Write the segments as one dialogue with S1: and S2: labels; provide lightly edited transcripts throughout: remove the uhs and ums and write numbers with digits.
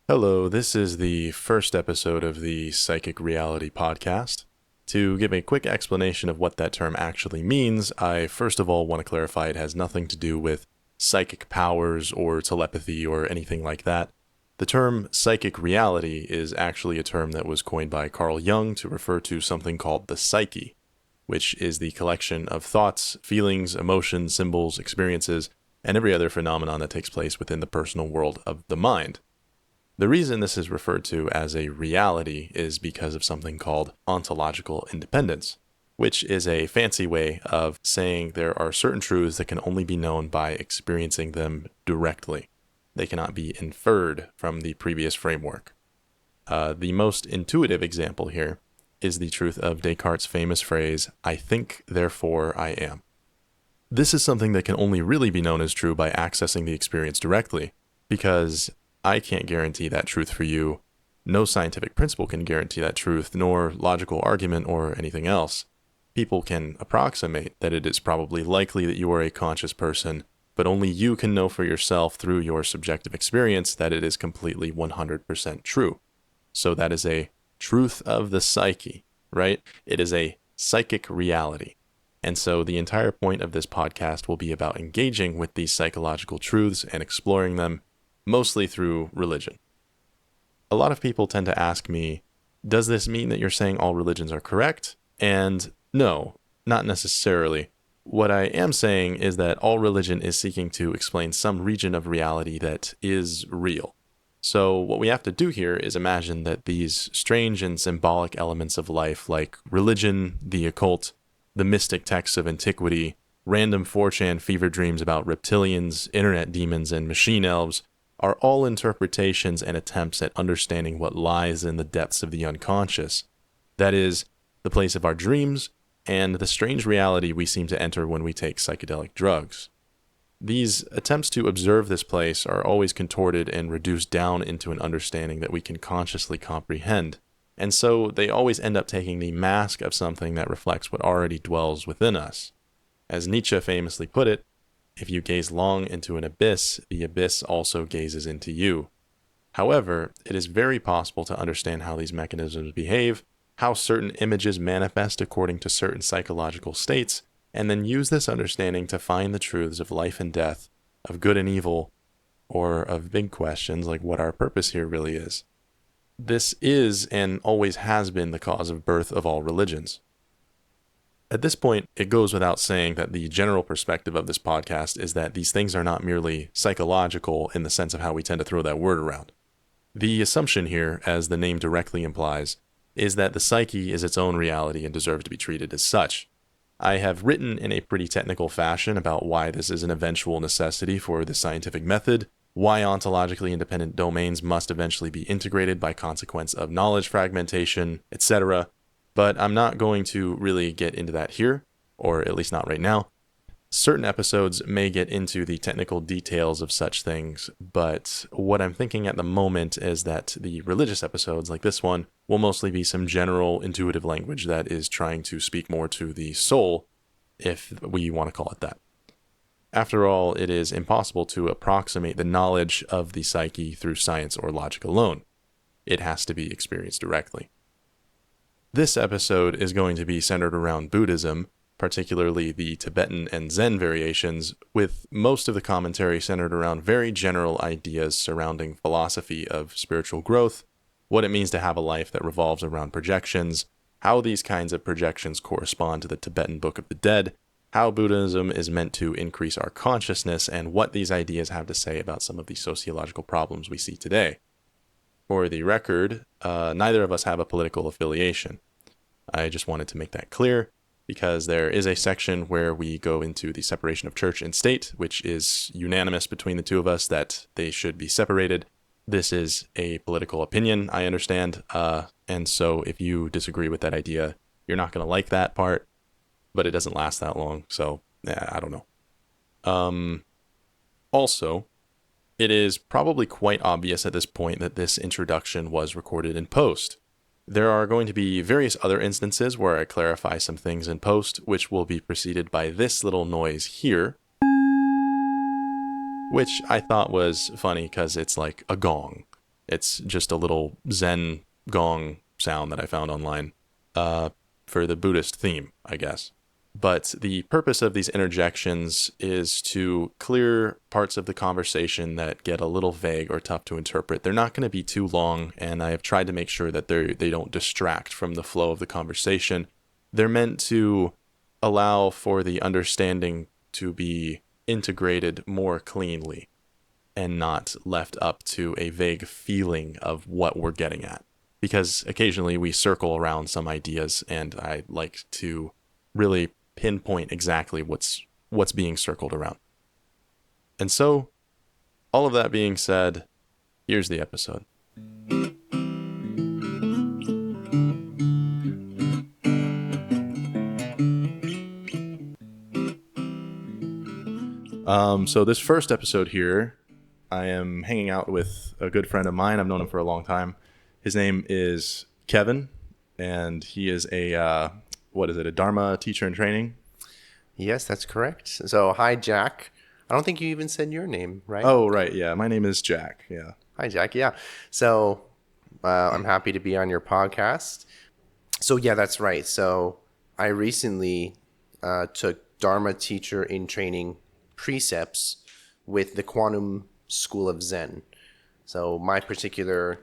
S1: Hello, this is the first episode of the Psychic Reality Podcast. To give a quick explanation of what that term actually means, I first of all want to clarify it has nothing to do with psychic powers or telepathy or anything like that. The term psychic reality is actually a term that was coined by Carl Jung to refer to something called the psyche, which is the collection of thoughts, feelings, emotions, symbols, experiences, and every other phenomenon that takes place within the personal world of the mind. The reason this is referred to as a reality is because of something called ontological independence, which is a fancy way of saying there are certain truths that can only be known by experiencing them directly. They cannot be inferred from the previous framework. The most intuitive example here is the truth of Descartes' famous phrase, "I think, therefore I am." This is something that can only really be known as true by accessing the experience directly, because I can't guarantee that truth for you. No scientific principle can guarantee that truth, nor logical argument or anything else. People can approximate that it is probably likely that you are a conscious person, but only you can know for yourself through your subjective experience that it is completely 100% true. So that is a truth of the psyche, right? It is a psychic reality. And so the entire point of this podcast will be about engaging with these psychological truths and exploring them, mostly through religion. A lot of people tend to ask me, does this mean that you're saying all religions are correct? And no, not necessarily. What I am saying is that all religion is seeking to explain some region of reality that is real. So what we have to do here is imagine that these strange and symbolic elements of life, like religion, the occult, the mystic texts of antiquity, random 4chan fever dreams about reptilians, internet demons, and machine elves, are all interpretations and attempts at understanding what lies in the depths of the unconscious. That is, the place of our dreams and the strange reality we seem to enter when we take psychedelic drugs. These attempts to observe this place are always contorted and reduced down into an understanding that we can consciously comprehend, and so they always end up taking the mask of something that reflects what already dwells within us. As Nietzsche famously put it, if you gaze long into an abyss, the abyss also gazes into you. However, it is very possible to understand how these mechanisms behave, how certain images manifest according to certain psychological states, and then use this understanding to find the truths of life and death, of good and evil, or of big questions like what our purpose here really is. This is and always has been the cause of birth of all religions. At this point, it goes without saying that the general perspective of this podcast is that these things are not merely psychological in the sense of how we tend to throw that word around. The assumption here, as the name directly implies, is that the psyche is its own reality and deserves to be treated as such. I have written in a pretty technical fashion about why this is an eventual necessity for the scientific method, why ontologically independent domains must eventually be integrated by consequence of knowledge fragmentation, etc., but I'm not going to really get into that here, or at least not right now. Certain episodes may get into the technical details of such things, but what I'm thinking at the moment is that the religious episodes, like this one, will mostly be some general intuitive language that is trying to speak more to the soul, if we want to call it that. After all, it is impossible to approximate the knowledge of the psyche through science or logic alone. It has to be experienced directly. This episode is going to be centered around Buddhism, particularly the Tibetan and Zen variations, with most of the commentary centered around very general ideas surrounding philosophy of spiritual growth, what it means to have a life that revolves around projections, how these kinds of projections correspond to the Tibetan Book of the Dead, how Buddhism is meant to increase our consciousness, and what these ideas have to say about some of the sociological problems we see today. For the record, neither of us have a political affiliation. I just wanted to make that clear because there is a section where we go into the separation of church and state, which is unanimous between the two of us that they should be separated. This is a political opinion, I understand, and so if you disagree with that idea, you're not going to like that part, but it doesn't last that long, so I don't know. Also, it is probably quite obvious at this point that this introduction was recorded in post. There are going to be various other instances where I clarify some things in post, which will be preceded by this little noise here, which I thought was funny because it's like a gong. It's just a little Zen gong sound that I found online for the Buddhist theme, I guess. But the purpose of these interjections is to clear parts of the conversation that get a little vague or tough to interpret. They're not going to be too long, and I have tried to make sure that they don't distract from the flow of the conversation. They're meant to allow for the understanding to be integrated more cleanly and not left up to a vague feeling of what we're getting at. Because occasionally we circle around some ideas, and I like to really pinpoint exactly what's being circled around. And so, all of that being said, here's the episode. So this first episode here, I am hanging out with a good friend of mine. I've known him for a long time. His name is Kevin, and he is a Dharma teacher in training?
S2: Yes, that's correct. So, hi, Jack. I don't think you even said your name, right?
S1: Oh, right. Yeah, my name is Jack. Yeah.
S2: Hi, Jack. Yeah. So, I'm happy to be on your podcast. So, yeah, that's right. So, I recently took Dharma teacher in training precepts with the Quantum School of Zen. So, my particular,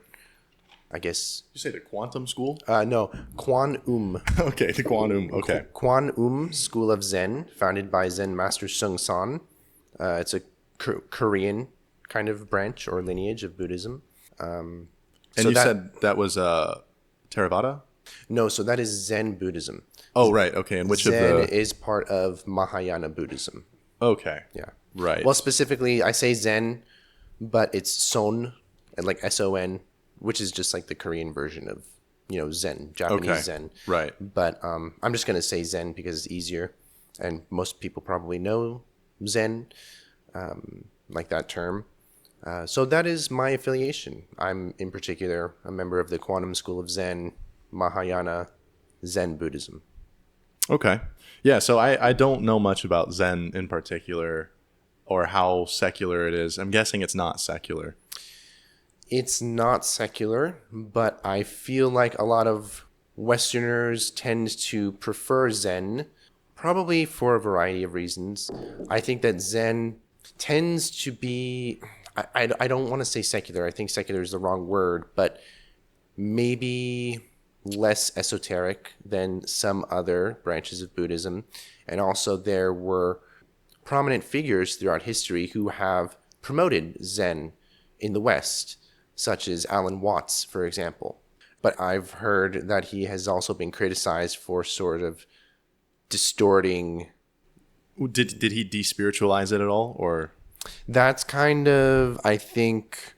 S2: I guess...
S1: Did you say the Quantum School?
S2: No, Quantum.
S1: Okay, the Quantum. Okay.
S2: Quantum School of Zen, founded by Zen Master Seung San. It's a Korean kind of branch or lineage of Buddhism.
S1: And so you said that was Theravada?
S2: No, so that is Zen Buddhism.
S1: Oh, right. Okay, and which
S2: Zen
S1: of the...
S2: is part of Mahayana Buddhism.
S1: Okay.
S2: Yeah.
S1: Right.
S2: Well, specifically, I say Zen, but it's Son, and like S-O-N, which is just like the Korean version of, Zen, Japanese Zen.
S1: Right.
S2: But I'm just going to say Zen because it's easier. And most people probably know Zen, like that term. So that is my affiliation. I'm, in particular, a member of the Quantum School of Zen, Mahayana Zen Buddhism.
S1: Okay. Yeah, so I don't know much about Zen in particular or how secular it is. I'm guessing it's not secular.
S2: It's not secular, but I feel like a lot of Westerners tend to prefer Zen, probably for a variety of reasons. I think that Zen tends to be, I don't want to say secular, I think secular is the wrong word, but maybe less esoteric than some other branches of Buddhism. And also there were prominent figures throughout history who have promoted Zen in the West, such as Alan Watts, for example. But I've heard that he has also been criticized for sort of distorting...
S1: Did he despiritualize it at all, or...?
S2: That's kind of, I think...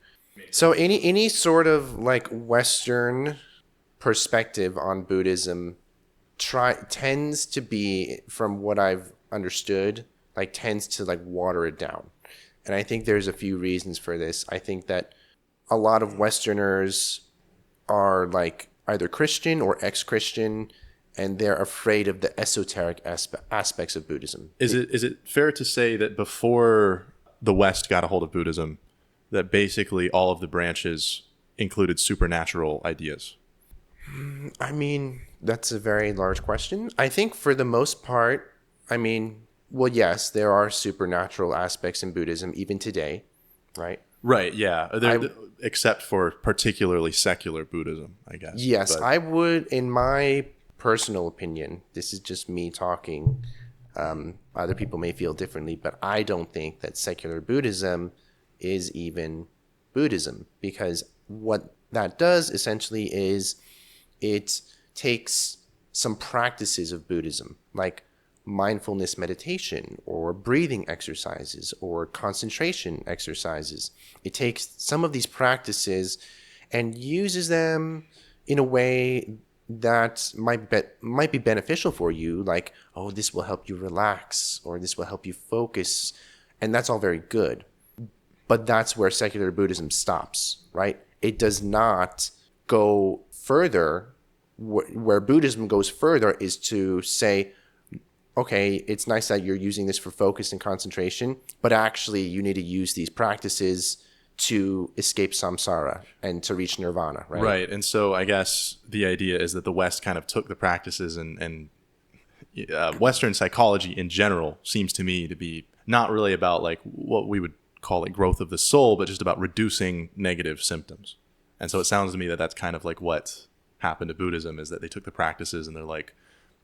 S2: So any sort of like Western perspective on Buddhism tends to be, from what I've understood, tends to water it down. And I think there's a few reasons for this. I think that a lot of Westerners are either Christian or ex-Christian, and they're afraid of the esoteric aspects of Buddhism.
S1: Is it fair to say that before the West got a hold of Buddhism, that basically all of the branches included supernatural ideas?
S2: I mean, that's a very large question. I think for the most part, well, yes, there are supernatural aspects in Buddhism even today, right?
S1: Right, yeah. Except for particularly secular Buddhism, I guess.
S2: Yes, I would, in my personal opinion, this is just me talking, other people may feel differently, but I don't think that secular Buddhism is even Buddhism, because what that does essentially is it takes some practices of Buddhism, like mindfulness meditation or breathing exercises or concentration exercises. It takes some of these practices and uses them in a way that might be beneficial for you, like, oh, this will help you relax or this will help you focus, and that's all very good. But that's where secular Buddhism stops, right? It does not go further. Where Buddhism goes further is to say, okay, it's nice that you're using this for focus and concentration, but actually you need to use these practices to escape samsara and to reach nirvana, right?
S1: Right. And so I guess the idea is that the West kind of took the practices and Western psychology in general seems to me to be not really about like what we would call like growth of the soul, but just about reducing negative symptoms. And so it sounds to me that that's kind of like what happened to Buddhism, is that they took the practices and they're like,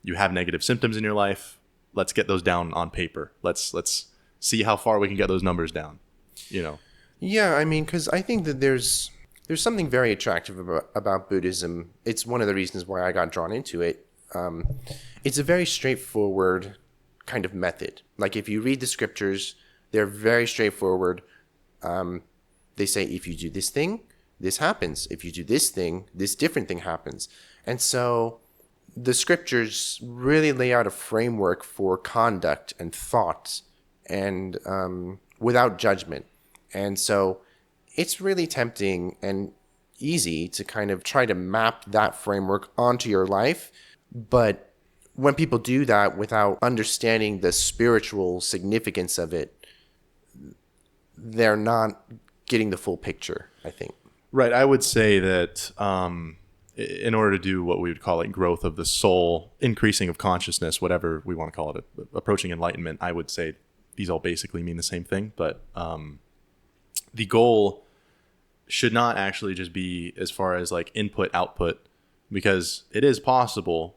S1: you have negative symptoms in your life, let's get those down on paper. Let's see how far we can get those numbers down, you know.
S2: Yeah, I mean, because I think that there's something very attractive about Buddhism. It's one of the reasons why I got drawn into it. It's a very straightforward kind of method. Like if you read the scriptures, they're very straightforward. They say if you do this thing, this happens. If you do this thing, this different thing happens. And so the scriptures really lay out a framework for conduct and thought and without judgment. And so it's really tempting and easy to kind of try to map that framework onto your life. But when people do that without understanding the spiritual significance of it, they're not getting the full picture, I think.
S1: Right. I would say that in order to do what we would call like growth of the soul, increasing of consciousness, whatever we want to call it, approaching enlightenment, I would say these all basically mean the same thing. But the goal should not actually just be as far as like input, output, because it is possible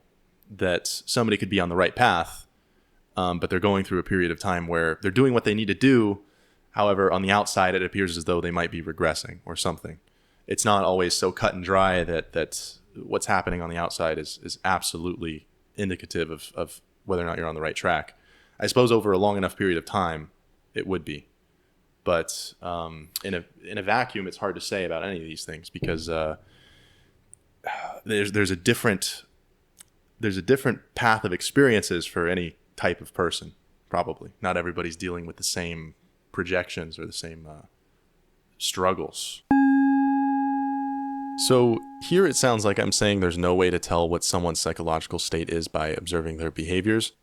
S1: that somebody could be on the right path, but they're going through a period of time where they're doing what they need to do. However, on the outside, it appears as though they might be regressing or something. It's not always so cut and dry that what's happening on the outside is absolutely indicative of whether or not you're on the right track. I suppose over a long enough period of time, it would be. But in a vacuum, it's hard to say about any of these things because there's a different path of experiences for any type of person. Probably not everybody's dealing with the same projections or the same struggles. So here it sounds like I'm saying there's no way to tell what someone's psychological state is by observing their behaviors.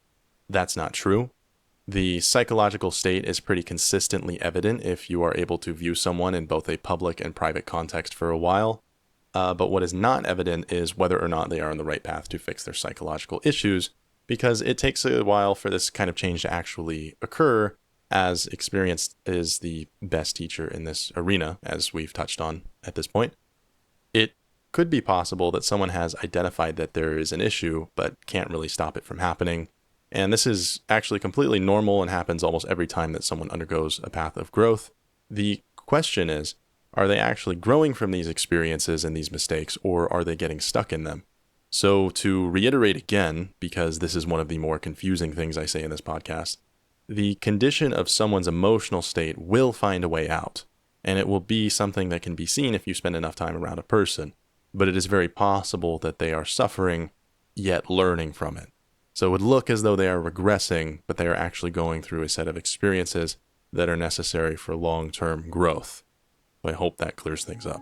S1: That's not true. The psychological state is pretty consistently evident if you are able to view someone in both a public and private context for a while. But what is not evident is whether or not they are on the right path to fix their psychological issues, because it takes a while for this kind of change to actually occur, as experience is the best teacher in this arena, as we've touched on at this point. It could be possible that someone has identified that there is an issue, but can't really stop it from happening. And this is actually completely normal and happens almost every time that someone undergoes a path of growth. The question is, are they actually growing from these experiences and these mistakes, or are they getting stuck in them? So to reiterate again, because this is one of the more confusing things I say in this podcast, the condition of someone's emotional state will find a way out, and it will be something that can be seen if you spend enough time around a person. But it is very possible that they are suffering, yet learning from it. So it would look as though they are regressing, but they are actually going through a set of experiences that are necessary for long-term growth. I hope that clears things up.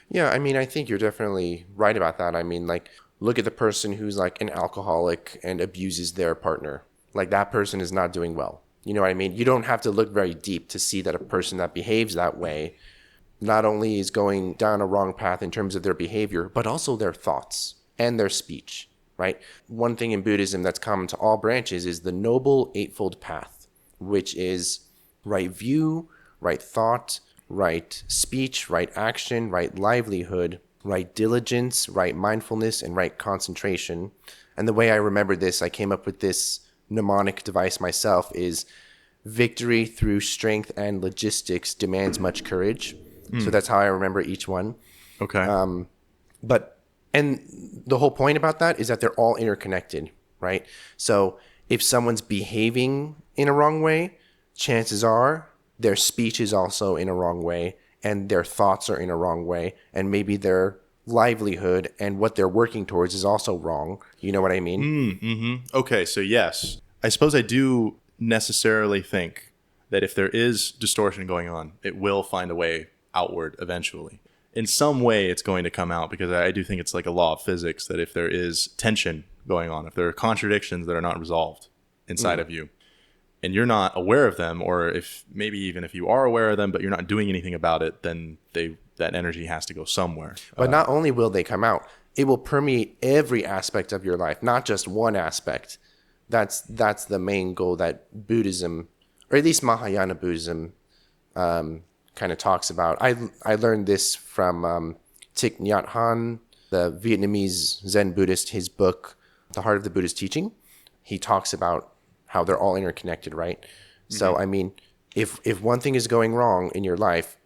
S2: Yeah, I mean, I think you're definitely right about that. I mean, like, look at the person who's like an alcoholic and abuses their partner. Like, that person is not doing well. You know what I mean? You don't have to look very deep to see that a person that behaves that way not only is going down a wrong path in terms of their behavior, but also their thoughts and their speech, right? One thing in Buddhism that's common to all branches is the Noble Eightfold Path, which is right view, right thought, right speech, right action, right livelihood, right diligence, right mindfulness, and right concentration. And the way I remember this, I came up with this mnemonic device myself, is victory through strength and logistics demands much courage. So that's how I remember each one.
S1: Okay.
S2: And the whole point about that is that they're all interconnected, right? So if someone's behaving in a wrong way, chances are their speech is also in a wrong way, and their thoughts are in a wrong way, and maybe their livelihood and what they're working towards is also wrong. You know what I mean?
S1: Okay, so yes. I suppose I do necessarily think that if there is distortion going on, it will find a way outward eventually. In some way, it's going to come out, because I do think it's like a law of physics that if there is tension going on, if there are contradictions that are not resolved inside of you, and you're not aware of them, or if maybe even if you are aware of them but you're not doing anything about it, then that energy has to go somewhere.
S2: But not only will they come out, it will permeate every aspect of your life, not just one aspect. That's the main goal that Buddhism, or at least Mahayana Buddhism, kind of talks about. I learned this from Thich Nhat Hanh, the Vietnamese Zen Buddhist. His book, The Heart of the Buddhist Teaching, he talks about how they're all interconnected, right? Mm-hmm. So, I mean, if one thing is going wrong in your life,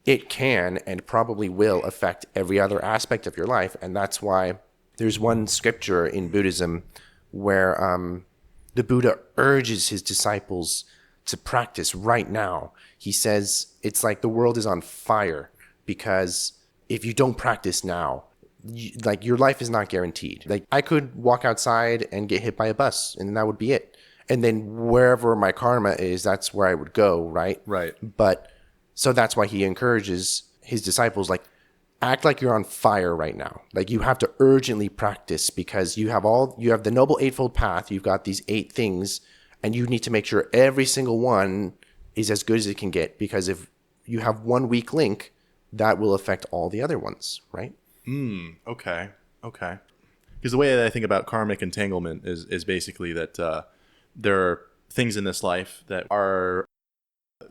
S2: it can and probably will affect every other aspect of your life. And that's why there's one scripture in Buddhism where the Buddha urges his disciples to practice right now. He says it's like the world is on fire, because if you don't practice now, your life is not guaranteed. Like, I could walk outside and get hit by a bus, and that would be it. And then wherever my karma is, that's where I would go, right?
S1: Right.
S2: But so that's why he encourages his disciples, like, act like you're on fire right now. Like, you have to urgently practice, because you have the Noble Eightfold Path. You've got these 8 things, and you need to make sure every single one is as good as it can get, because if you have one weak link, that will affect all the other ones, right?
S1: Okay. Because the way that I think about karmic entanglement is basically that there are things in this life that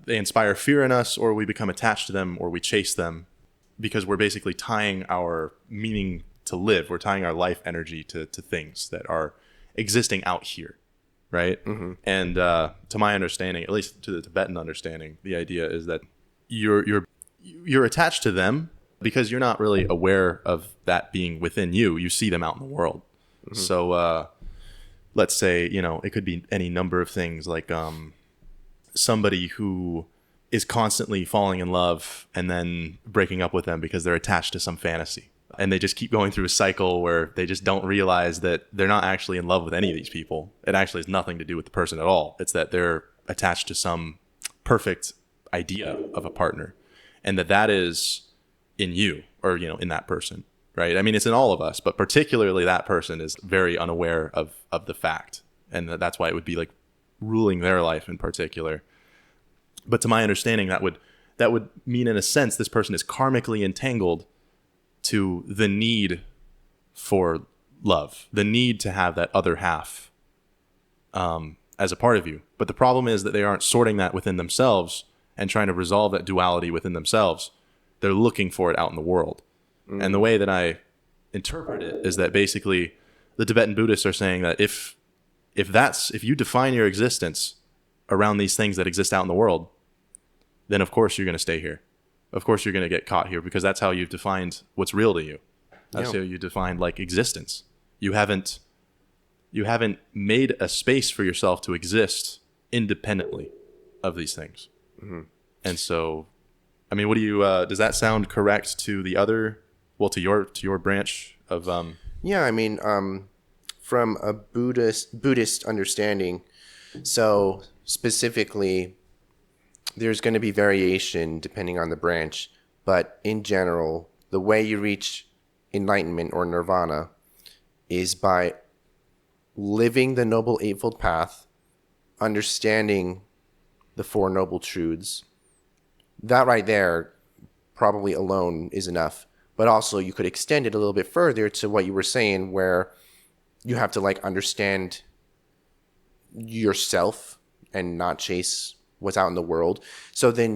S1: they inspire fear in us, or we become attached to them, or we chase them, because we're basically tying our meaning to live. We're tying our life energy to things that are existing out here, right? Mm-hmm. And to my understanding, at least to the Tibetan understanding, the idea is that you're attached to them because you're not really aware of that being within you. You see them out in the world. Mm-hmm. So let's say, it could be any number of things, like somebody who is constantly falling in love and then breaking up with them because they're attached to some fantasy. And they just keep going through a cycle where they just don't realize that they're not actually in love with any of these people. It actually has nothing to do with the person at all. It's that they're attached to some perfect idea of a partner, and that is in you, or, in that person, right? I mean, it's in all of us, but particularly that person is very unaware of the fact. And that's why it would be like ruling their life in particular. But to my understanding, that would mean, in a sense, this person is karmically entangled to the need for love, the need to have that other half as a part of you. But the problem is that they aren't sorting that within themselves and trying to resolve that duality within themselves. They're looking for it out in the world. Mm. And the way that I interpret it is that basically the Tibetan Buddhists are saying that if you define your existence around these things that exist out in the world, then of course you're going to stay here. Of course you're going to get caught here, because that's how you've defined what's real to you. That's how you defined, like, existence. You haven't made a space for yourself to exist independently of these things. Mm-hmm. And so, I mean, what do you does that sound correct to the other, to your branch of
S2: Yeah, I mean, from a Buddhist understanding, so specifically, there's going to be variation depending on the branch, but in general, the way you reach enlightenment or nirvana is by living the Noble Eightfold Path, understanding the Four Noble Truths. That right there probably alone is enough. But also you could extend it a little bit further to what you were saying, where you have to, like, understand yourself and not chase what's out in the world. So then,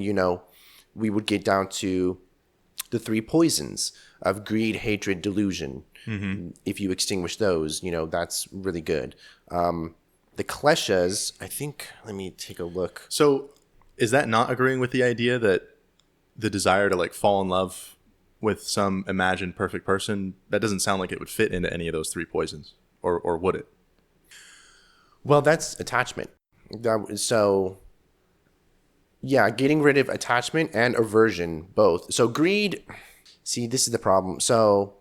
S2: we would get down to the 3 poisons of greed, hatred, delusion. Mm-hmm. If you extinguish those, that's really good. The kleshas, I think, let me take a look.
S1: So is that not agreeing with the idea that the desire to, like, fall in love with some imagined perfect person, that doesn't sound like it would fit into any of those 3 poisons, or would it?
S2: Well, that's attachment. So yeah, getting rid of attachment and aversion, both. So greed, see, this is the problem. So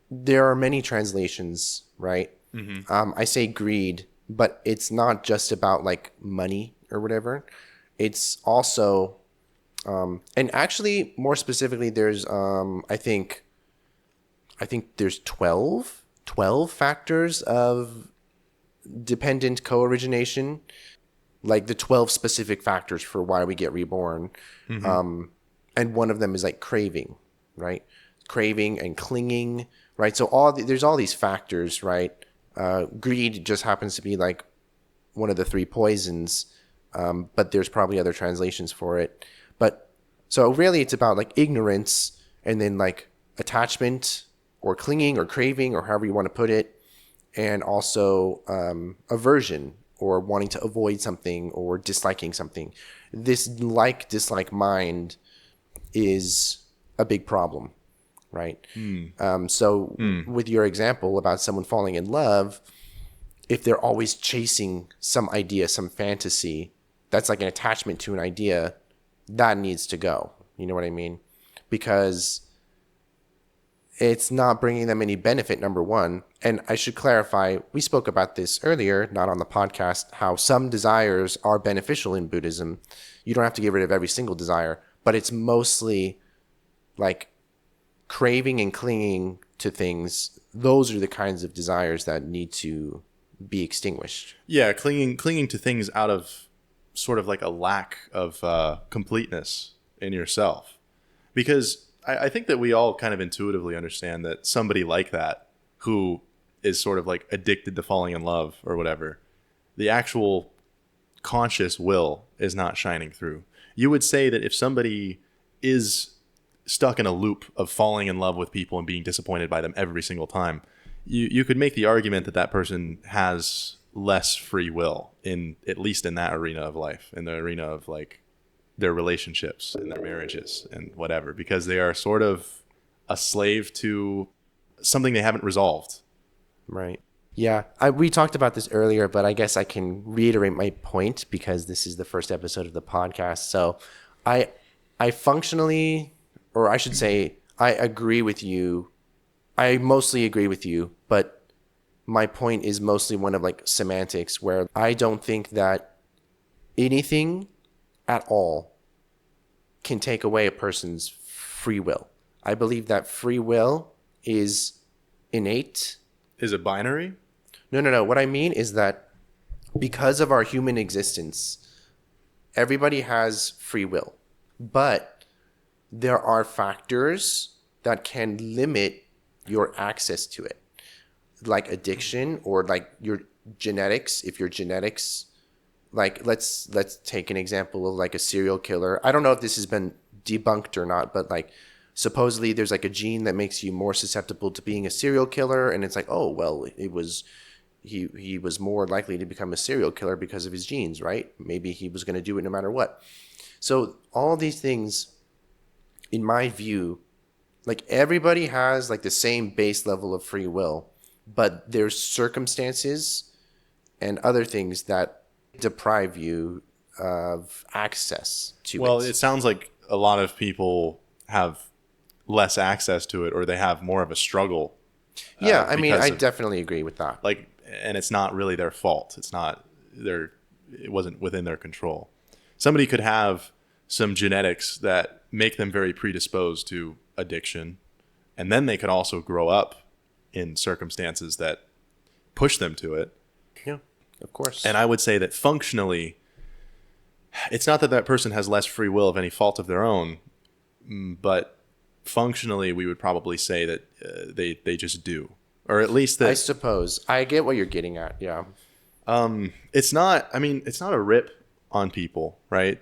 S2: there are many translations, right? Mm-hmm. I say greed, but it's not just about, like, money or whatever. It's also, and actually more specifically, there's, I think there's 12 factors of dependent co-origination. like the 12 specific factors for why we get reborn. And one of them is like craving, right? Craving and clinging, right? So there's all these factors, right? Greed just happens to be like one of the 3 poisons, but there's probably other translations for it. But so really it's about like ignorance, and then like attachment or clinging or craving, or however you want to put it, and also aversion, or wanting to avoid something or disliking something. This dislike mind is a big problem, right? With your example about someone falling in love, if they're always chasing some idea, some fantasy, that's like an attachment to an idea, that needs to go. You know what I mean? Because it's not bringing them any benefit, number one. And I should clarify, we spoke about this earlier, not on the podcast, how some desires are beneficial in Buddhism. You don't have to get rid of every single desire, but it's mostly like craving and clinging to things. Those are the kinds of desires that need to be extinguished.
S1: Yeah, clinging to things out of sort of like a lack of completeness in yourself. Because I think that we all kind of intuitively understand that somebody like that, who is sort of like addicted to falling in love or whatever, the actual conscious will is not shining through. You would say that if somebody is stuck in a loop of falling in love with people and being disappointed by them every single time, you could make the argument that that person has less free will, in at least in that arena of life, in the arena of like their relationships and their marriages and whatever, because they are sort of a slave to something they haven't resolved.
S2: Right. Yeah. We talked about this earlier, but I guess I can reiterate my point because this is the first episode of the podcast. So I functionally, or I should say, I agree with you. I mostly agree with you, but my point is mostly one of like semantics, where I don't think that anything at all can take away a person's free will. I believe that free will is innate.
S1: Is it binary?
S2: No. What I mean is that because of our human existence, everybody has free will, but there are factors that can limit your access to it, like addiction, or like your genetics. If your genetics, like let's take an example of like a serial killer. I don't know if this has been debunked or not, but like supposedly there's like a gene that makes you more susceptible to being a serial killer, and it's like, oh well, it was he was more likely to become a serial killer because of his genes, right? Maybe he was going to do it no matter what. So all these things, in my view, like everybody has like the same base level of free will, but there's circumstances and other things that deprive you of access to it.
S1: Well, it sounds like a lot of people have less access to it, or they have more of a struggle.
S2: Yeah, I mean, I definitely agree with that.
S1: Like, and it's not really their fault. It wasn't within their control. Somebody could have some genetics that make them very predisposed to addiction, and then they could also grow up in circumstances that push them to it.
S2: Yeah, of course.
S1: And I would say that functionally, it's not that that person has less free will of any fault of their own, but functionally we would probably say that they just do. Or at least that...
S2: I suppose. I get what you're getting at, yeah.
S1: It's not a rip on people, right?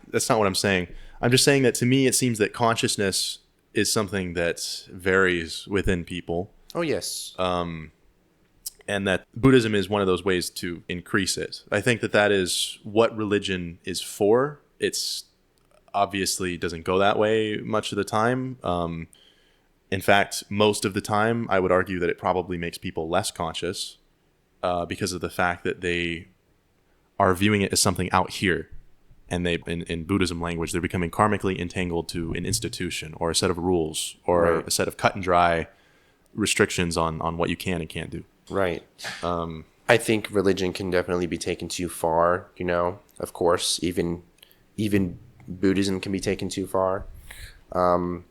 S1: That's not what I'm saying. I'm just saying that to me it seems that consciousness is something that varies within people.
S2: Oh, yes.
S1: And that Buddhism is one of those ways to increase it. I think that is what religion is for. It's obviously doesn't go that way much of the time. In fact, most of the time, I would argue that it probably makes people less conscious because of the fact that they are viewing it as something out here. And they, in Buddhism language, they're becoming karmically entangled to an institution or a set of rules or
S2: Right.
S1: a set of cut and dry restrictions on what you can and can't do.
S2: Right. I think religion can definitely be taken too far, of course, even Buddhism can be taken too far. And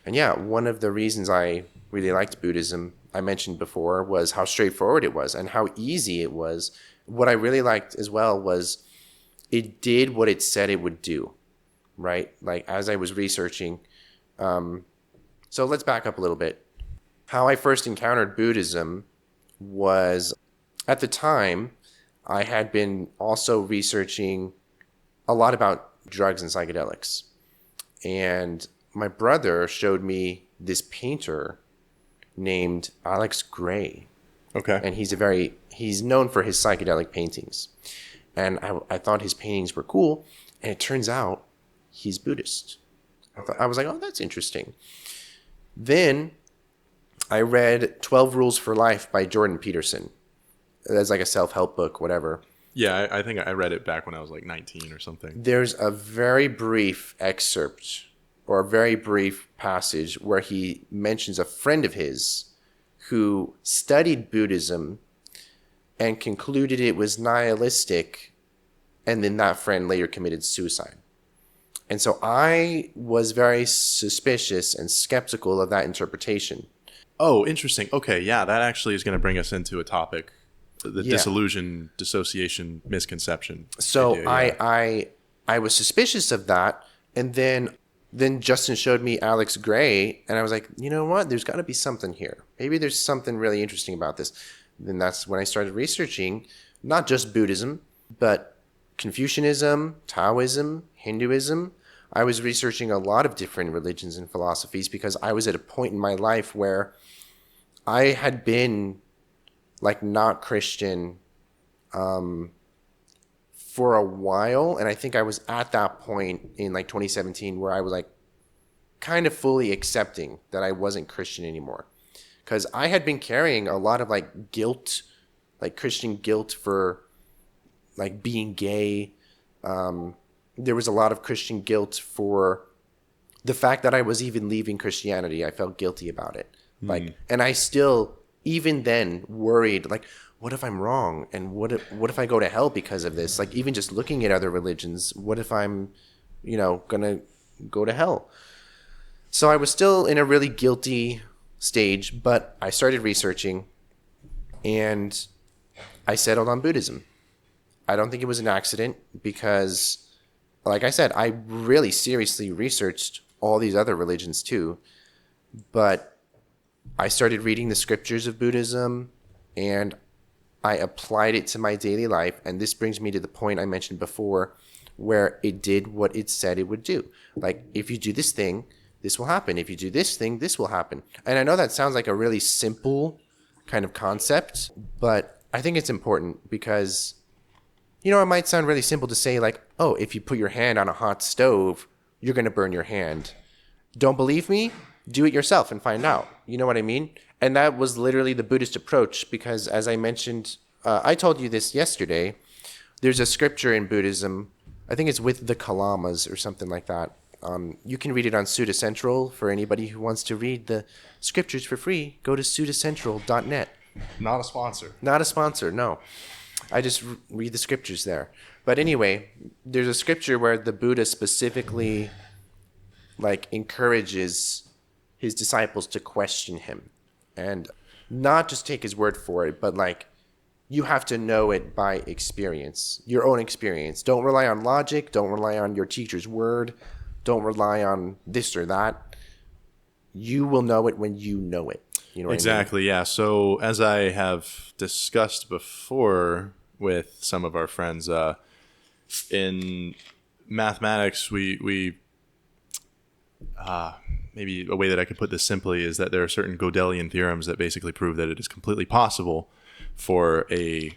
S2: yeah, one of the reasons I really liked Buddhism, I mentioned before, was how straightforward it was and how easy it was. What I really liked as well was it did what it said it would do, right? Like as I was researching. So let's back up a little bit. How I first encountered Buddhism was, at the time, I had been also researching a lot about drugs and psychedelics. And my brother showed me this painter named Alex Gray.
S1: Okay.
S2: And he's known for his psychedelic paintings. And I thought his paintings were cool. And it turns out he's Buddhist. I was like, oh, that's interesting. Then I read 12 Rules for Life by Jordan Peterson. That's like a self-help book, whatever.
S1: Yeah, I think I read it back when I was like 19 or something.
S2: There's a very brief excerpt or a very brief passage where he mentions a friend of his who studied Buddhism and concluded it was nihilistic, and then that friend later committed suicide. And so I was very suspicious and skeptical of that interpretation.
S1: Oh, interesting. Okay, yeah, that actually is going to bring us into a topic, the disillusion, dissociation, misconception.
S2: So
S1: idea, yeah.
S2: I was suspicious of that, and then Justin showed me Alex Gray, and I was like, you know what? There's got to be something here. Maybe there's something really interesting about this. Then that's when I started researching not just Buddhism, but Confucianism, Taoism, Hinduism. I was researching a lot of different religions and philosophies because I was at a point in my life where I had been like not Christian for a while. And I think I was at that point in like 2017 where I was like kind of fully accepting that I wasn't Christian anymore. Because I had been carrying a lot of like guilt, like Christian guilt for like being gay. There was a lot of Christian guilt for the fact that I was even leaving Christianity. I felt guilty about it. Like, and I still, even then, worried, like, what if I'm wrong? And what if I go to hell because of this? Like, even just looking at other religions, what if I'm, gonna go to hell? So I was still in a really guilty stage, but I started researching and I settled on Buddhism. I don't think it was an accident because, like I said, I really seriously researched all these other religions too. But I started reading the scriptures of Buddhism and I applied it to my daily life. And this brings me to the point I mentioned before where it did what it said it would do. Like, if you do this thing, this will happen. If you do this thing, this will happen. And I know that sounds like a really simple kind of concept, but I think it's important because, it might sound really simple to say like, oh, if you put your hand on a hot stove, you're going to burn your hand. Don't believe me? Do it yourself and find out. You know what I mean? And that was literally the Buddhist approach because, as I mentioned, I told you this yesterday, there's a scripture in Buddhism, I think it's with the Kalamas or something like that. You can read it on Sutta Central. For anybody who wants to read the scriptures for free, go to suttacentral.net.
S1: Not a sponsor.
S2: Not a sponsor, no. I just read the scriptures there. But anyway, there's a scripture where the Buddha specifically encourages his disciples to question him and not just take his word for it, but you have to know it by experience, your own experience. Don't rely on logic. Don't rely on your teacher's word. Don't rely on this or that. You will know it when you know it. You know what
S1: exactly, I mean? Yeah. So as I have discussed before with some of our friends, in mathematics, we maybe a way that I could put this simply is that there are certain Gödelian theorems that basically prove that it is completely possible for a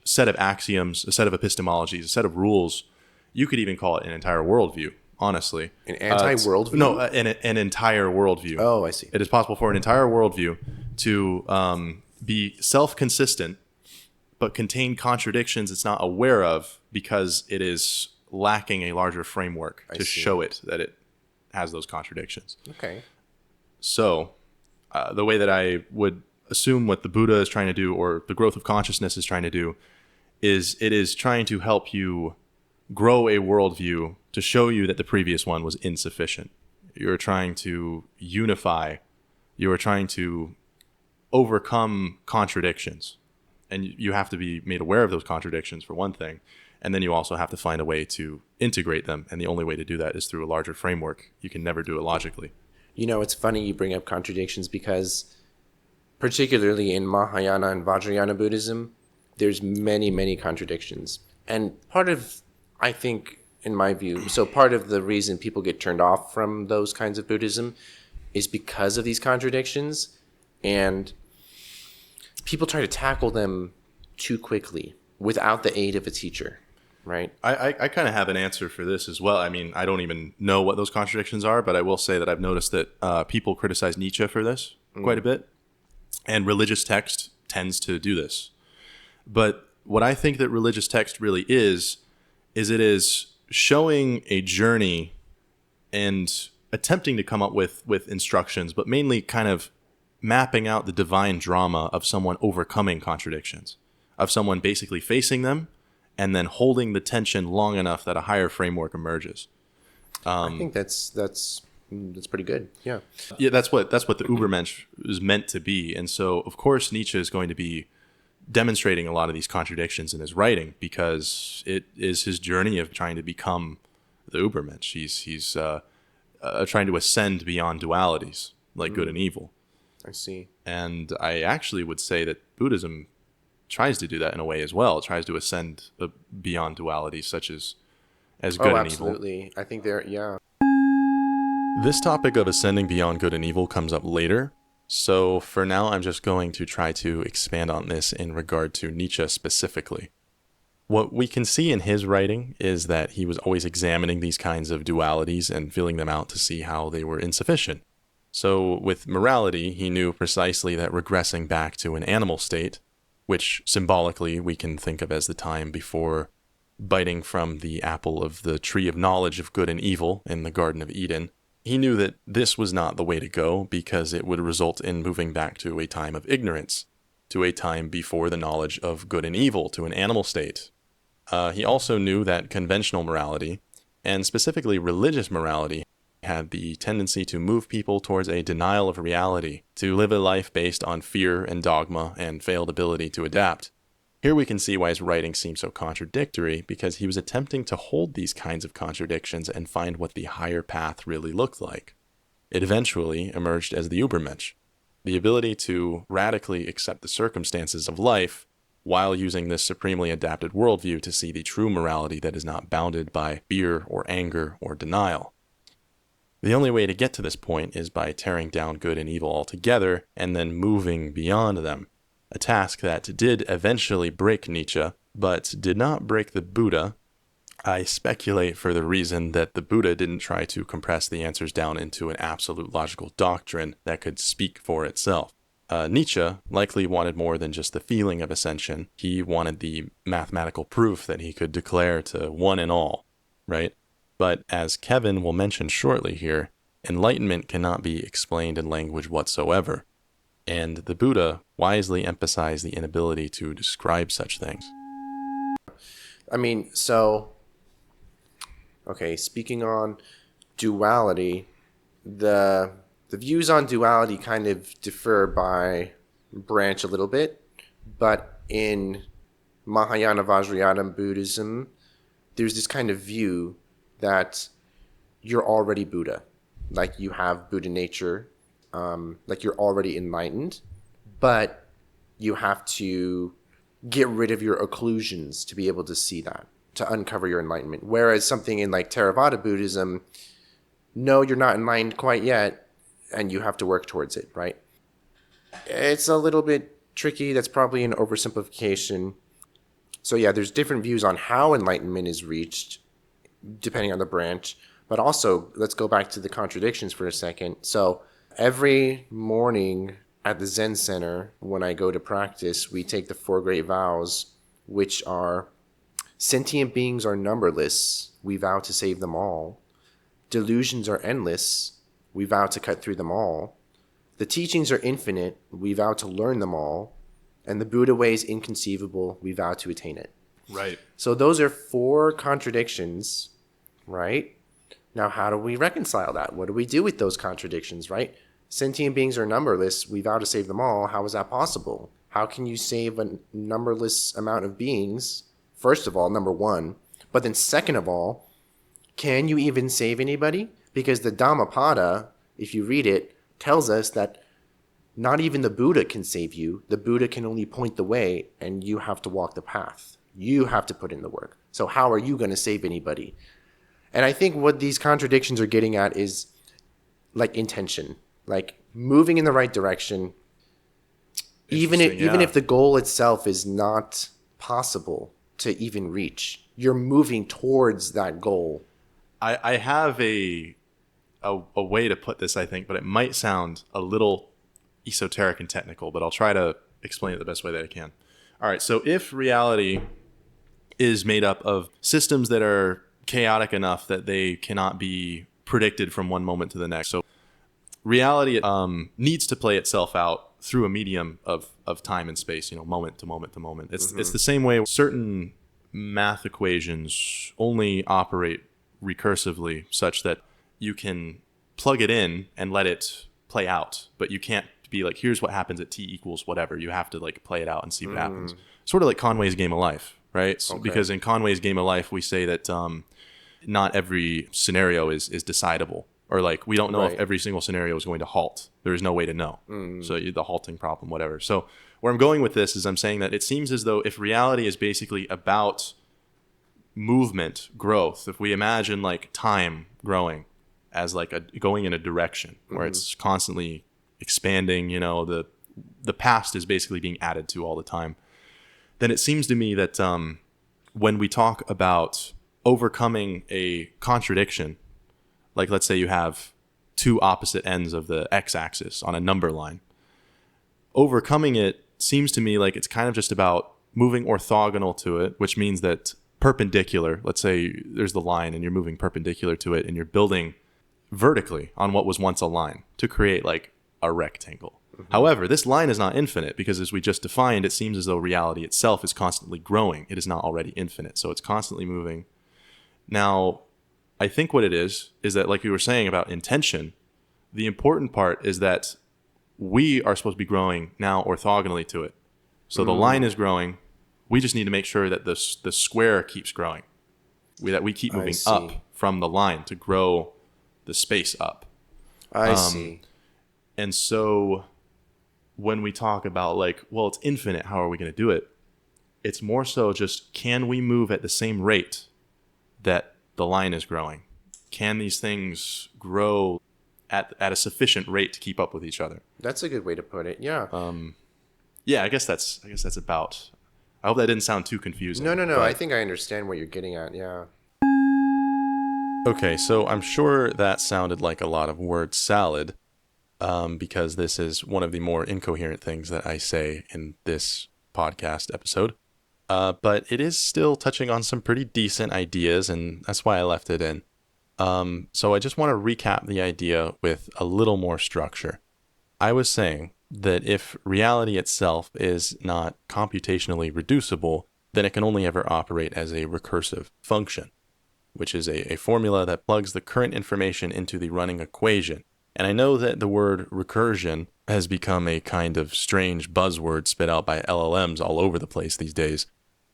S1: set of axioms, a set of epistemologies, a set of rules. You could even call it an entire worldview, honestly.
S2: An anti-worldview?
S1: No, an entire worldview.
S2: Oh, I see.
S1: It is possible for an entire worldview to be self-consistent, but contain contradictions it's not aware of because it is lacking a larger framework to show it that it has those contradictions.
S2: Okay.
S1: So the way that I would assume what the Buddha is trying to do, or the growth of consciousness is trying to do, is it is trying to help you grow a worldview to show you that the previous one was insufficient. You're trying to unify. You are trying to overcome contradictions. And you have to be made aware of those contradictions, for one thing. And then you also have to find a way to integrate them. And the only way to do that is through a larger framework. You can never do it logically.
S2: You know, it's funny you bring up contradictions because particularly in Mahayana and Vajrayana Buddhism, there's many, many contradictions. And part of, I think, in my view, so part of the reason people get turned off from those kinds of Buddhism is because of these contradictions. And people try to tackle them too quickly without the aid of a teacher, right?
S1: I kind of have an answer for this as well. I mean, I don't even know what those contradictions are, but I will say that I've noticed that people criticize Nietzsche for this quite a bit. And religious text tends to do this. But what I think that religious text really is it is showing a journey and attempting to come up with instructions, but mainly kind of mapping out the divine drama of someone overcoming contradictions, of someone basically facing them and then holding the tension long enough that a higher framework emerges.
S2: I think that's pretty good. Yeah.
S1: Yeah, that's what the Übermensch is meant to be. And so, of course, Nietzsche is going to be demonstrating a lot of these contradictions in his writing because it is his journey of trying to become the Übermensch. He's trying to ascend beyond dualities like good and evil.
S2: I see.
S1: And I actually would say that Buddhism tries to do that in a way as well. It tries to ascend beyond dualities such as good and evil.
S2: Absolutely. I think yeah.
S1: This topic of ascending beyond good and evil comes up later. So for now, I'm just going to try to expand on this in regard to Nietzsche specifically. What we can see in his writing is that he was always examining these kinds of dualities and feeling them out to see how they were insufficient. So with morality, he knew precisely that regressing back to an animal state, which symbolically we can think of as the time before biting from the apple of the tree of knowledge of good and evil in the Garden of Eden, he knew that this was not the way to go because it would result in moving back to a time of ignorance, to a time before the knowledge of good and evil, to an animal state. He also knew that conventional morality, and specifically religious morality, had the tendency to move people towards a denial of reality, to live a life based on fear and dogma and failed ability to adapt. Here we can see why his writing seems so contradictory, because he was attempting to hold these kinds of contradictions and find what the higher path really looked like. It eventually emerged as the Übermensch, the ability to radically accept the circumstances of life while using this supremely adapted worldview to see the true morality that is not bounded by fear or anger or denial. The only way to get to this point is by tearing down good and evil altogether and then moving beyond them. A task that did eventually break Nietzsche, but did not break the Buddha. I speculate for the reason that the Buddha didn't try to compress the answers down into an absolute logical doctrine that could speak for itself. Nietzsche likely wanted more than just the feeling of ascension. He wanted the mathematical proof that he could declare to one and all, right? But as Kevin will mention shortly here, enlightenment cannot be explained in language whatsoever. And the Buddha wisely emphasized the inability to describe such things.
S2: I mean, okay, speaking on duality, the views on duality kind of differ by branch a little bit, but in Mahayana Vajrayana Buddhism, there's this kind of view that you're already Buddha, like you have Buddha nature, like you're already enlightened, but you have to get rid of your occlusions to be able to see that, to uncover your enlightenment. Whereas something in like Theravada Buddhism, no, you're not enlightened quite yet, and you have to work towards it, right? It's a little bit tricky. That's probably an oversimplification. So yeah, there's different views on how enlightenment is reached, depending on the branch. But also, let's go back to the contradictions for a second. So every morning at the Zen Center, when I go to practice, we take the 4 great vows, which are: sentient beings are numberless, we vow to save them all. Delusions are endless, we vow to cut through them all. The teachings are infinite, we vow to learn them all. And the Buddha way is inconceivable, we vow to attain it.
S1: Right.
S2: So those are 4 contradictions, right? Now, how do we reconcile that? What do we do with those contradictions, right? Sentient beings are numberless, we vow to save them all. How is that possible? How can you save a numberless amount of beings first of all, number one. But then second of all, can you even save anybody? Because the Dhammapada, if you read it, tells us that not even the Buddha can save you. The Buddha can only point the way, and you have to walk the path. You have to put in the work. So how are you going to save anybody? And I think what these contradictions are getting at is like intention, like moving in the right direction, even if the goal itself is not possible to even reach. You're moving towards that goal.
S1: I have a way to put this, I think, but it might sound a little esoteric and technical, but I'll try to explain it the best way that I can. All right, so if reality is made up of systems that are chaotic enough that they cannot be predicted from one moment to the next. So reality needs to play itself out through a medium of time and space, moment to moment to moment. It's the same way certain math equations only operate recursively, such that you can plug it in and let it play out, but you can't be like, here's what happens at t equals whatever. You have to like play it out and see what happens. Sort of like Conway's Game of Life, right? So, because in Conway's Game of Life, we say that not every scenario is decidable, or like we don't know if every single scenario is going to halt. There is no way to know. So the halting problem, whatever. So where I'm going with this is I'm saying that it seems as though if reality is basically about movement, growth, if we imagine like time growing as like going in a direction where it's constantly expanding, the past is basically being added to all the time, then it seems to me that when we talk about overcoming a contradiction, like let's say you have two opposite ends of the x-axis on a number line, overcoming it seems to me like it's kind of just about moving orthogonal to it, which means that perpendicular, let's say there's the line and you're moving perpendicular to it and you're building vertically on what was once a line to create like a rectangle. However, this line is not infinite because, as we just defined, it seems as though reality itself is constantly growing. It is not already infinite, so it's constantly moving. Now, I think what it is that, like we were saying about intention, the important part is that we are supposed to be growing now orthogonally to it. So the line is growing. We just need to make sure that the square keeps growing, that we keep moving up from the line to grow the space up.
S2: I see.
S1: And so when we talk about like, well, it's infinite, how are we going to do it? It's more so just, can we move at the same rate that the line is growing? Can these things grow at a sufficient rate to keep up with each other?
S2: That's a good way to put it. Yeah.
S1: Yeah, I guess that's about. I hope that didn't sound too confusing.
S2: No.
S1: But
S2: I think I understand what you're getting at. Yeah.
S1: Okay, so I'm sure that sounded like a lot of word salad, because this is one of the more incoherent things that I say in this podcast episode. But it is still touching on some pretty decent ideas, and that's why I left it in. So I just want to recap the idea with a little more structure. I was saying that if reality itself is not computationally reducible, then it can only ever operate as a recursive function, which is a formula that plugs the current information into the running equation. And I know that the word recursion has become a kind of strange buzzword spit out by LLMs all over the place these days,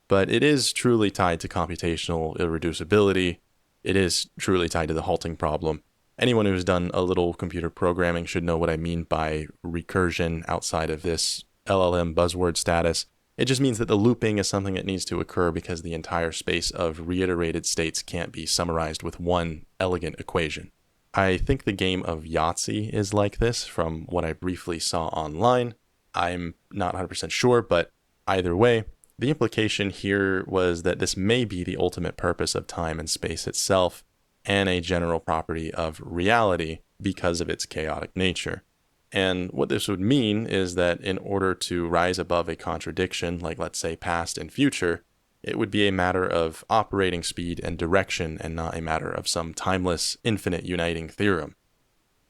S1: but it is truly tied to computational irreducibility. It is truly tied to the halting problem. Anyone who's done a little computer programming should know what I mean by recursion outside of this LLM buzzword status. It just means that the looping is something that needs to occur because the entire space of reiterated states can't be summarized with one elegant equation. I think the game of Yahtzee is like this from what I briefly saw online. I'm not 100% sure, but either way, the implication here was that this may be the ultimate purpose of time and space itself, and a general property of reality because of its chaotic nature. And what this would mean is that in order to rise above a contradiction, like let's say past and future, it would be a matter of operating speed and direction and not a matter of some timeless, infinite uniting theorem.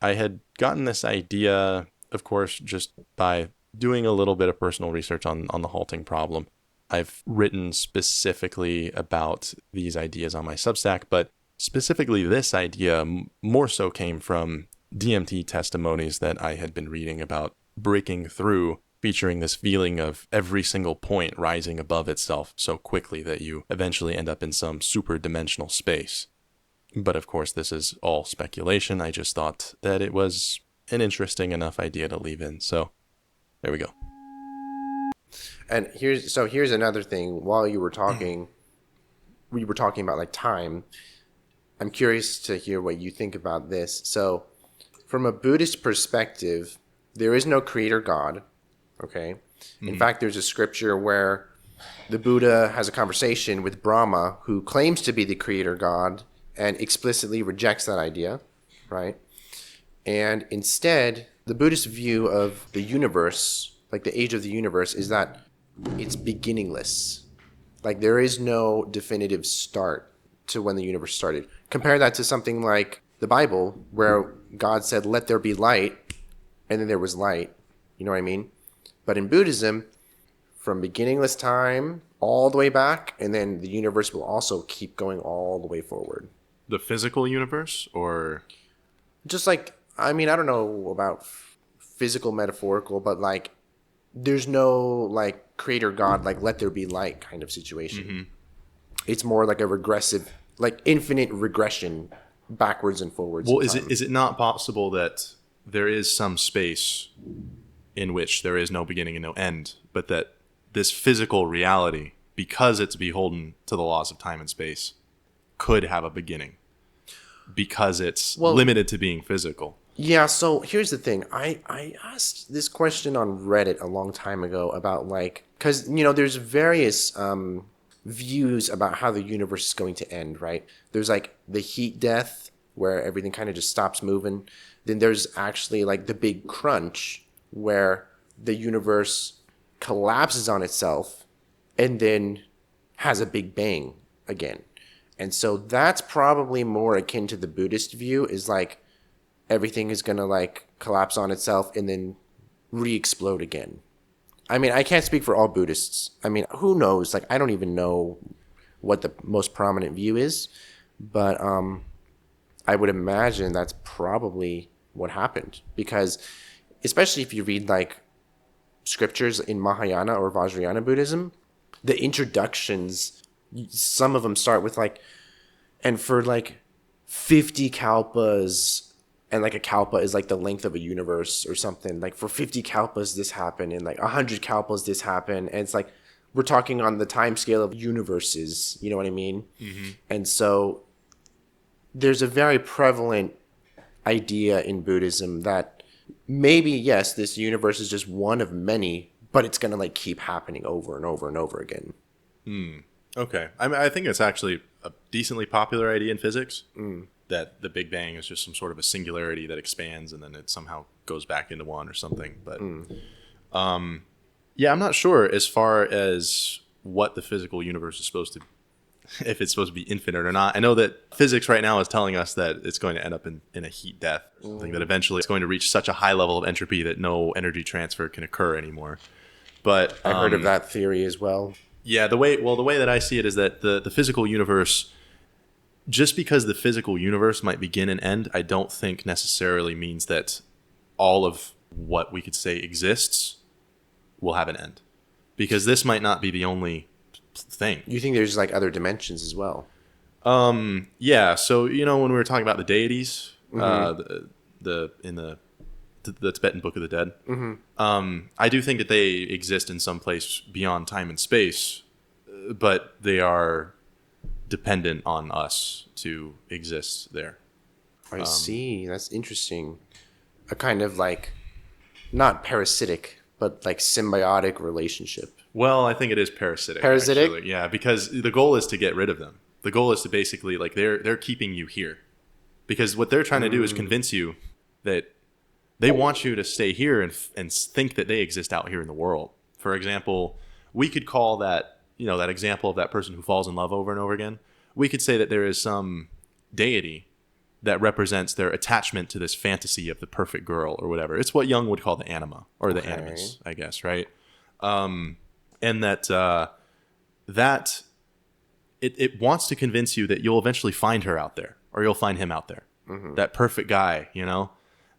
S1: I had gotten this idea, of course, just by doing a little bit of personal research on the halting problem. I've written specifically about these ideas on my Substack, but specifically this idea more so came from DMT testimonies that I had been reading about breaking through featuring this feeling of every single point rising above itself so quickly that you eventually end up in some super dimensional space. But of course, this is all speculation. I just thought that it was an interesting enough idea to leave in. So there we go.
S2: And here's another thing. While you were talking, we were talking about like time. I'm curious to hear what you think about this. So from a Buddhist perspective, there is no creator God. Okay. In fact, there's a scripture where the Buddha has a conversation with Brahma, who claims to be the creator God and explicitly rejects that idea, right? And instead, the Buddhist view of the universe, like the age of the universe, is that it's beginningless. Like there is no definitive start to when the universe started. Compare that to something like the Bible, where God said, "Let there be light," and then there was light. You know what I mean? But in Buddhism, from beginningless time all the way back, and then the universe will also keep going all the way forward.
S1: The physical universe, or
S2: just like, I mean, I don't know about physical, metaphorical, but like there's no like creator God, like let there be light kind of situation. It's more like a regressive, like infinite regression backwards and forwards.
S1: Well, is it not possible that there is some space in which there is no beginning and no end, but that this physical reality, because it's beholden to the laws of time and space, could have a beginning because it's limited to being physical?
S2: Yeah, so here's the thing. I asked this question on Reddit a long time ago about like, because, you know, there's various views about how the universe is going to end, right? There's like the heat death, where everything kind of just stops moving. Then there's actually like the big crunch, where the universe collapses on itself and then has a big bang again. And so that's probably more akin to the Buddhist view, is like everything is going to like collapse on itself and then re-explode again. I mean, I can't speak for all Buddhists. I mean, who knows? Like, I don't even know what the most prominent view is, but I would imagine that's probably what happened, because especially if you read like scriptures in Mahayana or Vajrayana Buddhism, the introductions, some of them start with like, and for like 50 kalpas, and like a kalpa is like the length of a universe or something, like for 50 kalpas this happened, and like 100 kalpas this happened, and it's like we're talking on the time scale of universes, you know what I mean? And so there's a very prevalent idea in Buddhism that maybe, yes, this universe is just one of many, but it's going to like keep happening over and over and over again.
S1: Okay. I mean, I think it's actually a decently popular idea in physics, that the Big Bang is just some sort of a singularity that expands and then it somehow goes back into one or something. But yeah, I'm not sure as far as what the physical universe is supposed to, if it's supposed to be infinite or not. I know that physics right now is telling us that it's going to end up in a heat death. I think that eventually it's going to reach such a high level of entropy that no energy transfer can occur anymore. But
S2: I've heard of that theory as well.
S1: Yeah, the way that I see it is that the physical universe, just because the physical universe might begin and end, I don't think necessarily means that all of what we could say exists will have an end. Because this might not be the only thing.
S2: You think there's like other dimensions as well?
S1: Yeah, so you know when we were talking about the deities, the Tibetan Book of the Dead, I do think that they exist in some place beyond time and space, but they are dependent on us to exist there.
S2: I see. That's interesting. A kind of like, not parasitic, but like symbiotic relationship.
S1: Well, I think it is parasitic.
S2: Parasitic?
S1: Actually. Yeah, because the goal is to get rid of them. The goal is to basically, like, they're keeping you here. Because what they're trying to do is convince you that they want you to stay here and think that they exist out here in the world. For example, we could call that, you know, that example of that person who falls in love over and over again. We could say that there is some deity that represents their attachment to this fantasy of the perfect girl or whatever. It's what Jung would call the anima, or the animus, I guess, right? And that it wants to convince you that you'll eventually find her out there, or you'll find him out there. That perfect guy, you know?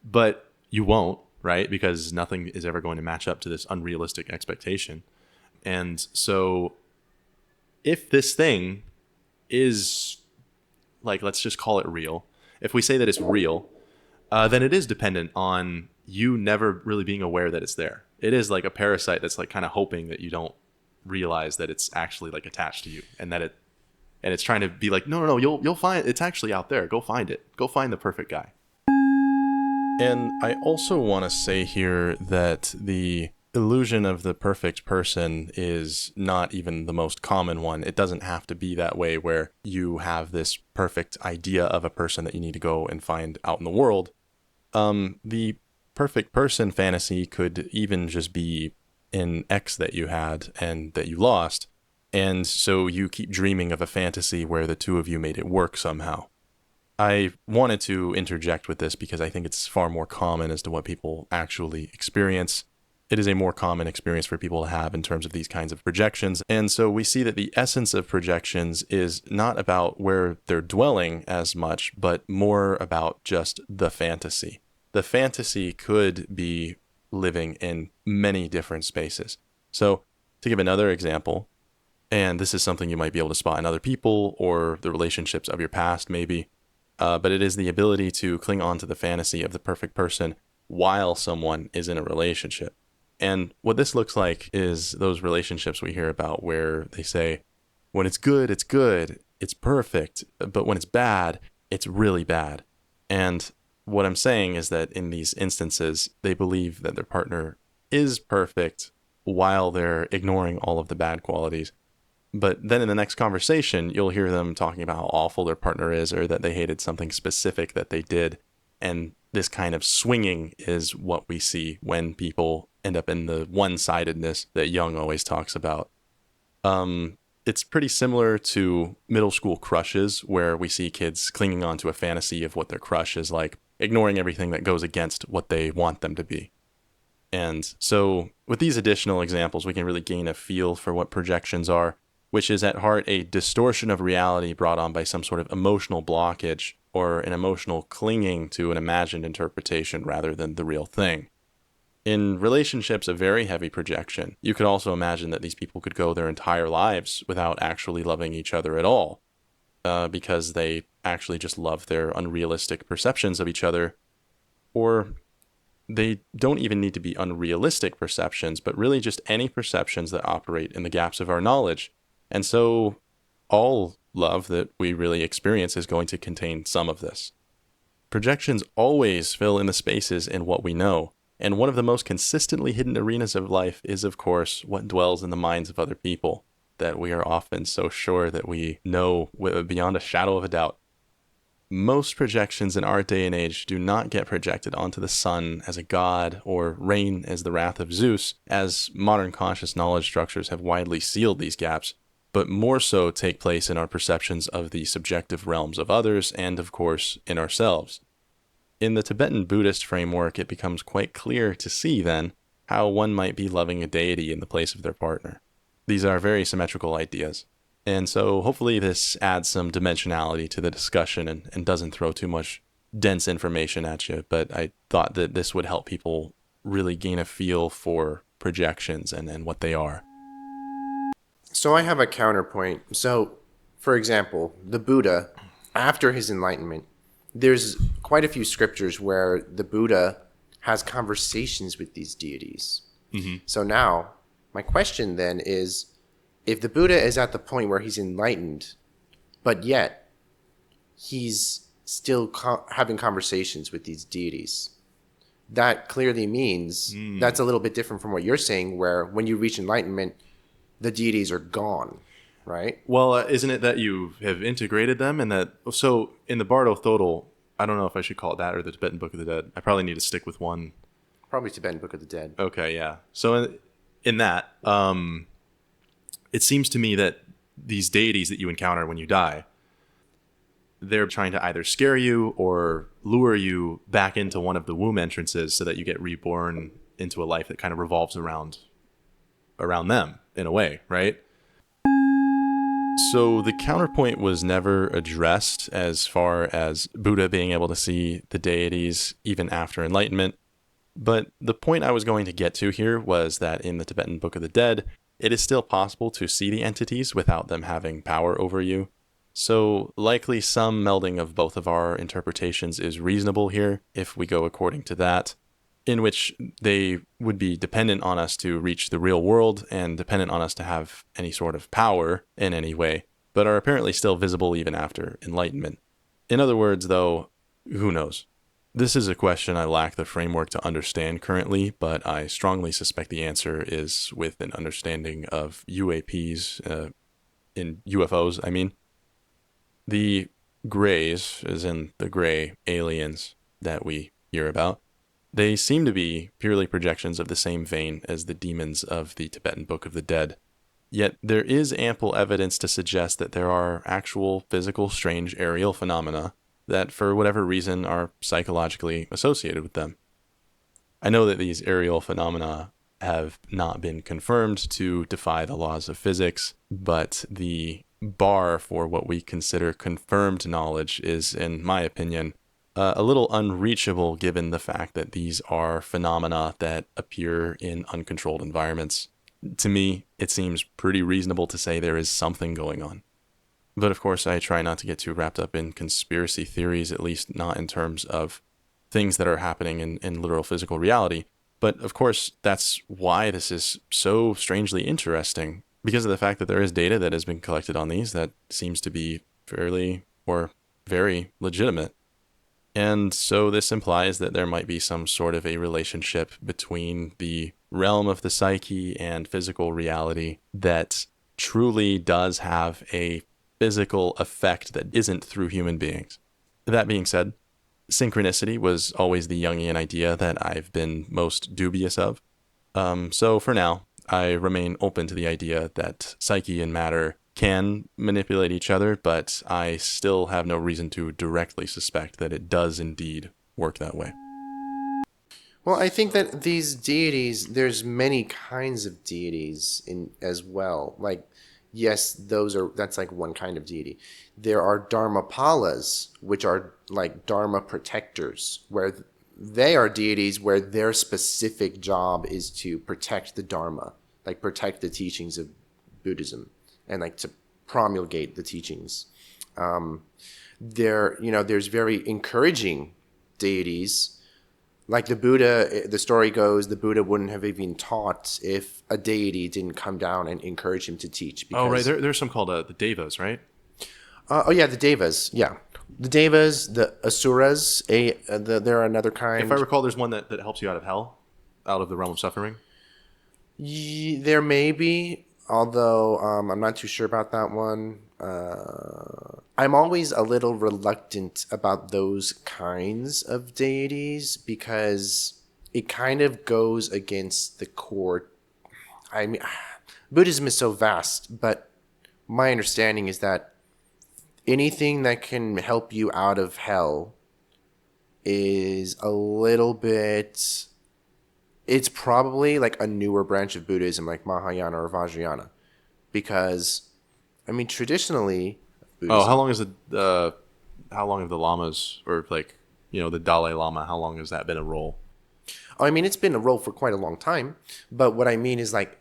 S1: But you won't, right? Because nothing is ever going to match up to this unrealistic expectation. And so if this thing is, like, let's just call it real. If we say that it's real, then it is dependent on you never really being aware that it's there. It is like a parasite that's like kind of hoping that you don't realize that it's actually like attached to you, and it's trying to be like, no, you'll find it's actually out there. Go find it. Go find the perfect guy. And I also want to say here that the illusion of the perfect person is not even the most common one. It doesn't have to be that way where you have this perfect idea of a person that you need to go and find out in the world. The perfect person fantasy could even just be an ex that you had and that you lost. And so you keep dreaming of a fantasy where the two of you made it work somehow. I wanted to interject with this because I think it's far more common as to what people actually experience. It is a more common experience for people to have in terms of these kinds of projections. And so we see that the essence of projections is not about where they're dwelling as much, but more about just the fantasy. The fantasy could be living in many different spaces. So to give another example, and this is something you might be able to spot in other people or the relationships of your past maybe, but it is the ability to cling on to the fantasy of the perfect person while someone is in a relationship. And what this looks like is those relationships we hear about where they say, when it's good, it's perfect, but when it's bad, it's really bad. And what I'm saying is that in these instances, they believe that their partner is perfect while they're ignoring all of the bad qualities. But then in the next conversation, you'll hear them talking about how awful their partner is or that they hated something specific that they did. And this kind of swinging is what we see when people end up in the one-sidedness that Jung always talks about. It's pretty similar to middle school crushes, where we see kids clinging on to a fantasy of what their crush is like, ignoring everything that goes against what they want them to be. And so with these additional examples, we can really gain a feel for what projections are, which is at heart a distortion of reality brought on by some sort of emotional blockage or an emotional clinging to an imagined interpretation rather than the real thing. In relationships of very heavy projection, you could also imagine that these people could go their entire lives without actually loving each other at all, because they actually just love their unrealistic perceptions of each other, or they don't even need to be unrealistic perceptions, but really just any perceptions that operate in the gaps of our knowledge. And so all love that we really experience is going to contain some of this. Projections always fill in the spaces in what we know. And one of the most consistently hidden arenas of life is, of course, what dwells in the minds of other people, that we are often so sure that we know beyond a shadow of a doubt. Most projections in our day and age do not get projected onto the sun as a god or rain as the wrath of Zeus, as modern conscious knowledge structures have widely sealed these gaps, but more so take place in our perceptions of the subjective realms of others and, of course, in ourselves. In the Tibetan Buddhist framework, it becomes quite clear to see, then, how one might be loving a deity in the place of their partner. These are very symmetrical ideas. And so hopefully this adds some dimensionality to the discussion and doesn't throw too much dense information at you. But I thought that this would help people really gain a feel for projections and what they are.
S2: So I have a counterpoint. So, for example, the Buddha, after his enlightenment, there's quite a few scriptures where the Buddha has conversations with these deities. Mm-hmm. So now, my question then is, if the Buddha is at the point where he's enlightened, but yet he's still having conversations with these deities, that clearly means that's a little bit different from what you're saying, where when you reach enlightenment, the deities are gone, right?
S1: Well, isn't it that you have integrated them and that... So in the Bardo Thodol, I don't know if I should call it that or the Tibetan Book of the Dead. I probably need to stick with one.
S2: Probably Tibetan Book of the Dead.
S1: Okay, yeah. So in that, it seems to me that these deities that you encounter when you die, they're trying to either scare you or lure you back into one of the womb entrances so that you get reborn into a life that kind of revolves around them in a way, right? So the counterpoint was never addressed as far as Buddha being able to see the deities even after enlightenment. But the point I was going to get to here was that in the Tibetan Book of the Dead, it is still possible to see the entities without them having power over you. So likely some melding of both of our interpretations is reasonable here if we go according to that, in which they would be dependent on us to reach the real world and dependent on us to have any sort of power in any way, but are apparently still visible even after enlightenment. In other words, though, who knows? This is a question I lack the framework to understand currently, but I strongly suspect the answer is with an understanding of UAPs, in UFOs, I mean. The grays, as in the gray aliens that we hear about, they seem to be purely projections of the same vein as the demons of the Tibetan Book of the Dead. Yet there is ample evidence to suggest that there are actual physical strange aerial phenomena that for whatever reason are psychologically associated with them. I know that these aerial phenomena have not been confirmed to defy the laws of physics, but the bar for what we consider confirmed knowledge is, in my opinion, a little unreachable given the fact that these are phenomena that appear in uncontrolled environments. To me, it seems pretty reasonable to say there is something going on. But of course, I try not to get too wrapped up in conspiracy theories, at least not in terms of things that are happening in literal physical reality. But of course, that's why this is so strangely interesting, because of the fact that there is data that has been collected on these that seems to be fairly or very legitimate. And so this implies that there might be some sort of a relationship between the realm of the psyche and physical reality that truly does have a physical effect that isn't through human beings. That being said, synchronicity was always the Jungian idea that I've been most dubious of. So for now, I remain open to the idea that psyche and matter can manipulate each other, but I still have no reason to directly suspect that it does indeed work that way.
S2: Well, I think that these deities, there's many kinds of deities in as well. Like, yes, that's like one kind of deity. There are Dharmapalas, which are like Dharma protectors, where they are deities where their specific job is to protect the Dharma, like protect the teachings of Buddhism, and like to promulgate the teachings. There's very encouraging deities. Like the Buddha, the story goes, the Buddha wouldn't have even taught if a deity didn't come down and encourage him to teach.
S1: Oh, right. There's some called the Devas, right?
S2: The Devas. Yeah. The Devas, the Asuras, they're another kind.
S1: If I recall, there's one that helps you out of hell, out of the realm of suffering.
S2: There may be, although I'm not too sure about that one. I'm always a little reluctant about those kinds of deities because it kind of goes against the core. I mean, Buddhism is so vast, but my understanding is that anything that can help you out of hell is a little bit... It's probably like a newer branch of Buddhism, like Mahayana or Vajrayana, because, I mean, traditionally, Buddhism,
S1: how long have the lamas, or like, the Dalai Lama, how long has that been a role?
S2: I mean, it's been a role for quite a long time, but what I mean is like,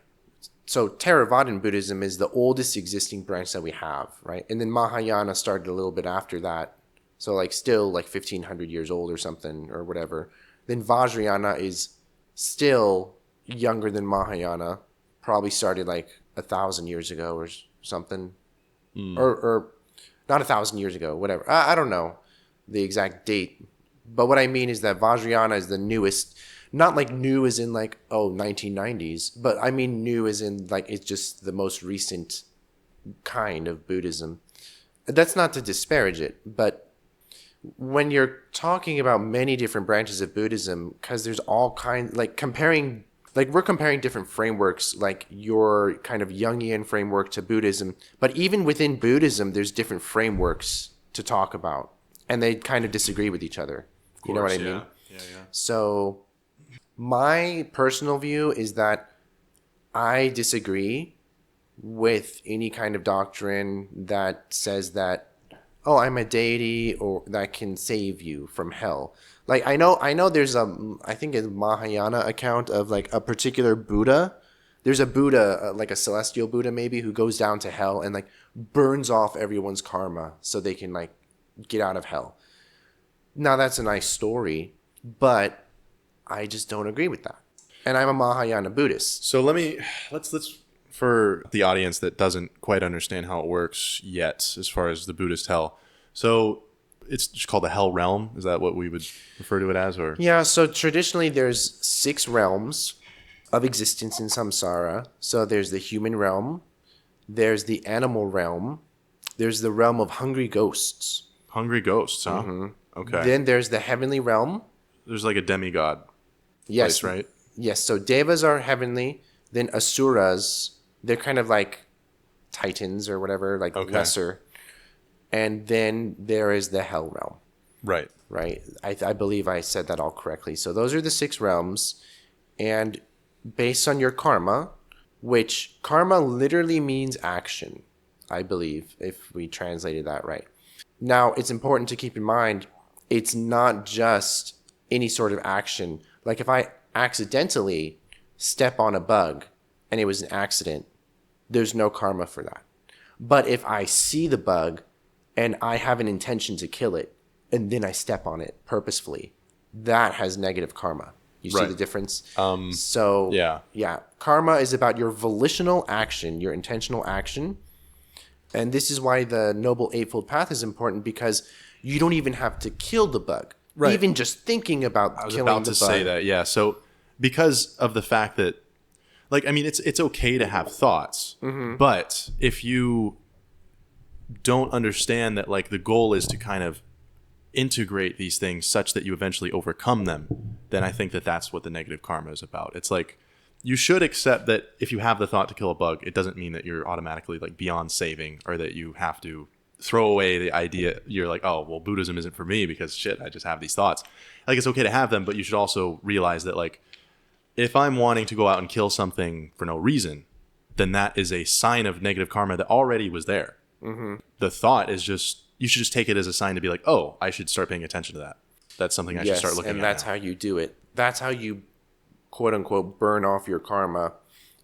S2: so Theravadan Buddhism is the oldest existing branch that we have, right? And then Mahayana started a little bit after that, so like still like 1,500 years old or something or whatever. Then Vajrayana is still younger than Mahayana, probably started like 1,000 years ago or something, or not 1,000 years ago, whatever. I don't know the exact date, but what I mean is that Vajrayana is the newest, not like new as in like 1990s, but I mean new as in like it's just the most recent kind of Buddhism. That's not to disparage it, but when you're talking about many different branches of Buddhism, because there's all kinds, like we're comparing different frameworks, like your kind of Jungian framework to Buddhism, but even within Buddhism, there's different frameworks to talk about, and they kind of disagree with each other. Course, you know what I mean?
S1: Yeah.
S2: So my personal view is that I disagree with any kind of doctrine that says that, oh, I'm a deity or that can save you from hell. Like I know there's I think a Mahayana account of like a particular Buddha. There's a Buddha, like a celestial Buddha maybe, who goes down to hell and like burns off everyone's karma so they can like get out of hell. Now that's a nice story, but I just don't agree with that. And I'm a Mahayana Buddhist.
S1: So let's for the audience that doesn't quite understand how it works yet, as far as the Buddhist hell. So it's just called the hell realm. Is that what we would refer to it as, or?
S2: Yeah. So traditionally, there's 6 realms of existence in samsara. So there's the human realm, there's the animal realm, there's the realm of hungry ghosts.
S1: Hungry ghosts, huh?
S2: Mm-hmm.
S1: Okay.
S2: Then there's the heavenly realm.
S1: There's like a demigod.
S2: Yes.
S1: Place, right?
S2: Yes. So devas are heavenly. Then asuras, they're kind of like titans or whatever, like lesser. And then there is the hell realm.
S1: Right.
S2: Right. I believe I said that all correctly. So those are the 6 realms. And based on your karma, which karma literally means action, I believe, if we translated that right. Now, it's important to keep in mind, it's not just any sort of action. Like if I accidentally step on a bug and it was an accident, there's no karma for that. But if I see the bug and I have an intention to kill it and then I step on it purposefully, that has negative karma. You see the difference? Yeah. Karma is about your volitional action, your intentional action. And this is why the Noble Eightfold Path is important, because you don't even have to kill the bug. Right. Even just thinking about killing the bug. I was about to say
S1: that, yeah. So because of the fact that, like, I mean, it's okay to have thoughts, but if you don't understand that, like, the goal is to kind of integrate these things such that you eventually overcome them, then I think that that's what the negative karma is about. It's like, you should accept that if you have the thought to kill a bug, it doesn't mean that you're automatically like beyond saving, or that you have to throw away the idea. You're like, oh, well, Buddhism isn't for me because shit, I just have these thoughts. Like, it's okay to have them, but you should also realize that, like, if I'm wanting to go out and kill something for no reason, then that is a sign of negative karma that already was there. The thought is just, you should just take it as a sign to be like, oh, I should start paying attention to that. That's something I should start looking at.
S2: And that's how you do it. That's how you, quote unquote, burn off your karma,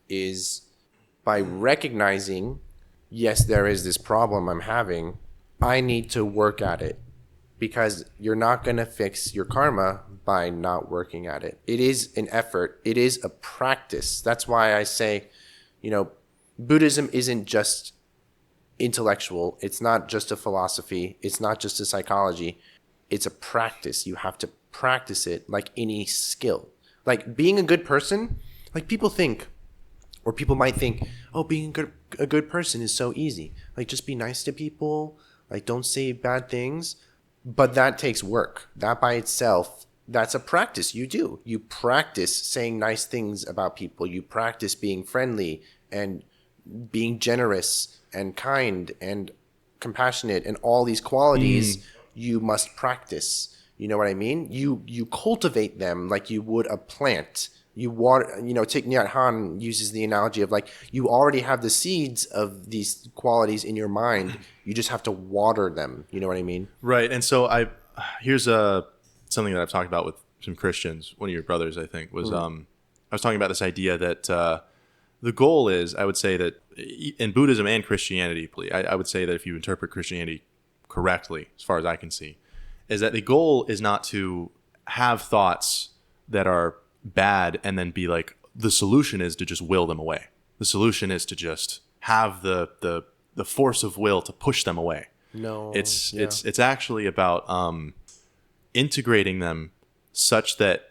S2: is by recognizing, yes, there is this problem I'm having. I need to work at it, because you're not going to fix your karma by not working at it. It is an effort. It is a practice. That's why I say, Buddhism isn't just intellectual. It's not just a philosophy. It's not just a psychology. It's a practice. You have to practice it like any skill. Like being a good person, like people might think, oh, being a good person is so easy. Like just be nice to people, like don't say bad things. But that takes work. That by itself, that's a practice you do. You practice saying nice things about people. You practice being friendly and being generous and kind and compassionate, and all these qualities you must practice. You know what I mean? You cultivate them like you would a plant. You water, Thich Nhat Hanh uses the analogy of like, you already have the seeds of these qualities in your mind. You just have to water them. You know what I mean?
S1: Right. And so here's something that I've talked about with some Christians. One of your brothers, I think, was I was talking about this idea that the goal is, I would say that in Buddhism and Christianity, I would say that if you interpret Christianity correctly, as far as I can see, is that the goal is not to have thoughts that are bad and then be like, the solution is to just will them away. The solution is to just have the force of will to push them away.
S2: No,
S1: it's actually about integrating them such that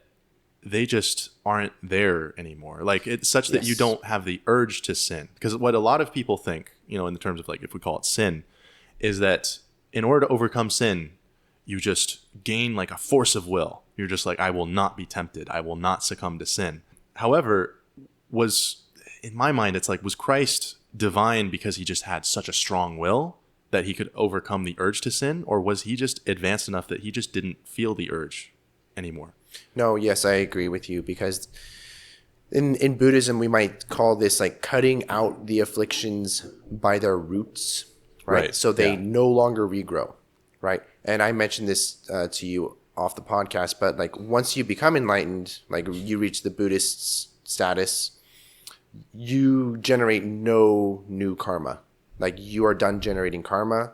S1: they just aren't there anymore. Like, it's such that you don't have the urge to sin. Because what a lot of people think, in the terms of like, if we call it sin, is that in order to overcome sin, you just gain like a force of will. You're just like, I will not be tempted. I will not succumb to sin. However, in my mind, it's like, was Christ divine because he just had such a strong will that he could overcome the urge to sin? Or was he just advanced enough that he just didn't feel the urge anymore?
S2: No, yes, I agree with you, because in Buddhism, we might call this like cutting out the afflictions by their roots, right? So they no longer regrow, right? And I mentioned this to you off the podcast, but like once you become enlightened, like you reach the Buddhist status, you generate no new karma. Like you are done generating karma.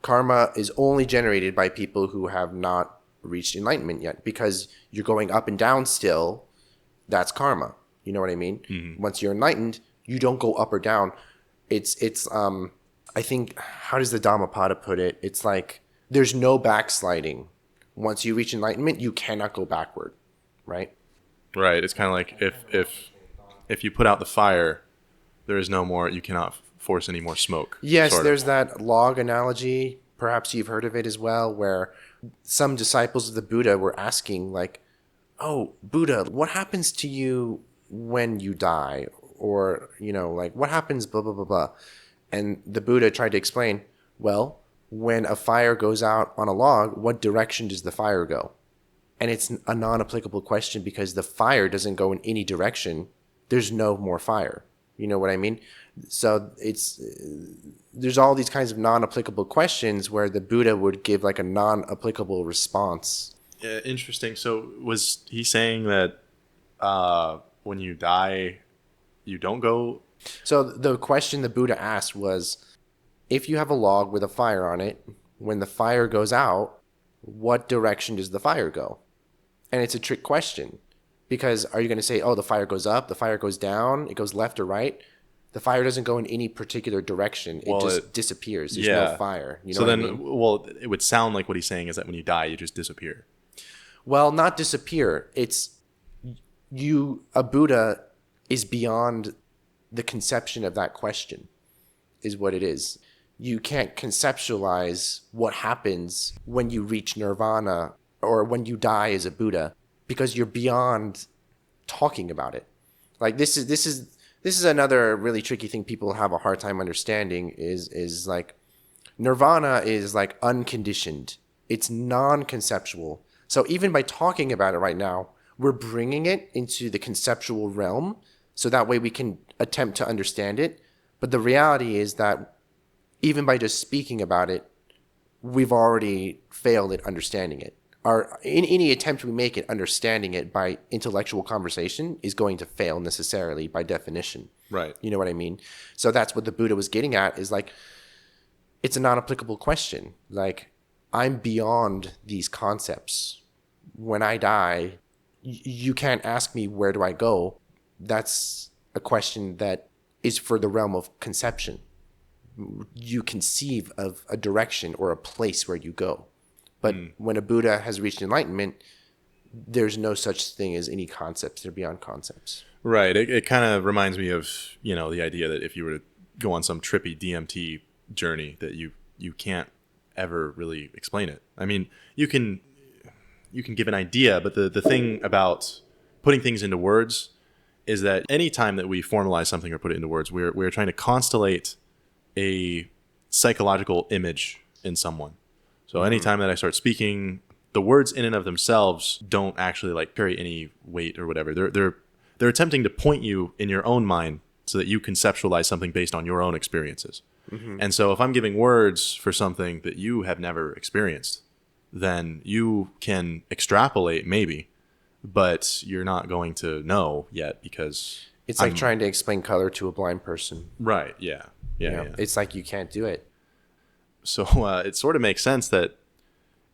S2: Karma is only generated by people who have not reached enlightenment yet, because you're going up and down still. That's karma. You know what I mean? Mm-hmm. Once you're enlightened, you don't go up or down. It's I think, how does the Dhammapada put it? It's like there's no backsliding. Once you reach enlightenment, you cannot go backward, right?
S1: Right. It's kind of like if you put out the fire, there is no more. You cannot force any more smoke.
S2: Yes, there's that log analogy. Perhaps you've heard of it as well, where some disciples of the Buddha were asking, like, "Oh, Buddha, what happens to you when you die?" Or, you know, like, what happens? Blah blah blah blah. And the Buddha tried to explain, well, when a fire goes out on a log, what direction does the fire go? And it's a non-applicable question, because the fire doesn't go in any direction. There's no more fire. You know what I mean? So there's all these kinds of non-applicable questions where the Buddha would give like a non-applicable response.
S1: Interesting. So was he saying that when you die, you don't go?
S2: So the question the Buddha asked was, if you have a log with a fire on it, when the fire goes out, what direction does the fire go? And it's a trick question, because are you going to say, oh, the fire goes up, the fire goes down, it goes left or right? The fire doesn't go in any particular direction. It just disappears. There's no fire. You know what I mean?
S1: Well, it would sound like what he's saying is that when you die, you just disappear.
S2: Well, not disappear. It's a Buddha is beyond the conception of that question, is what it is. You can't conceptualize what happens when you reach nirvana or when you die as a Buddha, because you're beyond talking about it. Like this is another really tricky thing people have a hard time understanding is like nirvana is like unconditioned. It's non-conceptual. So even by talking about it right now, we're bringing it into the conceptual realm, so that way we can attempt to understand it. But the reality is that even by just speaking about it, we've already failed at understanding it. In any attempt we make at understanding it by intellectual conversation is going to fail necessarily by definition.
S1: Right.
S2: You know what I mean? So that's what the Buddha was getting at, is like, it's a non-applicable question. Like, I'm beyond these concepts. When I die, you can't ask me, where do I go? That's a question that is for the realm of conception. You conceive of a direction or a place where you go. But when a Buddha has reached enlightenment, there's no such thing as any concepts. They're beyond concepts.
S1: Right. It kind of reminds me of, you know, the idea that if you were to go on some trippy DMT journey, that you can't ever really explain it. I mean, you can give an idea, but the thing about putting things into words is that any time that we formalize something or put it into words, we're trying to constellate a psychological image in someone. So anytime that I start speaking, the words in and of themselves don't actually like carry any weight or whatever. They're attempting to point you in your own mind so that you conceptualize something based on your own experiences. Mm-hmm. And so if I'm giving words for something that you have never experienced, then you can extrapolate maybe, but you're not going to know yet, because
S2: it's like trying to explain color to a blind person.
S1: Right. Yeah. Yeah.
S2: It's like you can't do it.
S1: So it sort of makes sense that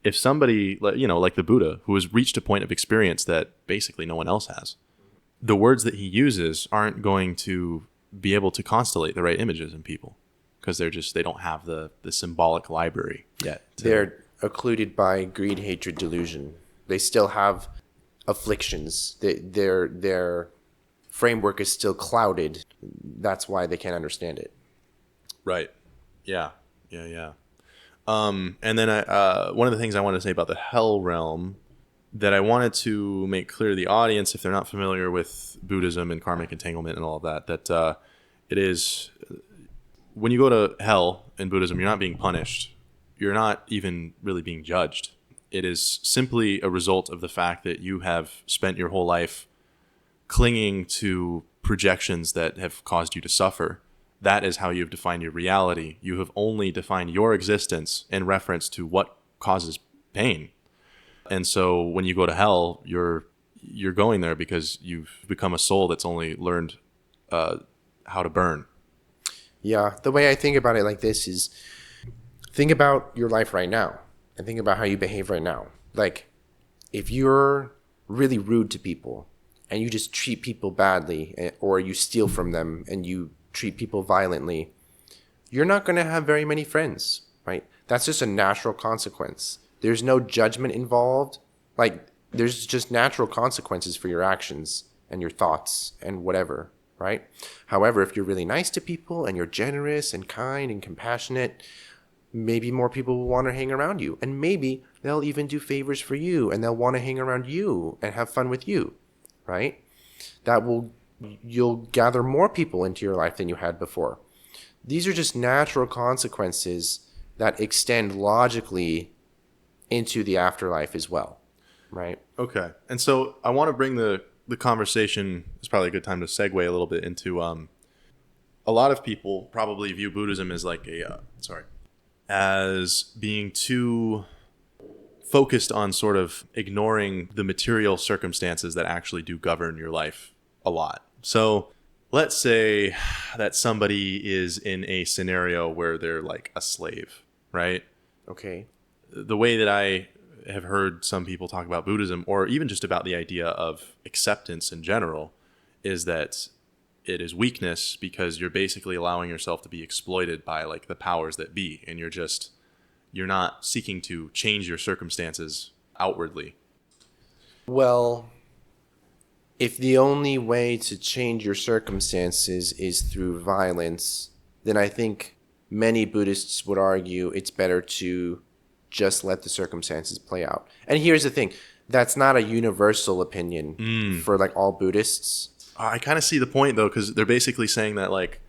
S1: if somebody, you know, like the Buddha, who has reached a point of experience that basically no one else has, the words that he uses aren't going to be able to constellate the right images in people, because they don't have the symbolic library yet.
S2: They're occluded by greed, hatred, delusion. They still have afflictions. Their framework is still clouded. That's why they can't understand it.
S1: Right. Yeah. And then one of the things I wanted to say about the hell realm that I wanted to make clear to the audience, if they're not familiar with Buddhism and karmic entanglement and all of that, that it is, when you go to hell in Buddhism, you're not being punished. You're not even really being judged. It is simply a result of the fact that you have spent your whole life clinging to projections that have caused you to suffer. That is how you've defined your reality. You have only defined your existence in reference to what causes pain. And so when you go to hell, you're going there because you've become a soul that's only learned how to burn.
S2: Yeah, the way I think about it like this is, think about your life right now and think about how you behave right now. Like, if you're really rude to people and you just treat people badly, or you steal from them and you treat people violently, you're not going to have very many friends, right? That's just a natural consequence. There's no judgment involved. Like, there's just natural consequences for your actions and your thoughts and whatever, right? However, if you're really nice to people and you're generous and kind and compassionate, maybe more people will want to hang around you. And maybe they'll even do favors for you and they'll want to hang around you and have fun with you, right? You'll gather more people into your life than you had before. These are just natural consequences that extend logically into the afterlife as well, right?
S1: Okay. And so I want to bring the conversation, it's probably a good time to segue a little bit into a lot of people probably view Buddhism as like as being too focused on sort of ignoring the material circumstances that actually do govern your life a lot. So let's say that somebody is in a scenario where they're like a slave, right?
S2: Okay.
S1: The way that I have heard some people talk about Buddhism, or even just about the idea of acceptance in general, is that it is weakness because you're basically allowing yourself to be exploited by like the powers that be, and you're not seeking to change your circumstances outwardly.
S2: Well, if the only way to change your circumstances is through violence, then I think many Buddhists would argue it's better to just let the circumstances play out. And here's the thing, that's not a universal opinion for like all Buddhists.
S1: I kind of see the point though, because they're basically saying that like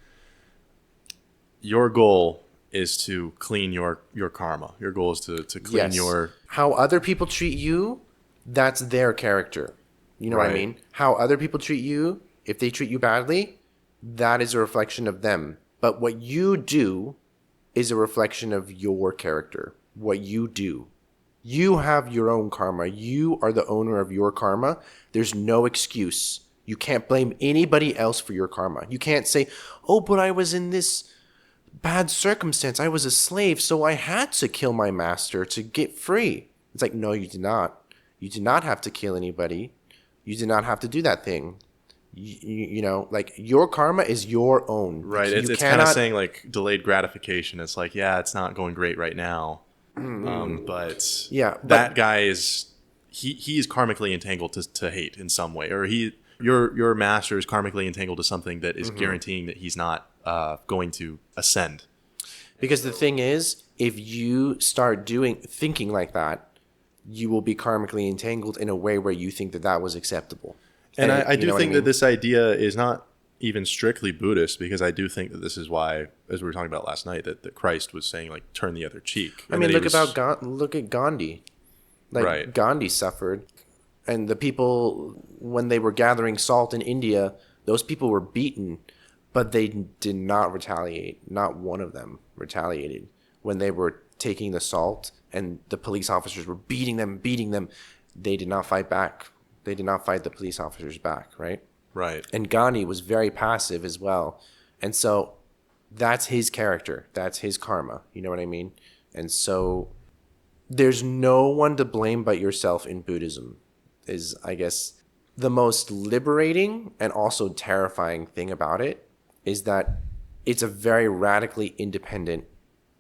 S1: your goal is to clean your karma. Your goal is to clean your...
S2: How other people treat you, that's their character. You know what I mean? How other people treat you, if they treat you badly, that is a reflection of them. But what you do is a reflection of your character. What you do. You have your own karma. You are the owner of your karma. There's no excuse. You can't blame anybody else for your karma. You can't say, oh, but I was in this bad circumstance. I was a slave, so I had to kill my master to get free. It's like, no, you did not. You did not have to kill anybody. You did not have to do that thing. You know, like, your karma is your own.
S1: Right. It's kind of saying like delayed gratification. It's like, yeah, it's not going great right now. But that guy is, he is karmically entangled to hate in some way, or your master is karmically entangled to something that is guaranteeing that he's not going to ascend.
S2: Because the thing is, if you start thinking like that, you will be karmically entangled in a way where you think that was acceptable.
S1: And I do think that this idea is not even strictly Buddhist, because I do think that this is why, as we were talking about last night, that Christ was saying like turn the other cheek.
S2: I mean, look at Gandhi. Like, Gandhi suffered, and the people, when they were gathering salt in India, those people were beaten, but they did not retaliate. Not one of them retaliated when they were taking the salt and the police officers were beating them. They did not fight back. They did not fight the police officers back, right?
S1: Right.
S2: And Gandhi was very passive as well. And so that's his character. That's his karma. You know what I mean? And so there's no one to blame but yourself in Buddhism is, I guess, the most liberating and also terrifying thing about it is that it's a very radically independent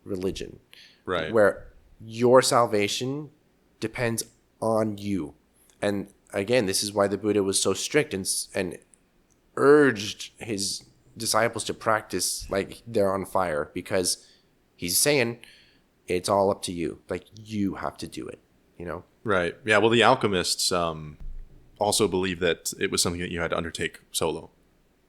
S2: religion.
S1: Right.
S2: Where your salvation depends on you. And again, this is why the Buddha was so strict and urged his disciples to practice like they're on fire, because he's saying it's all up to you. Like, you have to do it, you know?
S1: Right. Yeah. Well, the alchemists also believe that it was something that you had to undertake solo.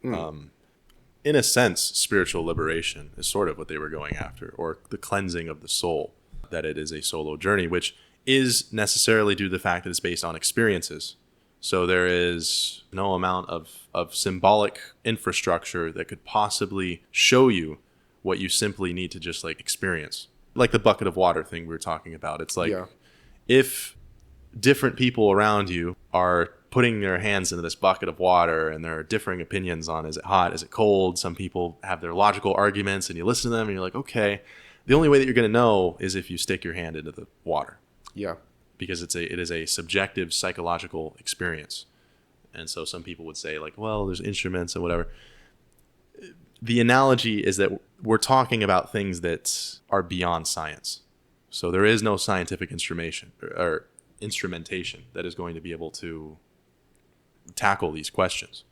S1: In a sense, spiritual liberation is sort of what they were going after, or the cleansing of the soul, that it is a solo journey, which is necessarily due to the fact that it's based on experiences. So there is no amount of symbolic infrastructure that could possibly show you what you simply need to just like experience. Like the bucket of water thing we were talking about. It's like, if different people around you are putting their hands into this bucket of water, and there are differing opinions on, is it hot, is it cold? Some people have their logical arguments, and you listen to them and you're like, okay, the only way that you're going to know is if you stick your hand into the water.
S2: Yeah.
S1: Because it is a subjective psychological experience. And so some people would say, like, well, there's instruments and whatever. The analogy is that we're talking about things that are beyond science. So there is no scientific instrumentation that is going to be able to tackle these questions.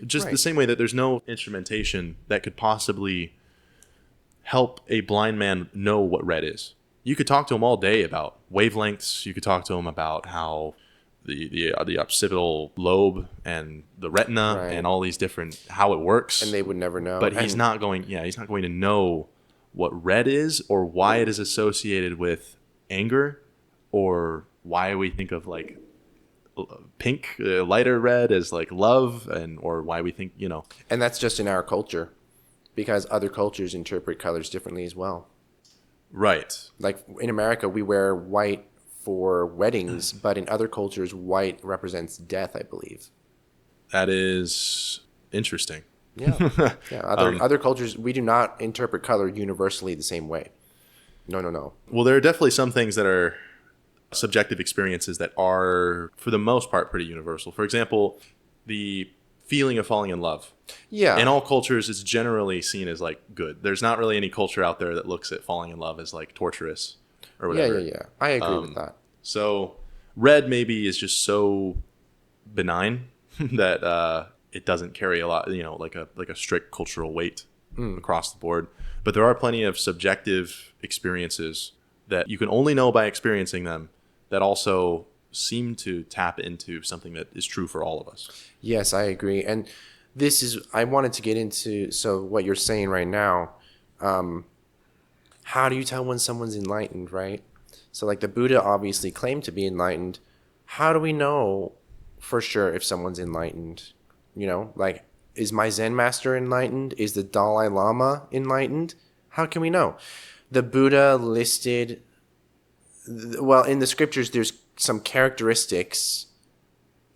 S1: Just
S2: Right.
S1: the same way that there's no instrumentation that could possibly help a blind man know what red is. You could talk to him all day about wavelengths. You could talk to him about how the occipital lobe and the retina
S2: Right.
S1: and all these different, how it works.
S2: And they would never know.
S1: But he's not going to know what red is, or why it is associated with anger, or why we think of like pink, lighter red as like love, and or why we think,
S2: And that's just in our culture, because other cultures interpret colors differently as well.
S1: Right.
S2: Like in America, we wear white for weddings, but in other cultures, white represents death, I believe.
S1: That is interesting.
S2: Yeah. Yeah. Other cultures, we do not interpret color universally the same way. No.
S1: Well, there are definitely some things that are subjective experiences that are, for the most part, pretty universal. For example, the feeling of falling in love.
S2: Yeah.
S1: In all cultures, it's generally seen as like good. There's not really any culture out there that looks at falling in love as like torturous or whatever.
S2: Yeah. I agree with that.
S1: So red maybe is just so benign that it doesn't carry a lot, like a strict cultural weight across the board. But there are plenty of subjective experiences that you can only know by experiencing them that also seem to tap into something that is true for all of us.
S2: Yes, I agree. And I wanted to get into, so what you're saying right now, how do you tell when someone's enlightened, right? So like the Buddha obviously claimed to be enlightened. How do we know for sure if someone's enlightened? Like, is my Zen master enlightened? Is the Dalai Lama enlightened? How can we know? The Buddha listed, well, in the scriptures, there's some characteristics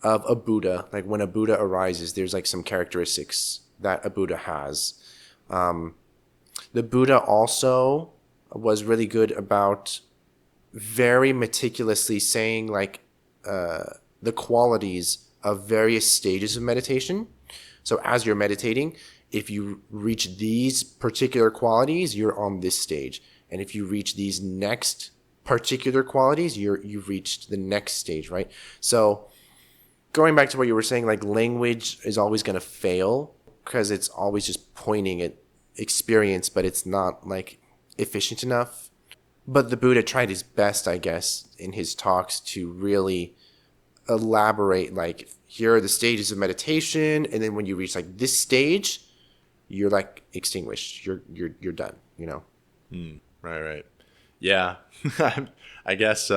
S2: of a Buddha. Like when a Buddha arises, there's like some characteristics that a Buddha has. The Buddha also was really good about very meticulously saying like the qualities of various stages of meditation. So as you're meditating, if you reach these particular qualities, you're on this stage. And if you reach these next particular qualities, you've reached the next stage, right? So going back to what you were saying, like language is always going to fail because it's always just pointing at experience, but it's not like efficient enough. But the Buddha tried his best, I guess, in his talks to really elaborate, like, here are the stages of meditation, and then when you reach like this stage, you're like extinguished. You're done,
S1: Right. Yeah. I guess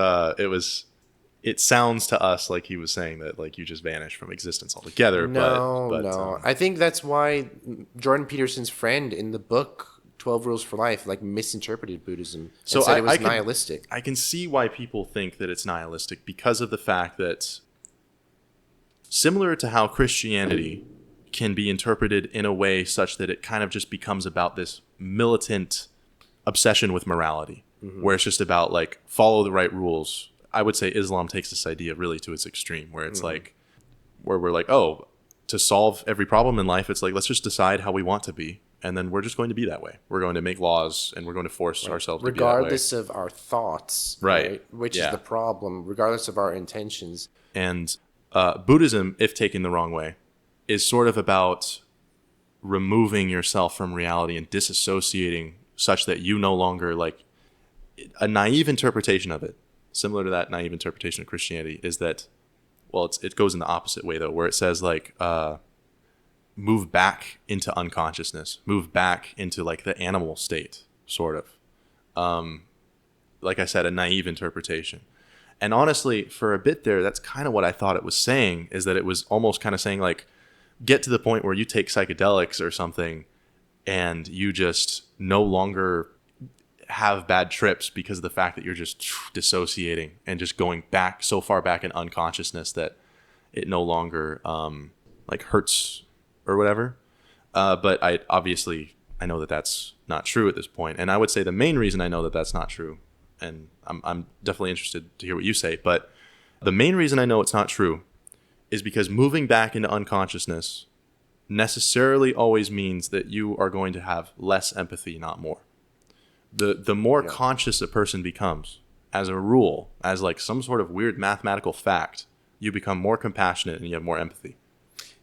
S1: it sounds to us like he was saying that like you just vanish from existence altogether.
S2: No. I think that's why Jordan Peterson's friend in the book 12 Rules for Life like misinterpreted Buddhism and said it was nihilistic.
S1: I can see why people think that it's nihilistic because of the fact that, similar to how Christianity can be interpreted in a way such that it kind of just becomes about this militant obsession with morality, where it's just about like follow the right rules. I would say Islam takes this idea really to its extreme, where it's like, where we're like, oh, to solve every problem in life, it's like, let's just decide how we want to be. And then we're just going to be that way. We're going to make laws and we're going to force ourselves to be that way.
S2: Regardless of our thoughts, right? Which is the problem, regardless of our intentions.
S1: And Buddhism, if taken the wrong way, is sort of about removing yourself from reality and disassociating such that you no longer, like, a naive interpretation of it, similar to that naive interpretation of Christianity, is that, well, it goes in the opposite way, though, where it says, like, move back into unconsciousness, move back into, like, the animal state, sort of. Like I said, a naive interpretation. And honestly, for a bit there, that's kind of what I thought it was saying, is that it was almost kind of saying, like, get to the point where you take psychedelics or something and you just no longer have bad trips because of the fact that you're just dissociating and just going back so far back in unconsciousness that it no longer like hurts or whatever. But I know that that's not true at this point. And I would say the main reason I know that that's not true, and I'm definitely interested to hear what you say, but the main reason I know it's not true is because moving back into unconsciousness necessarily always means that you are going to have less empathy, not more. The more conscious a person becomes, as a rule, as like some sort of weird mathematical fact, you become more compassionate and you have more empathy.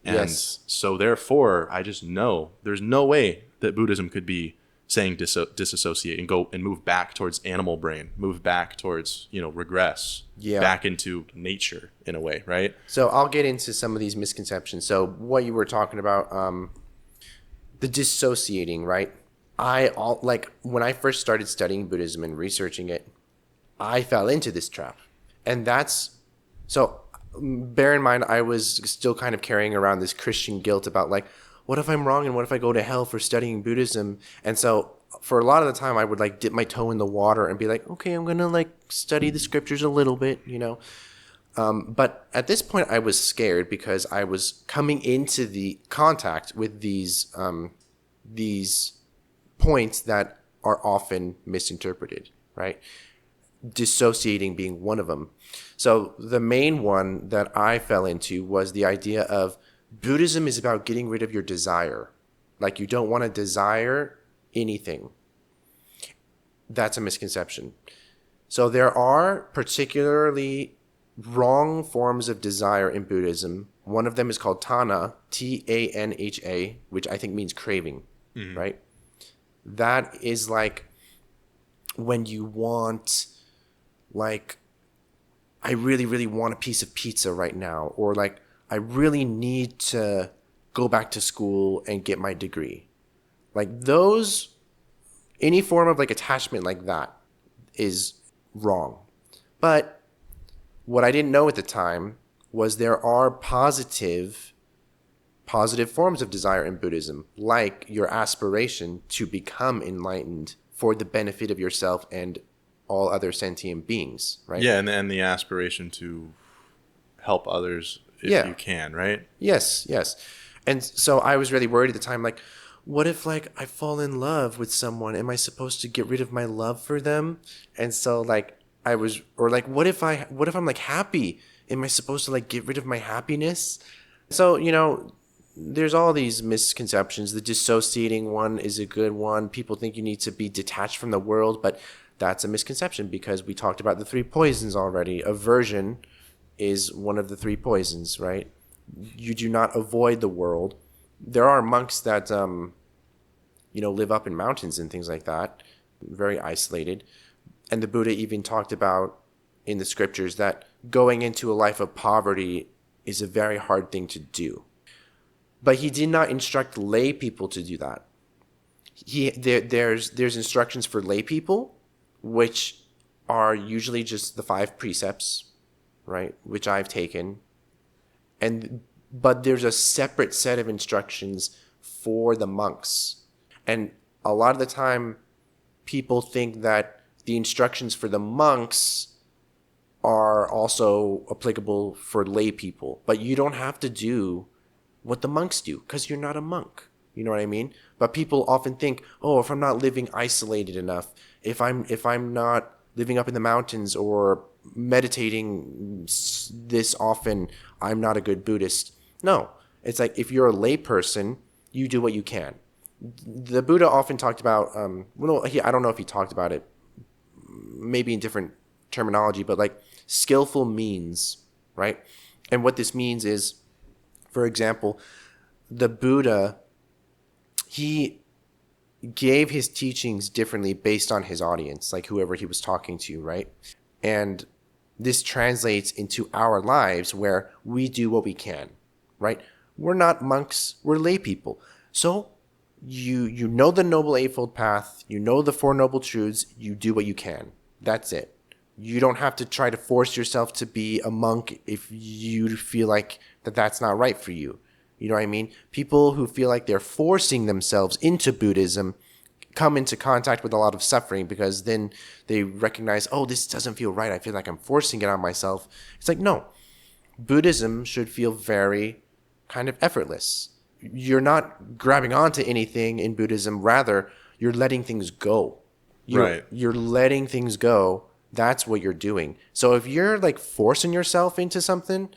S1: And so therefore, I just know there's no way that Buddhism could be saying disassociate and go and move back towards animal brain, move back towards, regress, back into nature in a way, right?
S2: So I'll get into some of these misconceptions. So what you were talking about, the dissociating, right? When I first started studying Buddhism and researching it, I fell into this trap. And bear in mind, I was still kind of carrying around this Christian guilt about like, what if I'm wrong and what if I go to hell for studying Buddhism? And so for a lot of the time, I would like dip my toe in the water and be like, okay, I'm going to like study the scriptures a little bit, But at this point, I was scared because I was coming into the contact with these points that are often misinterpreted, right? Dissociating being one of them. So the main one that I fell into was the idea of Buddhism is about getting rid of your desire. Like you don't want to desire anything. That's a misconception. So there are particularly wrong forms of desire in Buddhism. One of them is called Tanha, T-A-N-H-A, which I think means craving, right? That is like when you want, like, I really, really want a piece of pizza right now, or like, I really need to go back to school and get my degree. Like any form of like attachment like that is wrong. But what I didn't know at the time was there are positive forms of desire in Buddhism, like your aspiration to become enlightened for the benefit of yourself and all other sentient beings, right?
S1: Yeah, and the aspiration to help others if you can, right?
S2: Yes. And so I was really worried at the time, like, what if like I fall in love with someone? Am I supposed to get rid of my love for them? And so like what if I'm like happy? Am I supposed to like get rid of my happiness? So, there's all these misconceptions. The dissociating one is a good one. People think you need to be detached from the world, but that's a misconception because we talked about the 3 poisons already. Aversion is one of the 3 poisons, right? You do not avoid the world. There are monks that, live up in mountains and things like that, very isolated. And the Buddha even talked about in the scriptures that going into a life of poverty is a very hard thing to do. But he did not instruct lay people to do that. There's instructions for lay people, which are usually just the 5 precepts, right, which I've taken. But there's a separate set of instructions for the monks. And a lot of the time, people think that the instructions for the monks are also applicable for lay people. But you don't have to do what the monks do because you're not a monk. You know what I mean? But people often think, oh, if I'm not living isolated enough, if I'm not living up in the mountains or meditating this often, I'm not a good Buddhist. No, it's like if you're a lay person, you do what you can. The Buddha often talked about, I don't know if he talked about it, maybe in different terminology, but like skillful means, right? And what this means is, for example, the Buddha, he gave his teachings differently based on his audience, like whoever he was talking to, right? And this translates into our lives where we do what we can, right? We're not monks, we're lay people. So you know the Noble Eightfold Path, you know the 4 Noble Truths, you do what you can. That's it. You don't have to try to force yourself to be a monk if you feel like that's not right for you. You know what I mean? People who feel like they're forcing themselves into Buddhism come into contact with a lot of suffering because then they recognize, oh, this doesn't feel right. I feel like I'm forcing it on myself. It's like, no, Buddhism should feel very kind of effortless. You're not grabbing onto anything in Buddhism. Rather, you're letting things go. You're letting things go. That's what you're doing. So if you're like forcing yourself into something,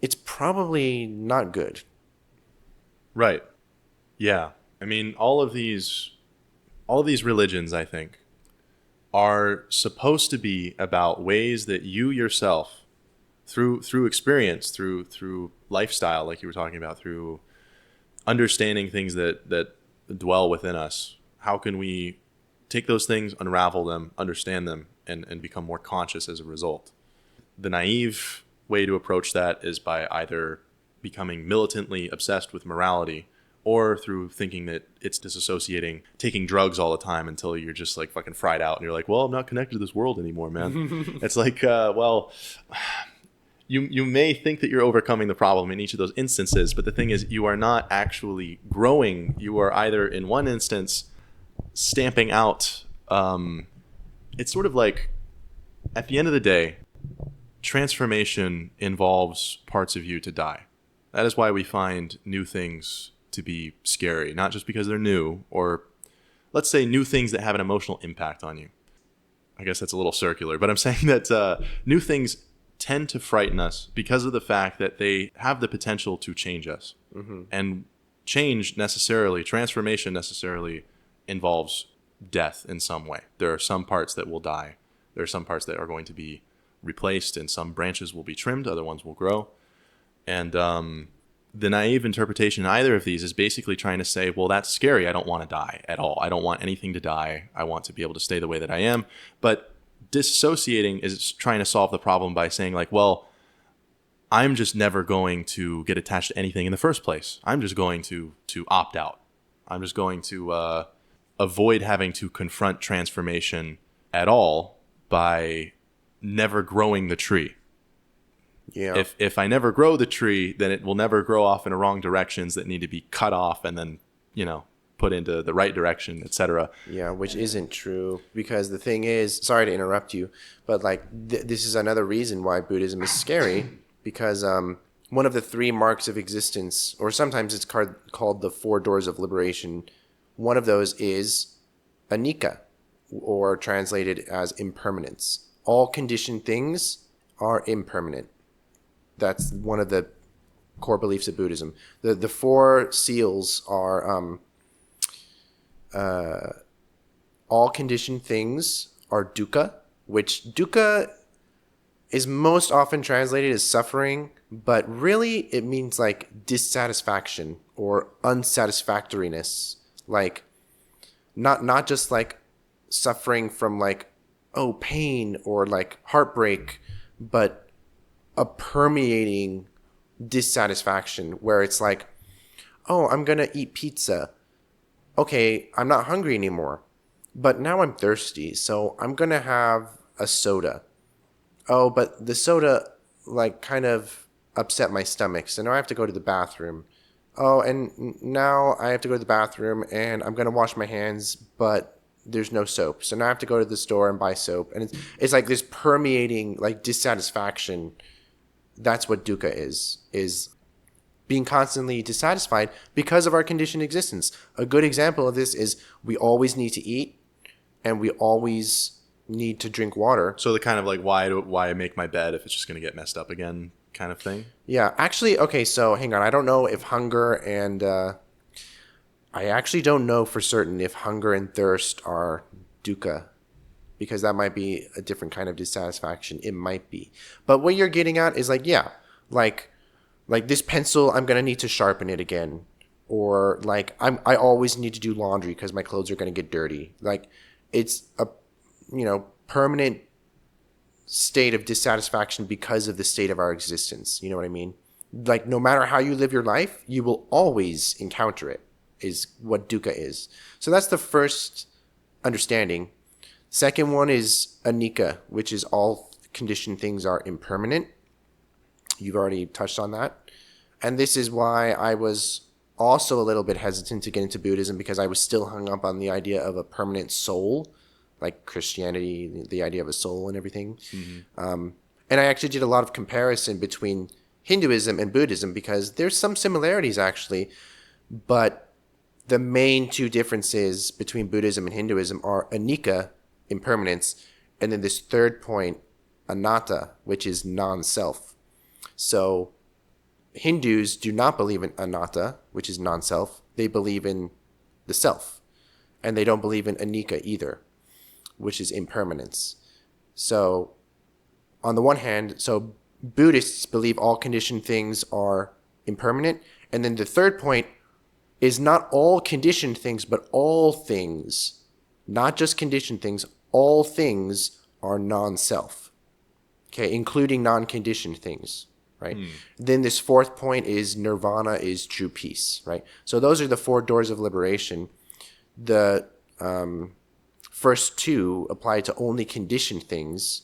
S2: it's probably not good.
S1: Right. Yeah. I mean, all of these religions, I think, are supposed to be about ways that you yourself, through experience, through lifestyle, like you were talking about, through understanding things that dwell within us, how can we take those things, unravel them, understand them, and become more conscious as a result? The naive way to approach that is by either becoming militantly obsessed with morality, or through thinking that it's disassociating, taking drugs all the time until you're just like fucking fried out and you're like, well, I'm not connected to this world anymore, man. It's like, well, you may think that you're overcoming the problem in each of those instances, but the thing is, you are not actually growing. You are either, in one instance, stamping out. It's sort of like, at the end of the day, transformation involves parts of you to die. That is why we find new things to be scary, not just because they're new, or let's say new things that have an emotional impact on you. I guess that's a little circular, but I'm saying that new things tend to frighten us because of the fact that they have the potential to change us. Mm-hmm. And transformation necessarily involves death in some way. There are some parts that will die. There are some parts that are going to be replaced, and some branches will be trimmed, other ones will grow. And the naive interpretation in either of these is basically trying to say, well, that's scary. I don't want to die at all. I don't want anything to die. I want to be able to stay the way that I am. But disassociating is trying to solve the problem by saying, like, well, I'm just never going to get attached to anything in the first place. I'm just going to opt out. I'm just going to avoid having to confront transformation at all by never growing the tree.
S2: Yeah.
S1: If I never grow the tree, then it will never grow off in the wrong directions that need to be cut off and then, put into the right direction, etc.
S2: Yeah, which isn't true, because the thing is, sorry to interrupt you, but like this is another reason why Buddhism is scary, because one of the 3 marks of existence, or sometimes it's called the 4 doors of liberation, one of those is anicca, or translated as impermanence. All conditioned things are impermanent. That's one of the core beliefs of Buddhism. The 4 seals are all conditioned things are dukkha, which dukkha is most often translated as suffering, but really it means like dissatisfaction or unsatisfactoriness. Like not just like suffering from like, oh, pain or like heartbreak, but a permeating dissatisfaction where it's like, oh, I'm going to eat pizza. Okay, I'm not hungry anymore, but now I'm thirsty, so I'm going to have a soda. Oh, but the soda like kind of upset my stomach, so now I have to go to the bathroom. Oh, and now I have to go to the bathroom and I'm going to wash my hands, but there's no soap. So now I have to go to the store and buy soap. And it's like this permeating like dissatisfaction. That's what dukkha is being constantly dissatisfied because of our conditioned existence. A good example of this is we always need to eat and we always need to drink water.
S1: So the kind of like, why make my bed if it's just going to get messed up again kind of thing?
S2: Yeah, actually, okay, so hang on. I don't know if hunger and I actually don't know for certain if hunger and thirst are dukkha, because that might be a different kind of dissatisfaction. It might be. But what you're getting at is like, yeah, like this pencil, I'm going to need to sharpen it again. Or like I always need to do laundry because my clothes are going to get dirty. Like it's a, permanent state of dissatisfaction because of the state of our existence. You know what I mean? Like no matter how you live your life, you will always encounter it, is what dukkha is. So that's the first understanding. Second one is anicca, which is all conditioned things are impermanent. You've already touched on that. And this is why I was also a little bit hesitant to get into Buddhism because I was still hung up on the idea of a permanent soul, like Christianity, the idea of a soul and everything. And I actually did a lot of comparison between Hinduism and Buddhism because there's some similarities actually, but the main two differences between Buddhism and Hinduism are anicca, impermanence, and then this third point, anatta, which is non-self. So Hindus do not believe in anatta, which is non-self. They believe in the self. And they don't believe in anicca either, which is impermanence. So on the one hand, so Buddhists believe all conditioned things are impermanent. And then the third point is not all conditioned things, but all things, not just conditioned things, all things are non-self, okay, including non-conditioned things, right? Then this fourth point is nirvana is true peace, right? So those are the four doors of liberation. The first two apply to only conditioned things.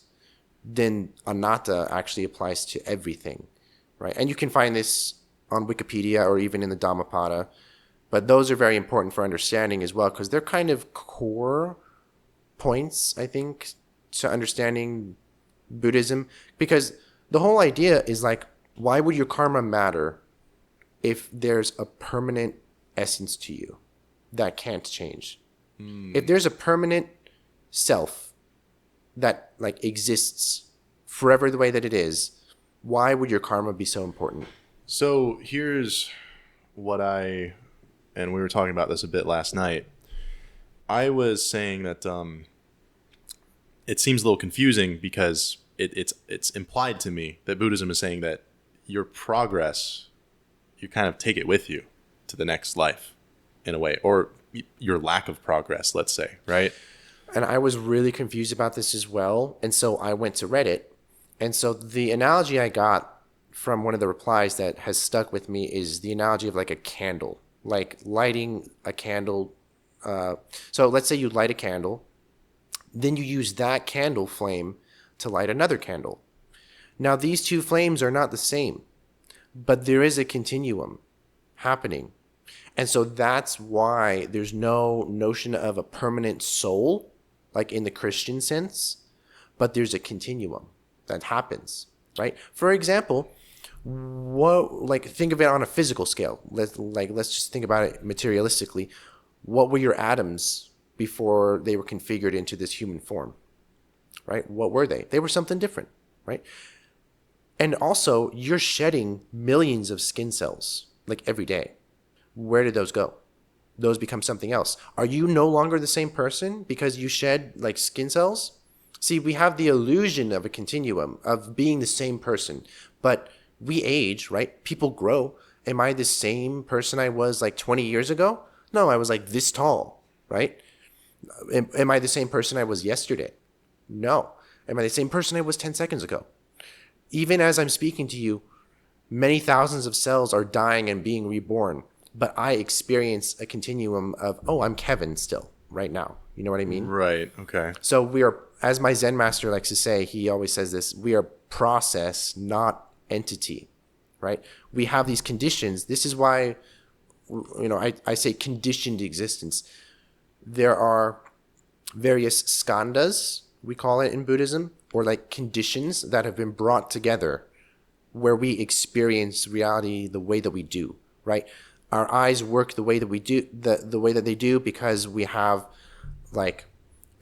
S2: Then anatta actually applies to everything, right? And you can find this on Wikipedia or even in the Dhammapada. But those are very important for understanding as well because they're kind of core points, I think, to understanding Buddhism. Because the whole idea is like, why would your karma matter if there's a permanent essence to you that can't change? If there's a permanent self that like exists forever the way that it is, why would your karma be so important?
S1: So here's what and we were talking about this a bit last night. I was saying that it seems a little confusing because it's implied to me that Buddhism is saying that your progress, you kind of take it with you to the next life in a way, or your lack of progress, let's say, right?
S2: And I was really confused about this as well. And so I went to Reddit. And so the analogy I got from one of the replies that has stuck with me is the analogy of like a candle. Like lighting a candle. So let's say you light a candle, then you use that candle flame to light another candle. Now these two flames are not the same, but there is a continuum happening. And so that's why there's no notion of a permanent soul, like in the Christian sense, but there's a continuum that happens, right? For example, think of it on a physical scale. Let's just think about it materialistically. What were your atoms before they were configured into this human form, right? What were they? They were something different, right? And also, you're shedding millions of skin cells like every day. Where did those go? Those become something else. Are you no longer the same person because you shed like skin cells? See, we have the illusion of a continuum of being the same person, but we age, right? People grow. Am I the same person I was like 20 years ago? No, I was like this tall, right? Am I the same person I was yesterday? No. Am I the same person I was 10 seconds ago? Even as I'm speaking to you, many thousands of cells are dying and being reborn, but I experience a continuum of, oh, I'm Kevin still right now. You know what I mean?
S1: Right. Okay.
S2: So we are, as my Zen master likes to say, he always says this, we are process, not entity, right? We have these conditions. This is why, I say conditioned existence. There are various skandhas, we call it in Buddhism, or like conditions that have been brought together where we experience reality the way that we do, right? Our eyes work the way that we do, the way that they do because we have like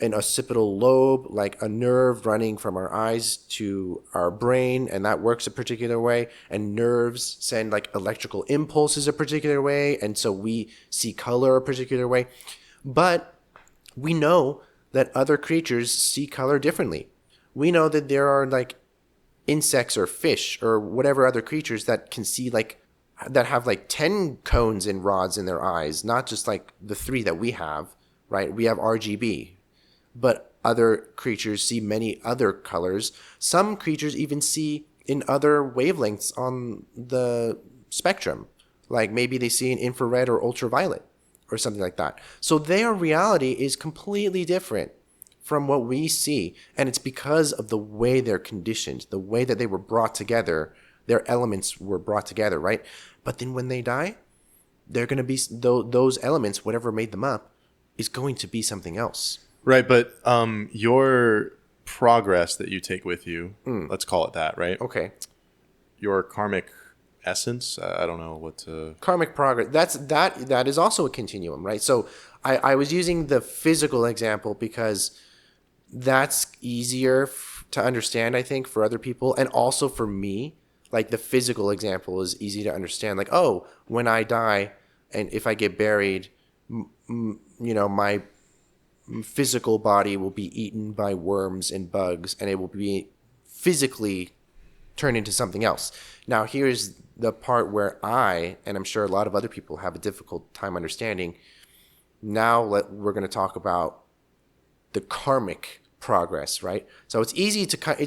S2: an occipital lobe, like a nerve running from our eyes to our brain, and that works a particular way. And nerves send like electrical impulses a particular way, and so we see color a particular way. But we know that other creatures see color differently. We know that there are like insects or fish or whatever other creatures that can see like that have like 10 cones and rods in their eyes, not just like the 3 that we have, right? We have RGB. But other creatures see many other colors. Some creatures even see in other wavelengths on the spectrum. Like maybe they see in infrared or ultraviolet or something like that. So their reality is completely different from what we see. And it's because of the way they're conditioned, the way that they were brought together. Their elements were brought together, right? But then when they die, they're going to be those elements, whatever made them up, is going to be something else.
S1: Right, but your progress that you take with you, let's call it that, right?
S2: Okay.
S1: Your karmic essence, I don't know what to...
S2: Karmic progress, that is also a continuum, right? So I was using the physical example because that's easier to understand, I think, for other people, and also for me. Like, the physical example is easy to understand. Like, oh, when I die and if I get buried, my physical body will be eaten by worms and bugs, and it will be physically turned into something else. Now, here's the part where and I'm sure a lot of other people have a difficult time understanding. Now we're going to talk about the karmic progress, right? So it's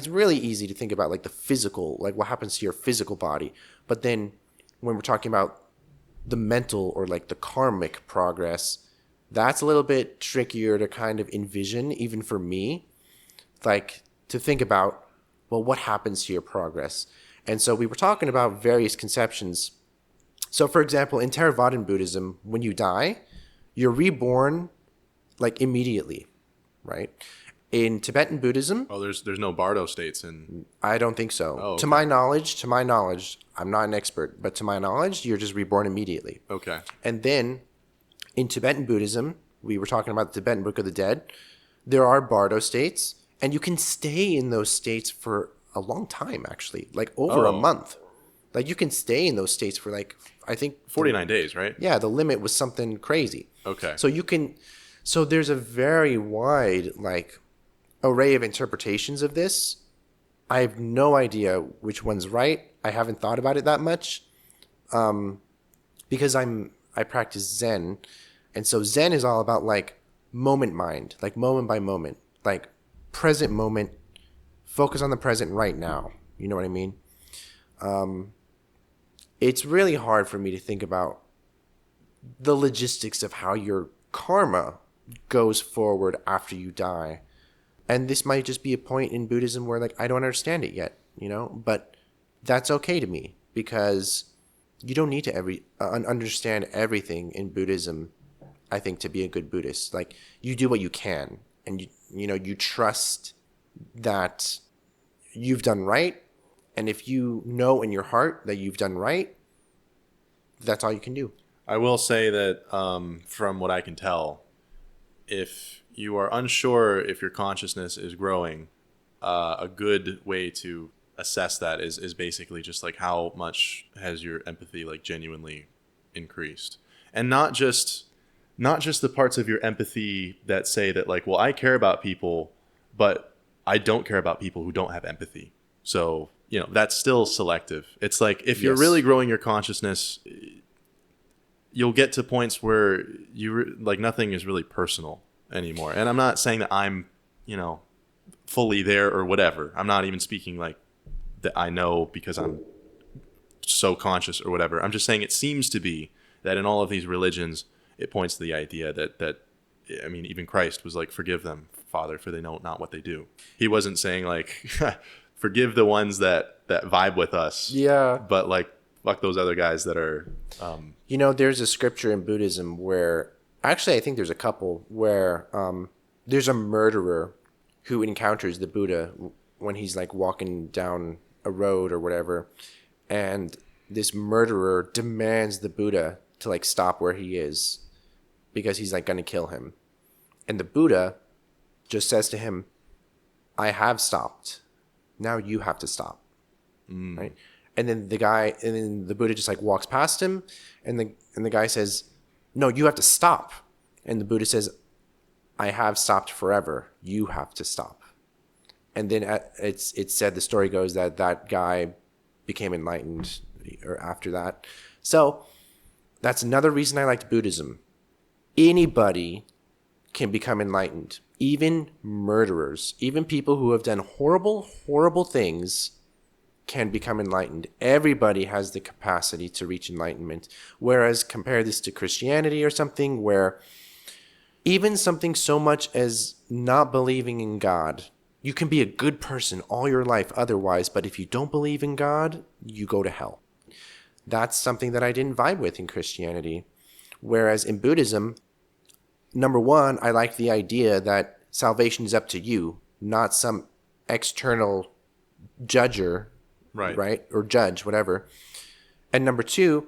S2: really easy to think about like the physical, like what happens to your physical body. But then when we're talking about the mental or like the karmic progress, that's a little bit trickier to kind of envision, even for me, like to think about, well, what happens to your progress? And so we were talking about various conceptions. So for example, in Theravadan Buddhism, when you die, you're reborn like immediately, right? In Tibetan Buddhism,
S1: there's no Bardo states in...
S2: I don't think so.
S1: Oh, okay.
S2: To my knowledge, I'm not an expert, but to my knowledge, you're just reborn immediately.
S1: Okay.
S2: And then in Tibetan Buddhism, we were talking about the Tibetan Book of the Dead, there are Bardo states, and you can stay in those states for a long time, actually, like over a month. Like you can stay in those states for like, I think
S1: 49 days, right?
S2: Yeah, the limit was something crazy.
S1: Okay.
S2: So there's a very wide like array of interpretations of this. I have no idea which one's right. I haven't thought about it that much, because I practice Zen, and so Zen is all about like moment mind, like moment by moment, like present moment. Focus on the present right now. You know what I mean? It's really hard for me to think about the logistics of how your karma goes forward after you die. And this might just be a point in Buddhism where like I don't understand it yet, but that's okay to me, because you don't need to understand everything in Buddhism, I think, to be a good Buddhist. Like you do what you can, and you trust that you've done right, and if you know in your heart that you've done right, that's all you can do.
S1: I will say that from what I can tell, if you are unsure if your consciousness is growing, a good way to assess that is basically just like how much has your empathy like genuinely increased, and not just the parts of your empathy that say that like, well, I care about people, but I don't care about people who don't have empathy. So, that's still selective. It's like if you're really growing your consciousness, you'll get to points where like nothing is really personal anymore. And I'm not saying that I'm, fully there or whatever. I'm not even speaking like that I know because I'm so conscious or whatever. I'm just saying it seems to be that in all of these religions, it points to the idea that even Christ was like, forgive them, Father, for they know not what they do. He wasn't saying like, forgive the ones that vibe with us.
S2: Yeah.
S1: But like, fuck those other guys that are...
S2: there's a scripture in Buddhism where, actually I think there's a couple, where there's a murderer who encounters the Buddha when he's like walking down a road or whatever. And this murderer demands the Buddha to like stop where he is, because he's like going to kill him. And the Buddha just says to him, I have stopped. Now you have to stop. Right? And then the Buddha just like walks past him, and the guy says, no, you have to stop. And the Buddha says, I have stopped forever. You have to stop. And then it's said, the story goes that guy became enlightened or after that. So that's another reason I liked Buddhism. Anybody can become enlightened. Even murderers, even people who have done horrible, horrible things can become enlightened. Everybody has the capacity to reach enlightenment. Whereas compare this to Christianity or something where even something so much as not believing in God, you can be a good person all your life otherwise, but if you don't believe in God, you go to hell. That's something that I didn't vibe with in Christianity. Whereas in Buddhism, number one, I like the idea that salvation is up to you, not some external judger, right? Or judge, whatever. And number two,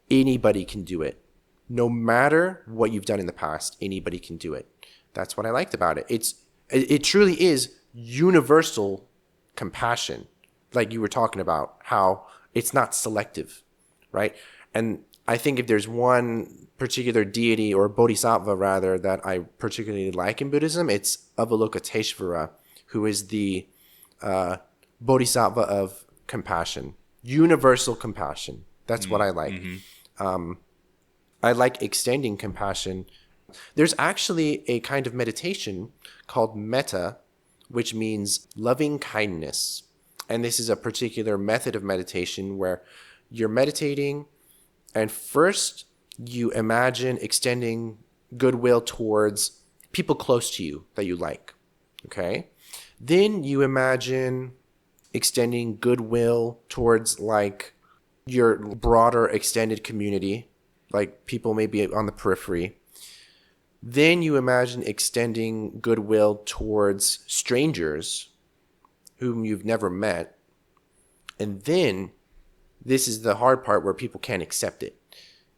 S2: anybody can do it. No matter what you've done in the past, anybody can do it. That's what I liked about it. It truly is universal compassion, like you were talking about, how it's not selective, right? And I think if there's one particular deity or bodhisattva rather that I particularly like in Buddhism, it's Avalokiteshvara, who is the bodhisattva of compassion, universal compassion. That's what I like. Mm-hmm. I like extending compassion. There's actually a kind of meditation called metta, which means loving kindness. And this is a particular method of meditation where you're meditating and first you imagine extending goodwill towards people close to you that you like. Okay? Then you imagine extending goodwill towards like your broader extended community, like people maybe on the periphery. Then you imagine extending goodwill towards strangers whom you've never met. And then, this is the hard part where people can't accept it.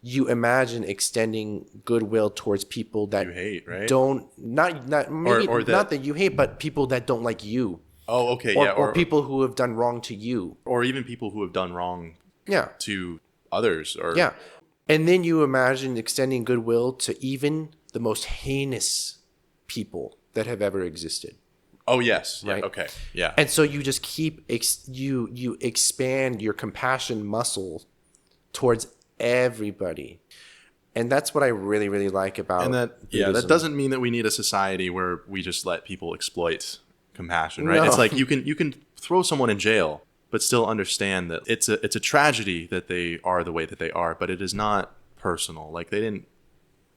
S2: You imagine extending goodwill towards people that
S1: you hate, right?
S2: Not that you hate, but people that don't like you.
S1: Oh, okay,
S2: or people who have done wrong to you.
S1: Or even people who have done wrong to others.
S2: Yeah. And then you imagine extending goodwill to even the most heinous people that have ever existed.
S1: Oh, yes.
S2: Right?
S1: Yeah, okay. Yeah.
S2: And so you just keep, you expand your compassion muscle towards everybody. And that's what I really, really like about Buddhism.
S1: That doesn't mean that we need a society where we just let people exploit compassion, right?
S2: No.
S1: It's like you can throw someone in jail, but still understand that it's a tragedy that they are the way that they are, but it is not personal. Like they didn't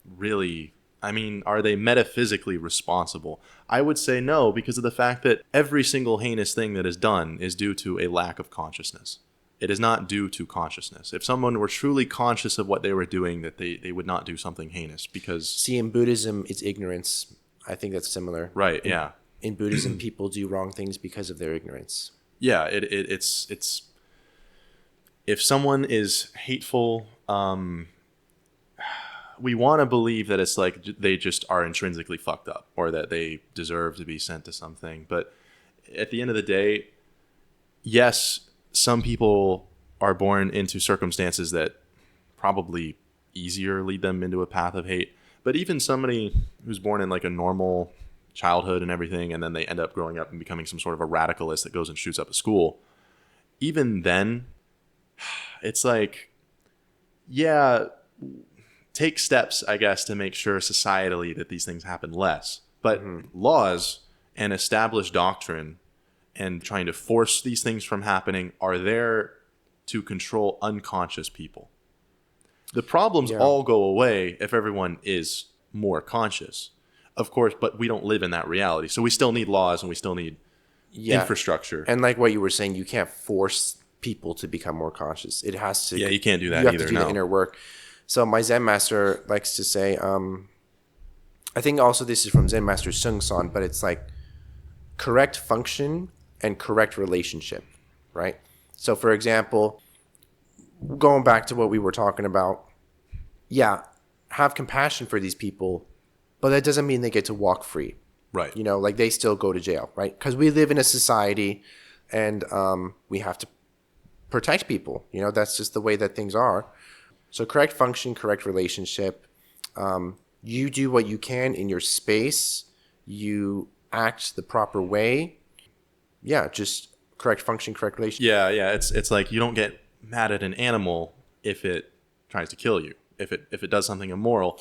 S1: really, I mean, are they metaphysically responsible? I would say no, because of the fact that every single heinous thing that is done is due to a lack of consciousness. It is not due to consciousness. If someone were truly conscious of what they were doing, that they would not do something heinous because...
S2: See, in Buddhism, it's ignorance. I think that's similar.
S1: Right, yeah.
S2: In Buddhism, people do wrong things because of their ignorance.
S1: Yeah, it's if someone is hateful, we want to believe that it's like they just are intrinsically fucked up or that they deserve to be sent to something. But at the end of the day, yes, some people are born into circumstances that probably easier lead them into a path of hate. But even somebody who's born in like a normal childhood and everything, and then they end up growing up and becoming some sort of a radicalist that goes and shoots up a school, even then, it's like, yeah, take steps, I guess, to make sure societally that these things happen less. But laws and established doctrine and trying to force these things from happening are there to control unconscious people. The problems all go away if everyone is more conscious, of course, but we don't live in that reality. So we still need laws and we still need infrastructure.
S2: And like what you were saying, you can't force people to become more conscious. It has to.
S1: Yeah, you can't do that
S2: either.
S1: You have
S2: to do the inner work. So my Zen master likes to say, I think also this is from Zen master Sung San, but it's like correct function and correct relationship, right? So for example, going back to what we were talking about, have compassion for these people, but that doesn't mean they get to walk free.
S1: Right.
S2: You know, like they still go to jail, right? Because we live in a society and we have to protect people. You know, that's just the way that things are. So correct function, correct relationship. You do what you can in your space. You act the proper way. Yeah, just correct function, correct relationship.
S1: Yeah. It's like you don't get mad at an animal if it tries to kill you, if it does something immoral,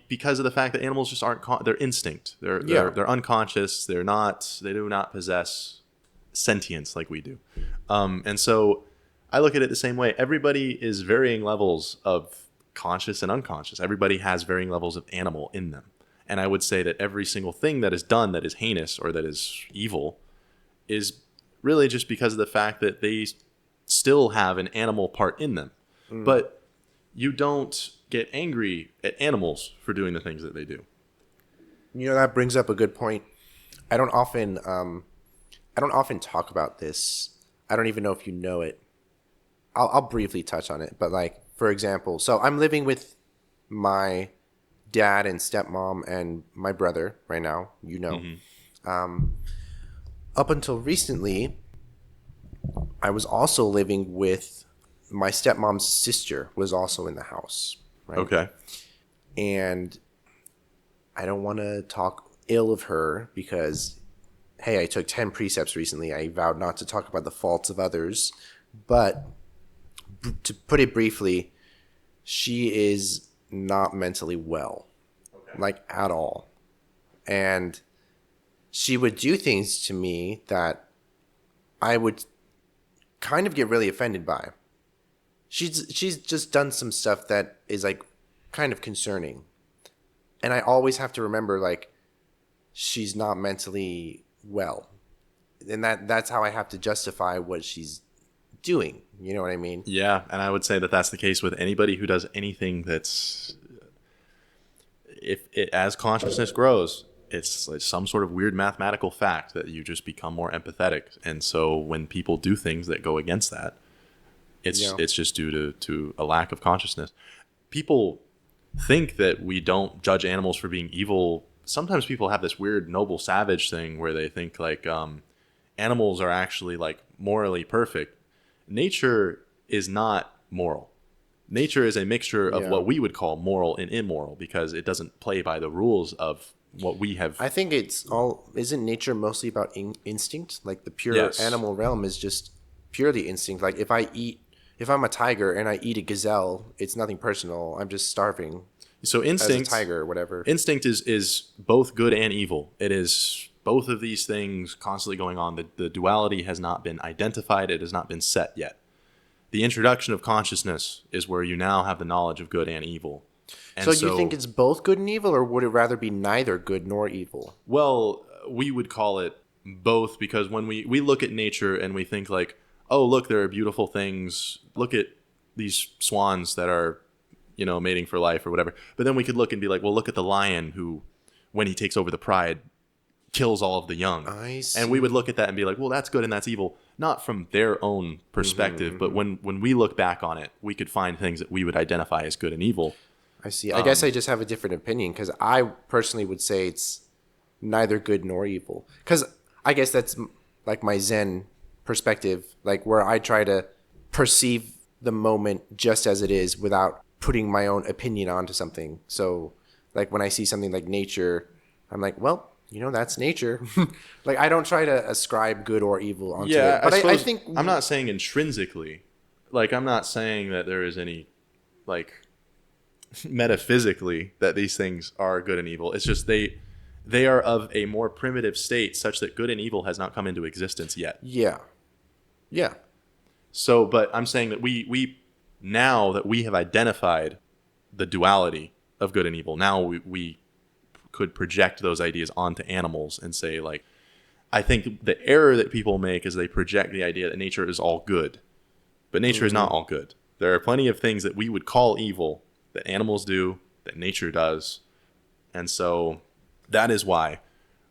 S1: because of the fact that animals just aren't they're instinct. They're unconscious. They do not possess sentience like we do, and so I look at it the same way. Everybody is varying levels of conscious and unconscious. Everybody has varying levels of animal in them, and I would say that every single thing that is done that is heinous or that is evil is really just because of the fact that they still have an animal part in them. But you don't get angry at animals for doing the things that they do.
S2: That brings up a good point. I don't often talk about this. I don't even know if you know it. I'll briefly touch on it, but like, for example, so I'm living with my dad and stepmom and my brother right now, Up until recently, I was also living with my stepmom's sister was also in the house, right?
S1: Okay.
S2: And I don't want to talk ill of her because, hey, I took 10 precepts recently. I vowed not to talk about the faults of others. But to put it briefly, she is not mentally well, like at all. And she would do things to me that I would kind of get really offended by. She's just done some stuff that is like kind of concerning. And I always have to remember, like, she's not mentally well. And that's how I have to justify what she's doing. You know what I mean?
S1: Yeah, and I would say that that's the case with anybody who does anything that's... as consciousness grows, it's like some sort of weird mathematical fact that you just become more empathetic. And so when people do things that go against that, it's just due to a lack of consciousness. People think that we don't judge animals for being evil. Sometimes people have this weird noble savage thing where they think like animals are actually like morally perfect. Nature is not moral. Nature is a mixture of what we would call moral and immoral because it doesn't play by the rules of what we have.
S2: I think isn't nature mostly about instinct? Like the pure animal realm is just purely instinct. Like if I'm a tiger and I eat a gazelle, it's nothing personal. I'm just starving.
S1: So instinct,
S2: as a tiger or whatever.
S1: Instinct is both good and evil. It is both of these things constantly going on. The duality has not been identified. It has not been set yet. The introduction of consciousness is where you now have the knowledge of good and evil. And
S2: so you think it's both good and evil, or would it rather be neither good nor evil?
S1: Well, we would call it both because when we look at nature and we think like, oh, look, there are beautiful things. Look at these swans that are, mating for life or whatever. But then we could look and be like, well, look at the lion who, when he takes over the pride, kills all of the young.
S2: I see.
S1: And we would look at that and be like, well, that's good and that's evil. Not from their own perspective, but when we look back on it, we could find things that we would identify as good and evil.
S2: I see. I guess I just have a different opinion because I personally would say it's neither good nor evil. Because I guess that's like my Zen perspective, like where I try to perceive the moment just as it is without putting my own opinion onto something. So like when I see something like nature, I'm like, well, that's nature. Like I don't try to ascribe good or evil onto it. But I think
S1: I'm not saying intrinsically. Like I'm not saying that there is any like metaphysically that these things are good and evil. It's just they are of a more primitive state such that good and evil has not come into existence yet.
S2: Yeah.
S1: So, but I'm saying that we now that we have identified the duality of good and evil, now we could project those ideas onto animals and say like, I think the error that people make is they project the idea that nature is all good, but nature is not all good. There are plenty of things that we would call evil that animals do, that nature does. And so that is why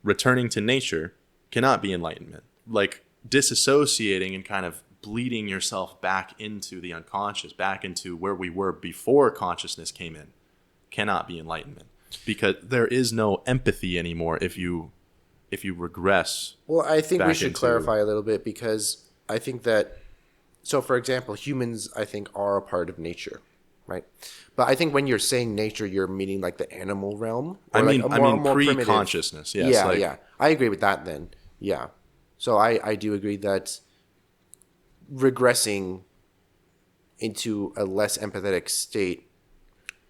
S1: returning to nature cannot be enlightenment. Like disassociating and kind of bleeding yourself back into the unconscious, back into where we were before consciousness came in, cannot be enlightenment. Because there is no empathy anymore if you regress.
S2: Well, I think we should clarify a little bit because I think that, so for example, humans, I think, are a part of nature. Right, but I think when you're saying nature, you're meaning like the animal realm.
S1: I mean
S2: more
S1: pre-consciousness. Yes,
S2: yeah. I agree with that. Then, yeah. So I do agree that regressing into a less empathetic state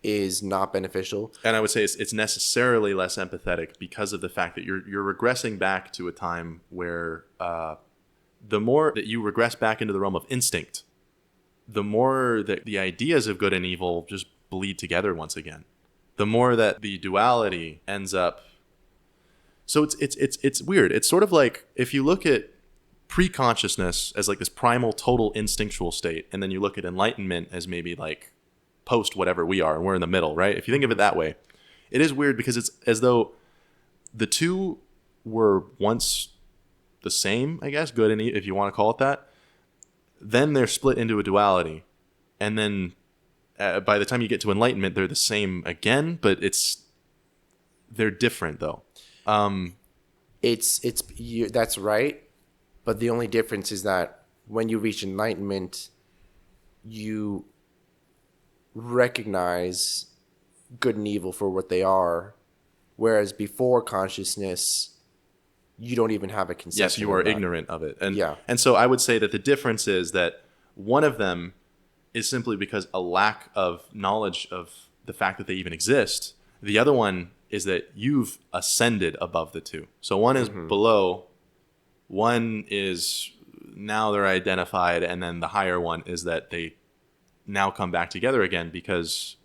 S2: is not beneficial.
S1: And I would say it's necessarily less empathetic because of the fact that you're regressing back to a time where the more that you regress back into the realm of instinct, the more that the ideas of good and evil just bleed together once again. The more that the duality ends up. So it's weird. It's sort of like if you look at pre-consciousness as like this primal, total instinctual state, and then you look at enlightenment as maybe like post whatever we are, and we're in the middle, right? If you think of it that way, it is weird because it's as though the two were once the same, I guess, good and evil, if you want to call it that. Then they're split into a duality, and then by the time you get to enlightenment, they're the same again, but they're different though.
S2: That's right, but the only difference is that when you reach enlightenment, you recognize good and evil for what they are, whereas before consciousness, you don't even have a conception.
S1: Yes, you are ignorant of it.
S2: Yeah.
S1: And so I would say that the difference is that one of them is simply because a lack of knowledge of the fact that they even exist. The other one is that you've ascended above the two. So one is below, one is now they're identified, and then the higher one is that they now come back together again because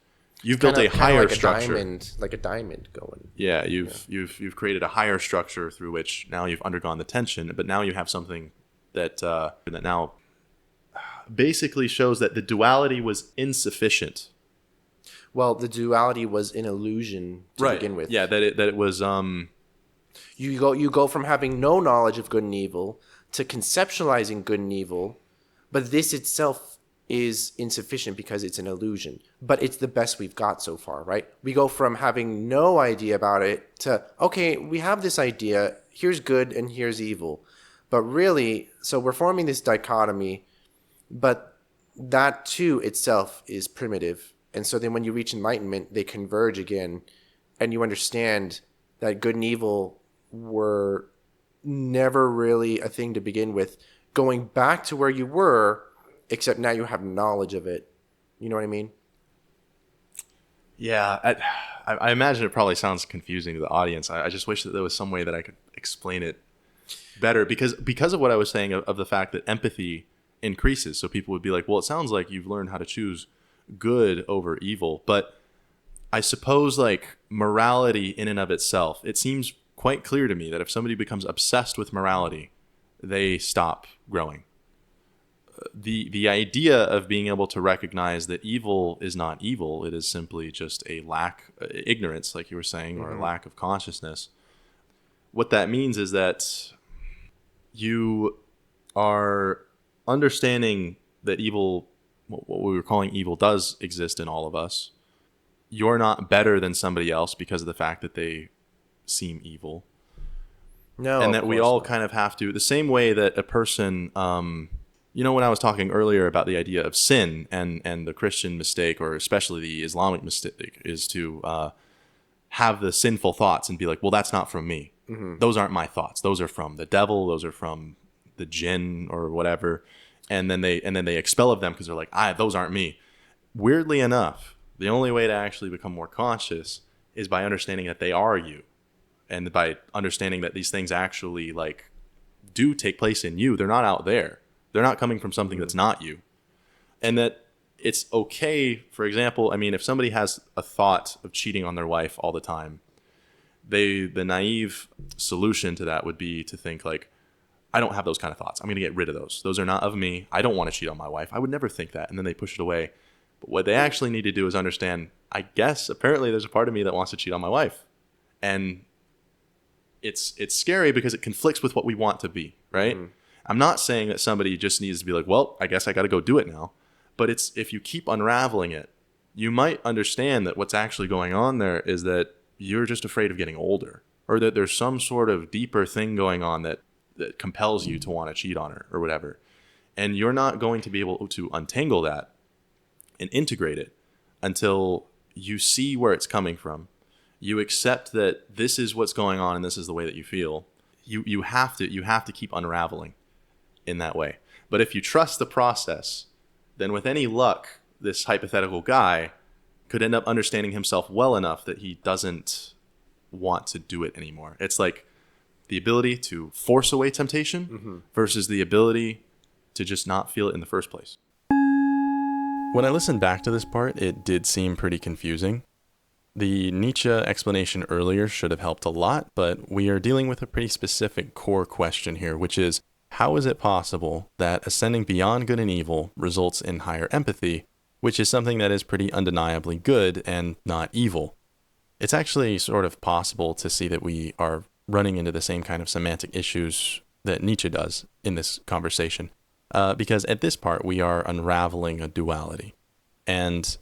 S1: you've built a higher
S2: like
S1: structure.
S2: Like a diamond going.
S1: Yeah, you've created a higher structure through which now you've undergone the tension, but now you have something that now basically shows that the duality was insufficient.
S2: Well, the duality was an illusion to begin with.
S1: Yeah, that it was.
S2: You go from having no knowledge of good and evil to conceptualizing good and evil, but this itself is insufficient because it's an illusion. But it's the best we've got so far, right? We go from having no idea about it to, okay, we have this idea, here's good and here's evil. But really, so we're forming this dichotomy, but that too itself is primitive. And so then when you reach enlightenment, they converge again, and you understand that good and evil were never really a thing to begin with, going back to where you were, except now you have knowledge of it. You know what I mean?
S1: Yeah, I imagine it probably sounds confusing to the audience. I just wish that there was some way that I could explain it better, because of what I was saying of the fact that empathy increases. So people would be like, well, it sounds like you've learned how to choose good over evil. But I suppose like morality in and of itself, it seems quite clear to me that if somebody becomes obsessed with morality, they stop growing. The idea of being able to recognize that evil is not evil, it is simply just a ignorance, like you were saying, or a lack of consciousness. What that means is that you are understanding that evil, what we were calling evil, does exist in all of us. You're not better than somebody else because of the fact that they seem evil.
S2: No,
S1: and that we all kind of have to, the same way that a person, when I was talking earlier about the idea of sin and the Christian mistake, or especially the Islamic mistake, is to have the sinful thoughts and be like, well, that's not from me. Mm-hmm. Those aren't my thoughts. Those are from the devil. Those are from the jinn or whatever. And then they expel of them because they're like, those aren't me. Weirdly enough, the only way to actually become more conscious is by understanding that they are you. And by understanding that these things actually do take place in you. They're not out there. They're not coming from something that's not you. And that it's okay, for example, if somebody has a thought of cheating on their wife all the time, the naive solution to that would be to think like, I don't have those kind of thoughts. I'm going to get rid of those. Those are not of me. I don't want to cheat on my wife. I would never think that. And then they push it away. But what they actually need to do is understand, I guess, apparently there's a part of me that wants to cheat on my wife. And it's scary because it conflicts with what we want to be, right? Mm-hmm. I'm not saying that somebody just needs to be like, well, I guess I got to go do it now. But if you keep unraveling it, you might understand that what's actually going on there is that you're just afraid of getting older, or that there's some sort of deeper thing going on that compels you to want to cheat on her or whatever. And you're not going to be able to untangle that and integrate it until you see where it's coming from. You accept that this is what's going on and this is the way that you feel. You have to keep unraveling in that way. But if you trust the process, then with any luck, this hypothetical guy could end up understanding himself well enough that he doesn't want to do it anymore. It's like the ability to force away temptation versus the ability to just not feel it in the first place. When I listened back to this part, it did seem pretty confusing. The Nietzsche explanation earlier should have helped a lot, but we are dealing with a pretty specific core question here, which is, how is it possible that ascending beyond good and evil results in higher empathy which is something that is pretty undeniably good and not evil. It's actually sort of possible to see that we are running into the same kind of semantic issues that Nietzsche does in this conversation, because at this part we are unraveling a duality. And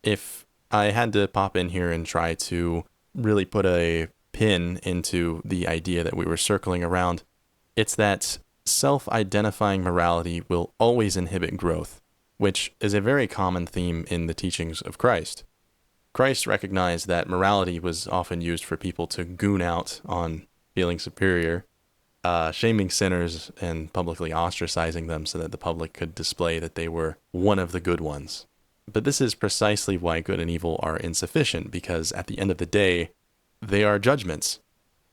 S1: if I had to pop in here and try to really put a pin into the idea that we were circling around, it's that self-identifying morality will always inhibit growth, which is a very common theme in the teachings of Christ. Christ recognized that morality was often used for people to goon out on feeling superior, shaming sinners and publicly ostracizing them so that the public could display that they were one of the good ones. But this is precisely why good and evil are insufficient, because at the end of the day, they are judgments.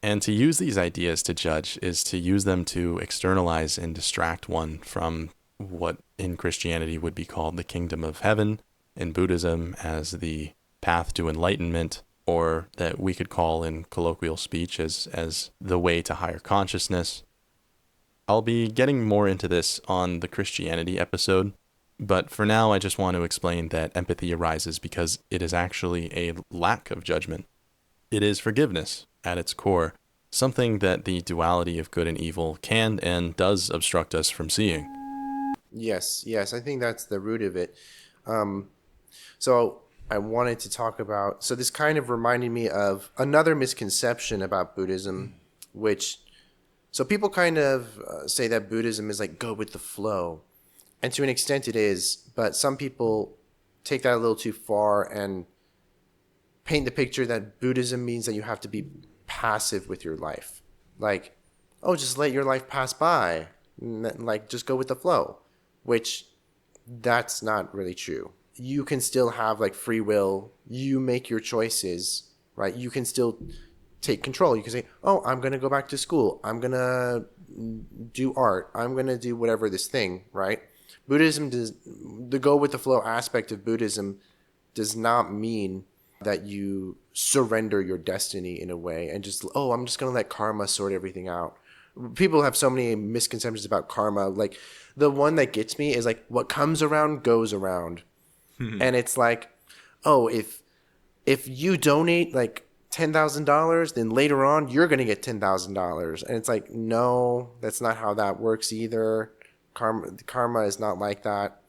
S1: And to use these ideas to judge is to use them to externalize and distract one from what in Christianity would be called the kingdom of heaven, in Buddhism as the path to enlightenment, or that we could call in colloquial speech as the way to higher consciousness. I'll be getting more into this on the Christianity episode, but for now I just want to explain that empathy arises because it is actually a lack of judgment. It is forgiveness at its core, something that the duality of good and evil can and does obstruct us from seeing.
S2: Yes, I think that's the root of it. So I wanted to talk about, so this kind of reminded me of another misconception about Buddhism, so people kind of say that Buddhism is like go with the flow. And to an extent it is, but some people take that a little too far and paint the picture that Buddhism means that you have to be passive with your life. Like, oh, just let your life pass by. Like, just go with the flow, which that's not really true. You can still have like free will. You make your choices, right? You can still take control. You can say, oh, I'm going to go back to school. I'm going to do art. I'm going to do whatever this thing, right? The go with the flow aspect of Buddhism does not mean that you surrender your destiny in a way and just, oh, I'm just going to let karma sort everything out. People have so many misconceptions about karma. Like, the one that gets me is like, what comes around goes around. And it's like, oh, if you donate like $10,000, then later on you're going to get $10,000. And it's like, no, that's not how that works either. Karma is not like that.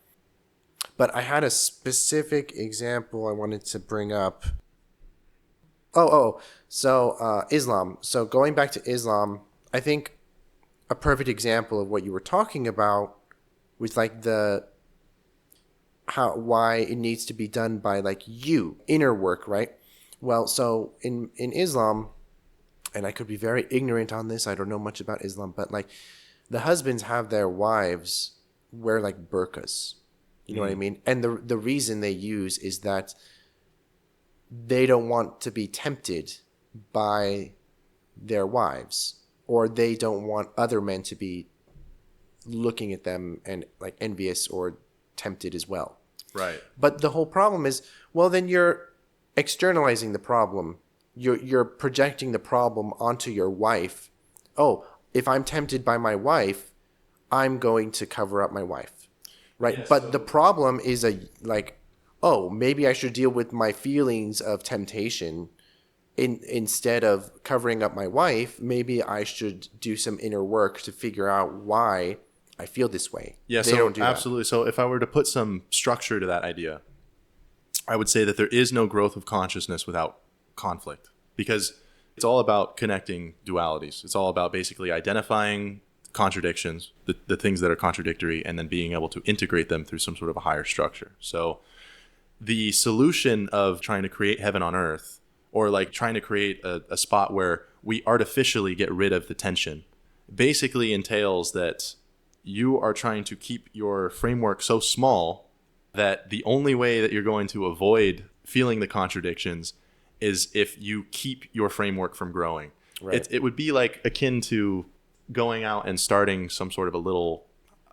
S2: But I had a specific example I wanted to bring up. So Islam. So going back to Islam, I think a perfect example of what you were talking about was like why it needs to be done by like inner work, right? Well, so in Islam, and I could be very ignorant on this, I don't know much about Islam, but like the husbands have their wives wear like burqas. You know what I mean? And the reason they use is that they don't want to be tempted by their wives, or they don't want other men to be looking at them and like envious or tempted as well.
S1: Right.
S2: But the whole problem is, well, then you're externalizing the problem. You're projecting the problem onto your wife. Oh, if I'm tempted by my wife, I'm going to cover up my wife. Right. Yes, but the problem is maybe I should deal with my feelings of temptation instead of covering up my wife. Maybe I should do some inner work to figure out why I feel this way.
S1: Yeah,
S2: they
S1: so
S2: don't do
S1: absolutely.
S2: That.
S1: So if I were to put some structure to that idea, I would say that there is no growth of consciousness without conflict, because it's all about connecting dualities. It's all about basically identifying contradictions, the things that are contradictory, and then being able to integrate them through some sort of a higher structure. So the solution of trying to create heaven on earth, or like trying to create a spot where we artificially get rid of the tension, basically entails that you are trying to keep your framework so small that the only way that you're going to avoid feeling the contradictions is if you keep your framework from growing. Right. It would be like akin to going out and starting some sort of a little,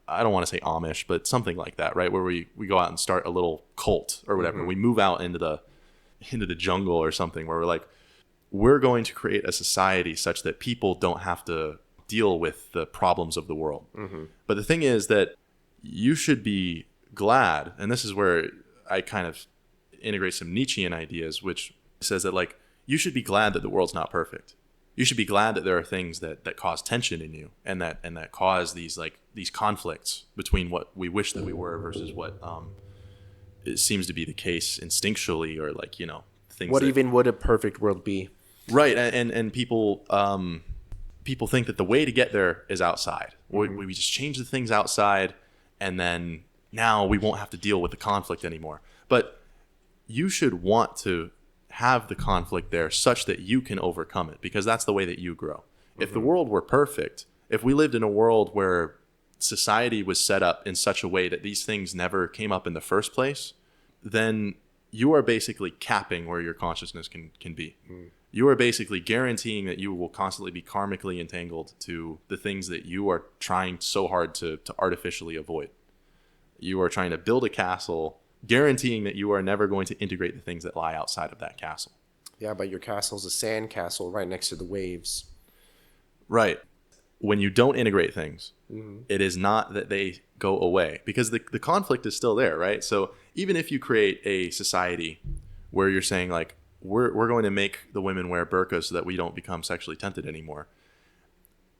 S1: I don't want to say Amish, but something like that, right? Where we go out and start a little cult or whatever. Mm-hmm. We move out into the jungle or something where we're going to create a society such that people don't have to deal with the problems of the world. Mm-hmm. But the thing is that you should be glad, and this is where I kind of integrate some Nietzschean ideas, which says that like you should be glad that the world's not perfect. You should be glad that there are things that cause tension in you and that cause these conflicts between what we wish that we were versus what it seems to be the case instinctually, or like, you know, things.
S2: What even would a perfect world be?
S1: Right, and people people think that the way to get there is outside. We just change the things outside, and then now we won't have to deal with the conflict anymore. But you should want to have the conflict there such that you can overcome it, because that's the way that you grow. If the world were perfect, if we lived in a world where society was set up in such a way that these things never came up in the first place, then you are basically capping where your consciousness can be. You are basically guaranteeing that you will constantly be karmically entangled to the things that you are trying so hard to artificially avoid. You are trying to build a castle, guaranteeing that you are never going to integrate the things that lie outside of that castle.
S2: Yeah, but your castle's a sand castle right next to the waves.
S1: Right. When you don't integrate things, it is not that they go away, because the conflict is still there, right? So even if you create a society where you're saying like, we're going to make the women wear burqas so that we don't become sexually tempted anymore,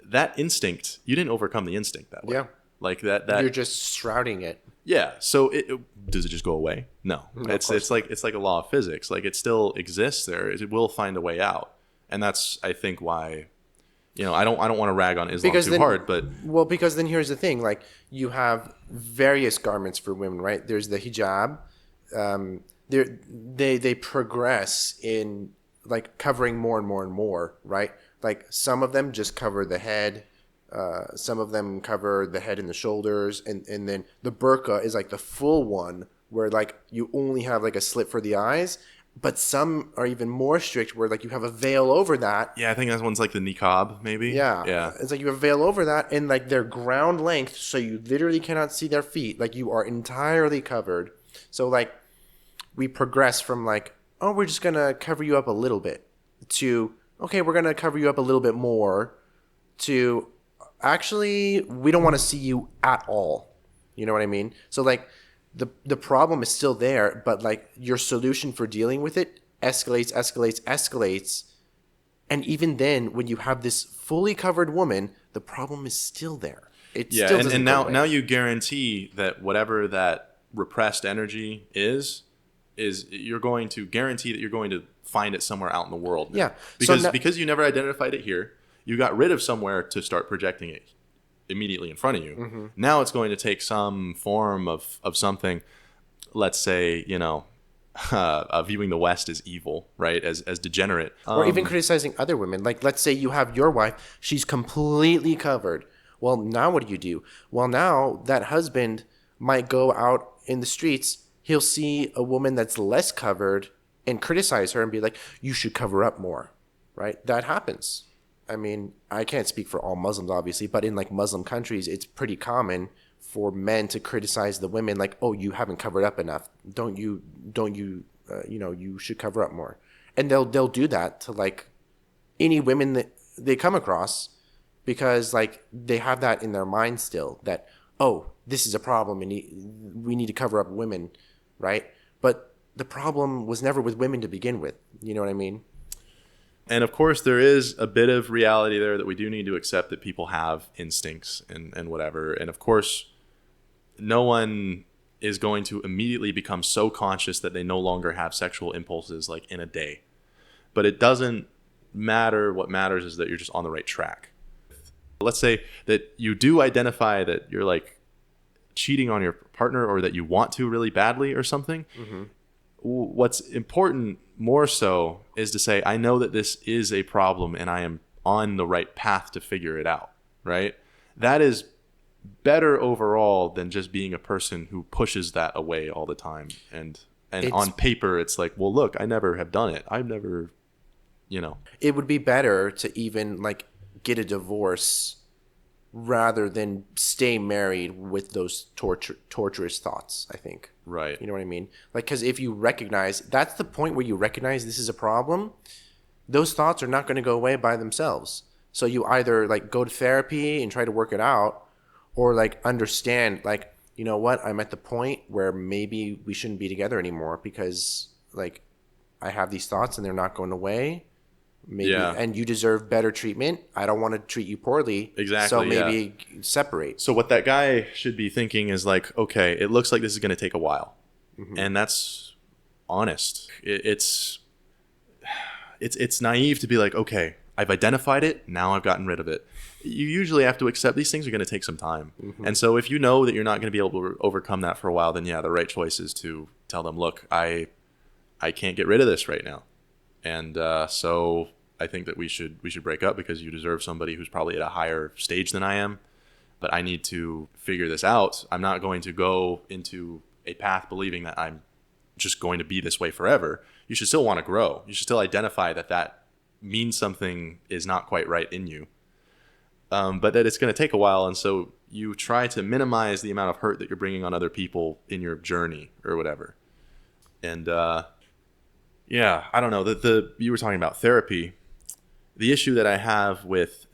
S1: that instinct, you didn't overcome the instinct that way.
S2: Yeah.
S1: Like that
S2: You're just shrouding it.
S1: Yeah. So does it just go away? No. It's like a law of physics. Like it still exists there. It will find a way out. And that's, I think, why, you know, I don't want to rag on Islam too hard, but
S2: because then here's the thing, like you have various garments for women, right? There's the hijab. They progress in like covering more and more and more, right? Like some of them just cover the head. Some of them cover the head and the shoulders, and then the burqa is like the full one where like you only have like a slit for the eyes, but some are even more strict where like you have a veil over that.
S1: Yeah, I think that one's like the niqab, maybe.
S2: Yeah. It's like you have a veil over that, and like they're ground length, so you literally cannot see their feet. Like you are entirely covered. So like we progress from like, oh, we're just going to cover you up a little bit, to, okay, we're going to cover you up a little bit more, to, actually, we don't want to see you at all. You know what I mean? So like the problem is still there, but like your solution for dealing with it escalates. And even then, when you have this fully covered woman, the problem is still there.
S1: And now you guarantee that whatever that repressed energy is you're going to guarantee that you're going to find it somewhere out in the world now.
S2: Yeah.
S1: Because you never identified it here, you got rid of somewhere to start projecting it immediately in front of you. Mm-hmm. Now it's going to take some form of something, let's say, you know, viewing the West as evil, right? As degenerate.
S2: Or even criticizing other women. Like, let's say you have your wife, she's completely covered. Well, now what do? Well, now that husband might go out in the streets, he'll see a woman that's less covered and criticize her and be like, you should cover up more, right? That happens. I mean, I can't speak for all Muslims, obviously, but in like Muslim countries, it's pretty common for men to criticize the women like, oh, you haven't covered up enough. You should cover up more. And they'll do that to like any women that they come across, because like they have that in their mind still that, oh, this is a problem and we need to cover up women, right? But the problem was never with women to begin with. You know what I mean?
S1: And of course, there is a bit of reality there that we do need to accept, that people have instincts and whatever. And of course, no one is going to immediately become so conscious that they no longer have sexual impulses like in a day. But it doesn't matter. What matters is that you're just on the right track. Let's say that you do identify that you're like cheating on your partner, or that you want to really badly or something. Mm-hmm. What's important more so is to say, I know that this is a problem and I am on the right path to figure it out, right? That is better overall than just being a person who pushes that away all the time. And on paper, it's like, well, look, I never have done it. I've never, you know.
S2: It would be better to even like get a divorce rather than stay married with those torturous thoughts, I think.
S1: Right.
S2: You know what I mean? Like, because if you recognize, that's the point where you recognize this is a problem, those thoughts are not going to go away by themselves. So you either like go to therapy and try to work it out, or like understand like you know what, I'm at the point where maybe we shouldn't be together anymore because like I have these thoughts and they're not going away. Maybe,
S1: Yeah.
S2: and you deserve better treatment. I don't want to treat you poorly.
S1: Exactly,
S2: So maybe separate.
S1: So what that guy should be thinking is like, okay, it looks like this is going to take a while. And that's honest. It's naive to be like, okay, I've identified it, now I've gotten rid of it. You usually have to accept these things are going to take some time. And so if you know that you're not going to be able to overcome that for a while, then yeah, the right choice is to tell them, look, I can't get rid of this right now. And so I think that we should break up because you deserve somebody who's probably at a higher stage than I am. But I need to figure this out. I'm not going to go into a path believing that I'm just going to be this way forever. You should still want to grow. You should still identify that means something is not quite right in you. But that it's going to take a while. And so you try to minimize the amount of hurt that you're bringing on other people in your journey or whatever. And yeah, I don't know. You were talking about therapy. The issue that I have with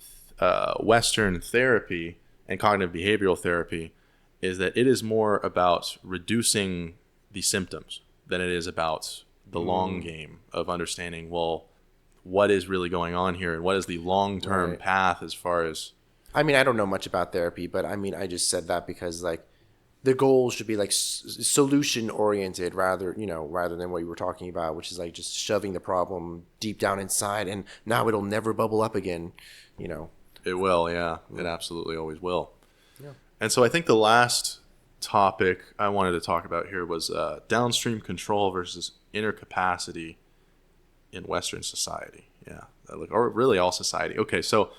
S1: Western therapy and cognitive behavioral therapy is that it is more about reducing the symptoms than it is about the long game of understanding, well, what is really going on here and what is the long-term path as far as...
S2: I mean, I don't know much about therapy, but I mean, I just said that because like the goal should be like solution oriented rather than what you were talking about, which is like just shoving the problem deep down inside and now it'll never bubble up again,
S1: It will, yeah. It absolutely always will. Yeah. And so I think the last topic I wanted to talk about here was downstream control versus inner capacity in Western society. Yeah. Or really all society. Okay, so,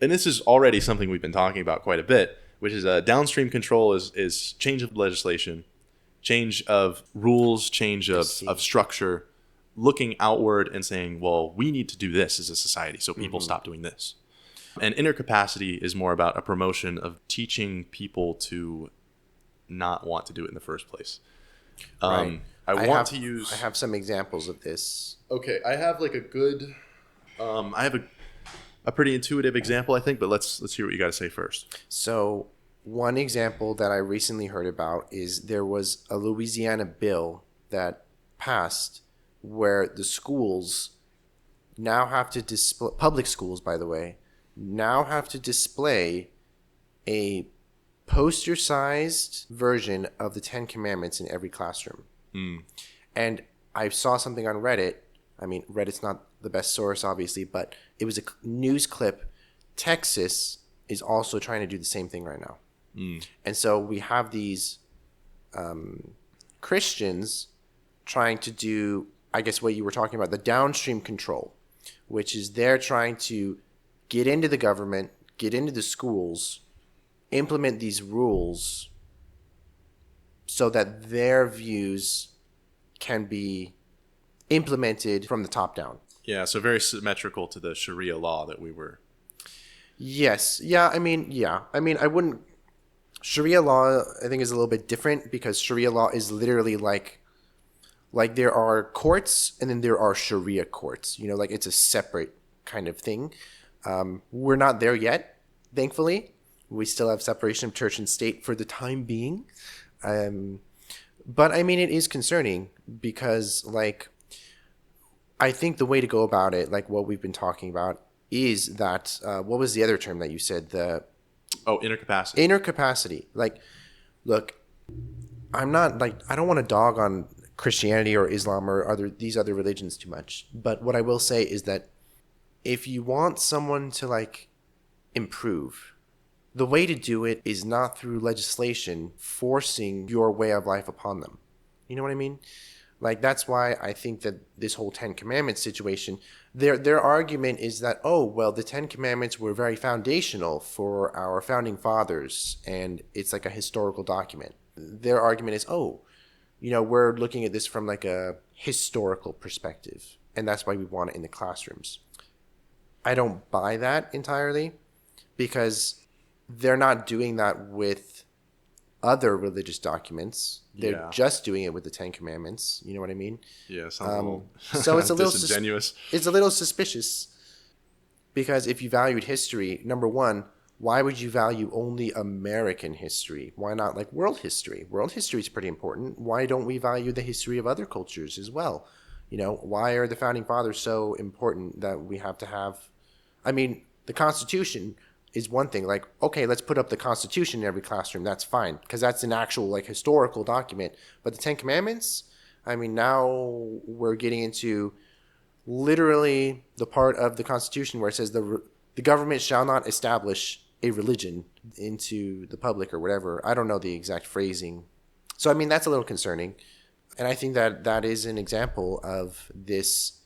S1: and this is already something we've been talking about quite a bit, which is downstream control is change of legislation, change of rules, change of structure, looking outward and saying, well, we need to do this as a society so people stop doing this. And inner capacity is more about a promotion of teaching people to not want to do it in the first place.
S2: Right.
S1: I
S2: have some examples of this.
S1: Okay, I have like a good... I have a pretty intuitive example, I think, but let's hear what you got to say first.
S2: So one example that I recently heard about is there was a Louisiana bill that passed where the schools now have to display, public schools, by the way, now have to display a poster-sized version of the Ten Commandments in every classroom. And I saw something on Reddit. I mean, Reddit's not the best source, obviously, but it was a news clip. Texas is also trying to do the same thing right now. And so we have these Christians trying to do, I guess what you were talking about, the downstream control, which is they're trying to get into the government, get into the schools, implement these rules so that their views can be implemented from the top down.
S1: Yeah, so very symmetrical to the Sharia law that we were...
S2: Yes. Yeah, I mean, I wouldn't... Sharia law, I think, is a little bit different because Sharia law is literally like there are courts and then there are Sharia courts. Like it's a separate kind of thing. We're not there yet, thankfully. We still have separation of church and state for the time being. But I mean, it is concerning because, like, I think the way to go about it, like what we've been talking about, is that what was the other term that you said?
S1: Inner capacity.
S2: Inner capacity. Like, look, I don't want to dog on Christianity or Islam or these other religions too much. But what I will say is that if you want someone to like improve, the way to do it is not through legislation forcing your way of life upon them. You know what I mean? Like, that's why I think that this whole Ten Commandments situation, their argument is that, the Ten Commandments were very foundational for our founding fathers, and it's like a historical document. Their argument is, we're looking at this from like a historical perspective, and that's why we want it in the classrooms. I don't buy that entirely because they're not doing that with other religious documents. They're just doing it with the Ten Commandments. You know what I mean?
S1: Yeah, sounds a little
S2: so it's a little
S1: disingenuous.
S2: It's a little suspicious because if you valued history, number one, Why would you value only American history? Why not like world history? World history is pretty important. Why don't we value the history of other cultures as well? Why are the founding fathers so important that we have to have? I mean, the Constitution is one thing. Like, okay, let's put up the Constitution in every classroom. That's fine because that's an actual like historical document. But the Ten Commandments, I mean, now we're getting into literally the part of the Constitution where it says the government shall not establish a religion into the public or whatever. I don't know the exact phrasing. So, I mean, that's a little concerning. And I think that that is an example of this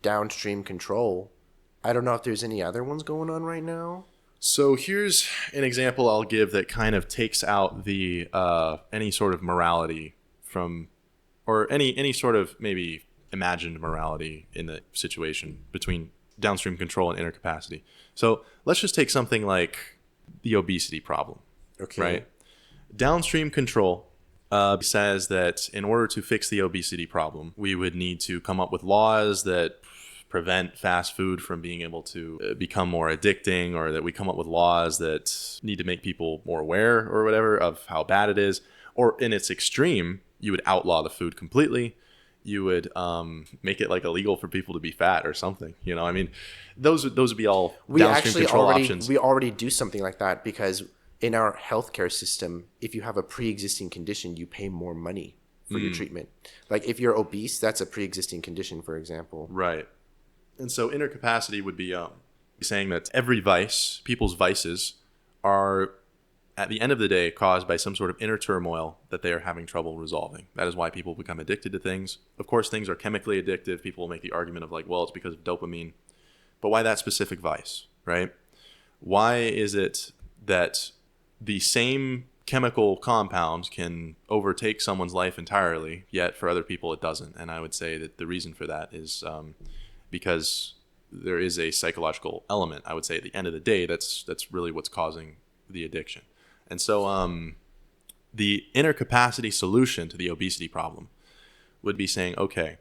S2: downstream control. I don't know if there's any other ones going on right now.
S1: So here's an example I'll give that kind of takes out the any sort of morality from, or any sort of maybe imagined morality in the situation between downstream control and inner capacity. So let's just take something like the obesity problem.
S2: Okay.
S1: Right? Downstream control says that in order to fix the obesity problem, we would need to come up with laws that prevent fast food from being able to become more addicting, or that we come up with laws that need to make people more aware or whatever of how bad it is. Or in its extreme, you would outlaw the food completely. You would make it like illegal for people to be fat or something. I mean, those would be all downstream control options.
S2: We already do something like that because in our healthcare system, if you have a pre-existing condition, you pay more money for your treatment. Like if you're obese, that's a pre-existing condition, for example.
S1: Right. And so inner capacity would be saying that every vice, people's vices, are at the end of the day caused by some sort of inner turmoil that they are having trouble resolving. That is why people become addicted to things. Of course, things are chemically addictive. People will make the argument of like, well, it's because of dopamine. But why that specific vice, right? Why is it that the same chemical compound can overtake someone's life entirely, yet for other people it doesn't? And I would say that the reason for that is because there is a psychological element. I would say at the end of the day, that's really what's causing the addiction. And so the inner capacity solution to the obesity problem would be saying, okay,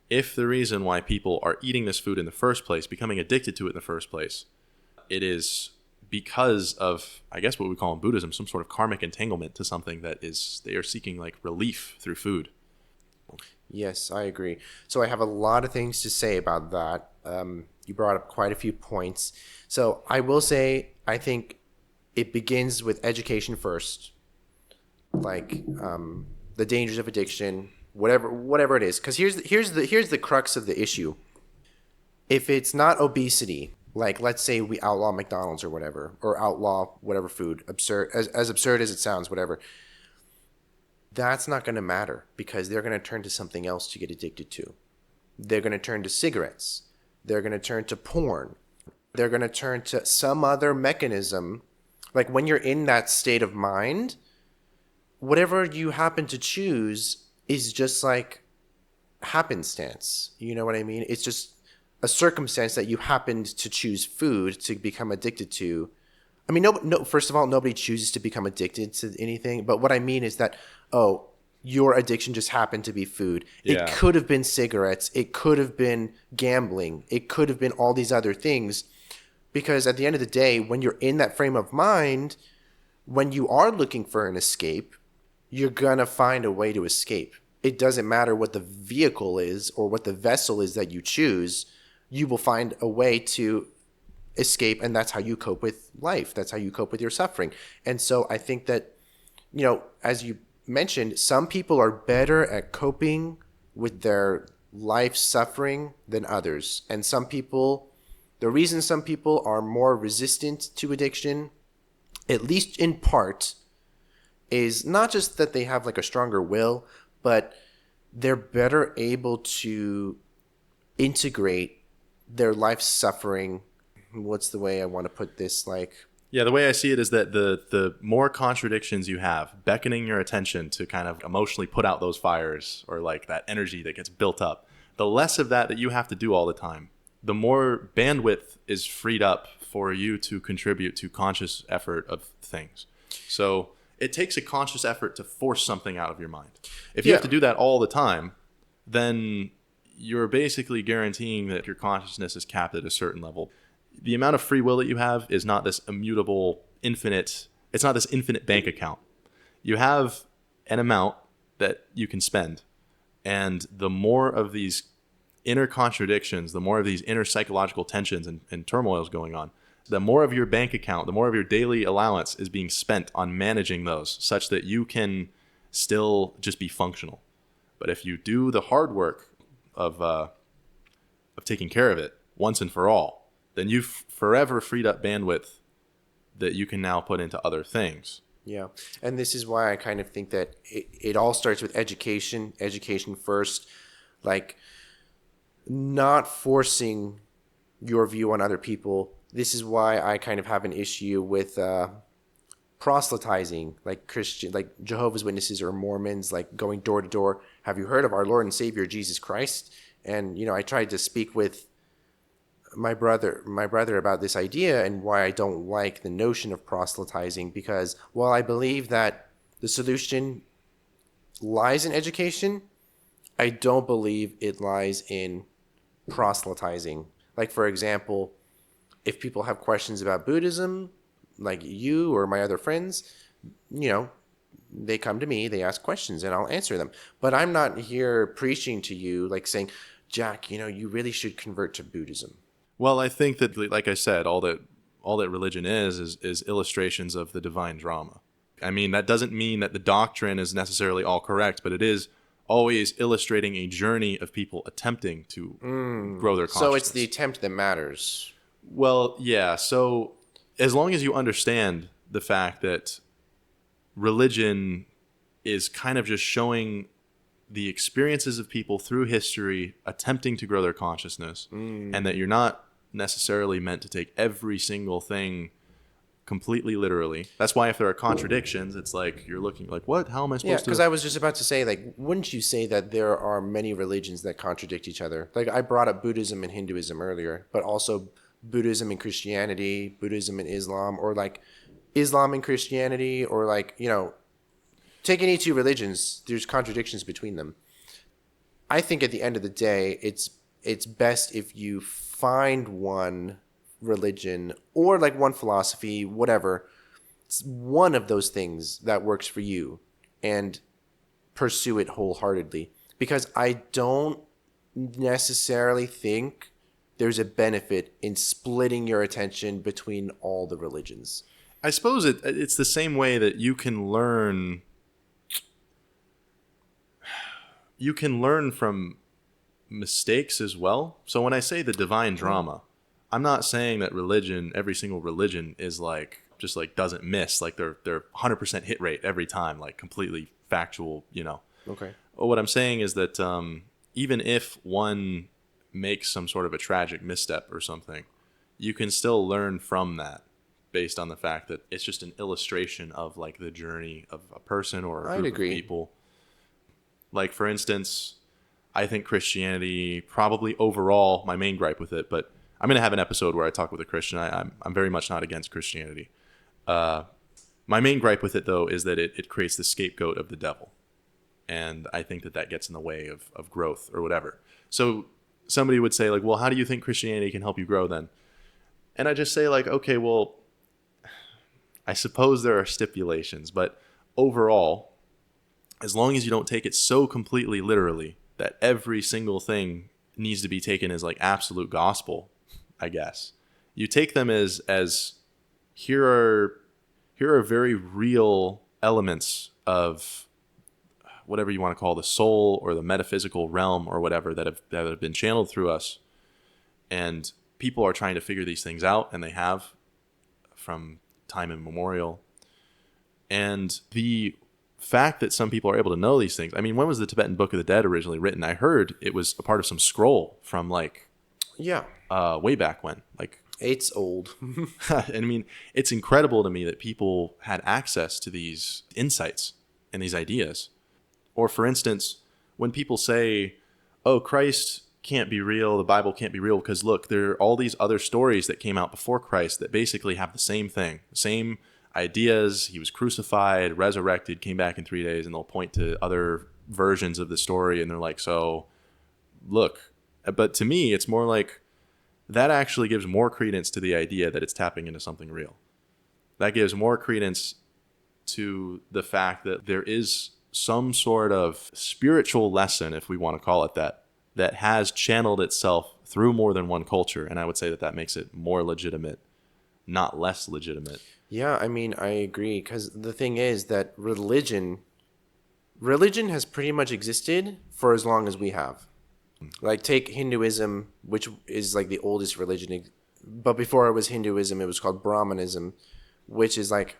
S1: if the reason why people are eating this food in the first place, becoming addicted to it in the first place, it is because of, I guess what we call in Buddhism, some sort of karmic entanglement to something that is, they are seeking like relief through food.
S2: Yes, I agree. So I have a lot of things to say about that. You brought up quite a few points. So I will say, I think it begins with education first, like the dangers of addiction, whatever it is. Because here's the crux of the issue. If it's not obesity, like let's say we outlaw McDonald's or whatever, or outlaw whatever food, as absurd as it sounds, whatever. That's not going to matter because they're going to turn to something else to get addicted to. They're going to turn to cigarettes. They're going to turn to porn. They're going to turn to some other mechanism. Like when you're in that state of mind, whatever you happen to choose is just like happenstance. You know what I mean? It's just a circumstance that you happened to choose food to become addicted to. I mean, no. First of all, nobody chooses to become addicted to anything. But what I mean is that, your addiction just happened to be food. Yeah. It could have been cigarettes. It could have been gambling. It could have been all these other things. Because at the end of the day, when you're in that frame of mind, when you are looking for an escape, you're going to find a way to escape. It doesn't matter what the vehicle is or what the vessel is that you choose. You will find a way to escape, and that's how you cope with life. That's how you cope with your suffering. And so I think that, as you mentioned, some people are better at coping with their life suffering than others. And some people, the reason some people are more resistant to addiction, at least in part, is not just that they have like a stronger will, but they're better able to integrate their life suffering. What's the way I want to put this?
S1: Yeah, the way I see it is that the more contradictions you have, beckoning your attention to kind of emotionally put out those fires or like that energy that gets built up, the less of that you have to do all the time. The more bandwidth is freed up for you to contribute to conscious effort of things. So it takes a conscious effort to force something out of your mind. If you have to do that all the time, then you're basically guaranteeing that your consciousness is capped at a certain level. the amount of free will that you have is not this immutable, infinite, it's not this infinite bank account. You have an amount that you can spend. And the more of these inner contradictions, the more of these inner psychological tensions and turmoils going on, the more of your bank account, the more of your daily allowance is being spent on managing those such that you can still just be functional. But if you do the hard work of taking care of it once and for all, then you've forever freed up bandwidth that you can now put into other things.
S2: Yeah. And this is why I kind of think that it all starts with education first, like not forcing your view on other people. This is why I kind of have an issue with proselytizing, like Jehovah's Witnesses or Mormons, like going door to door. Have you heard of our Lord and Savior Jesus Christ? And I tried to speak with my brother about this idea and why I don't like the notion of proselytizing, because while I believe that the solution lies in education, I don't believe it lies in proselytizing. Like, for example, if people have questions about Buddhism, like you or my other friends, they come to me, they ask questions, and I'll answer them. But I'm not here preaching to you, like saying, Jack, you really should convert to Buddhism.
S1: Well, I think that, like I said, all that religion is illustrations of the divine drama. I mean, that doesn't mean that the doctrine is necessarily all correct, but it is always illustrating a journey of people attempting to grow their consciousness.
S2: So it's the attempt that matters.
S1: Well, yeah. So as long as you understand the fact that religion is kind of just showing the experiences of people through history attempting to grow their consciousness, and that you're not necessarily meant to take every single thing completely literally. That's why if there are contradictions, it's like you're looking like, what? How am I supposed to?
S2: Yeah, because I was just about to say, like, wouldn't you say that there are many religions that contradict each other? Like, I brought up Buddhism and Hinduism earlier, but also Buddhism and Christianity, Buddhism and Islam, or like Islam and Christianity, or like, take any two religions, there's contradictions between them. I think at the end of the day, it's best if you find one religion or like one philosophy, whatever, it's one of those things that works for you, and pursue it wholeheartedly. Because I don't necessarily think there's a benefit in splitting your attention between all the religions.
S1: I suppose it's the same way that you can learn from mistakes as well. So when I say the divine drama, I'm not saying that every single religion is like just like doesn't miss, like they're 100% hit rate every time, like completely factual,
S2: Okay.
S1: What I'm saying is that even if one makes some sort of a tragic misstep or something, you can still learn from that based on the fact that it's just an illustration of like the journey of a person or a group of people. Like, for instance, I think Christianity probably overall, my main gripe with it, but I'm going to have an episode where I talk with a Christian. I'm very much not against Christianity. My main gripe with it, though, is that it creates the scapegoat of the devil. And I think that gets in the way of growth or whatever. So somebody would say, like, well, how do you think Christianity can help you grow then? And I just say, like, okay, well, I suppose there are stipulations, but overall, as long as you don't take it so completely literally that every single thing needs to be taken as like absolute gospel, I guess. You take them as here are very real elements of whatever you want to call the soul or the metaphysical realm or whatever that have been channeled through us. And people are trying to figure these things out, and they have from time immemorial. And the fact that some people are able to know these things. I mean, when was the Tibetan Book of the Dead originally written? I heard it was a part of some scroll from like way back when. Like,
S2: it's old.
S1: And I mean, it's incredible to me that people had access to these insights and these ideas. Or for instance, when people say, "Oh, Christ can't be real, the Bible can't be real," because look, there are all these other stories that came out before Christ that basically have the same thing, the same ideas. He was crucified, resurrected, came back in 3 days, and they'll point to other versions of the story, and they're like, so look. But to me, it's more like that actually gives more credence to the idea that it's tapping into something real. That gives more credence to the fact that there is some sort of spiritual lesson, if we want to call it that, that has channeled itself through more than one culture. And I would say that that makes it more legitimate, not less legitimate.
S2: Yeah, I mean, I agree. Because the thing is that religion has pretty much existed for as long as we have. Like, take Hinduism, which is like the oldest religion. But before it was Hinduism, it was called Brahmanism, which is like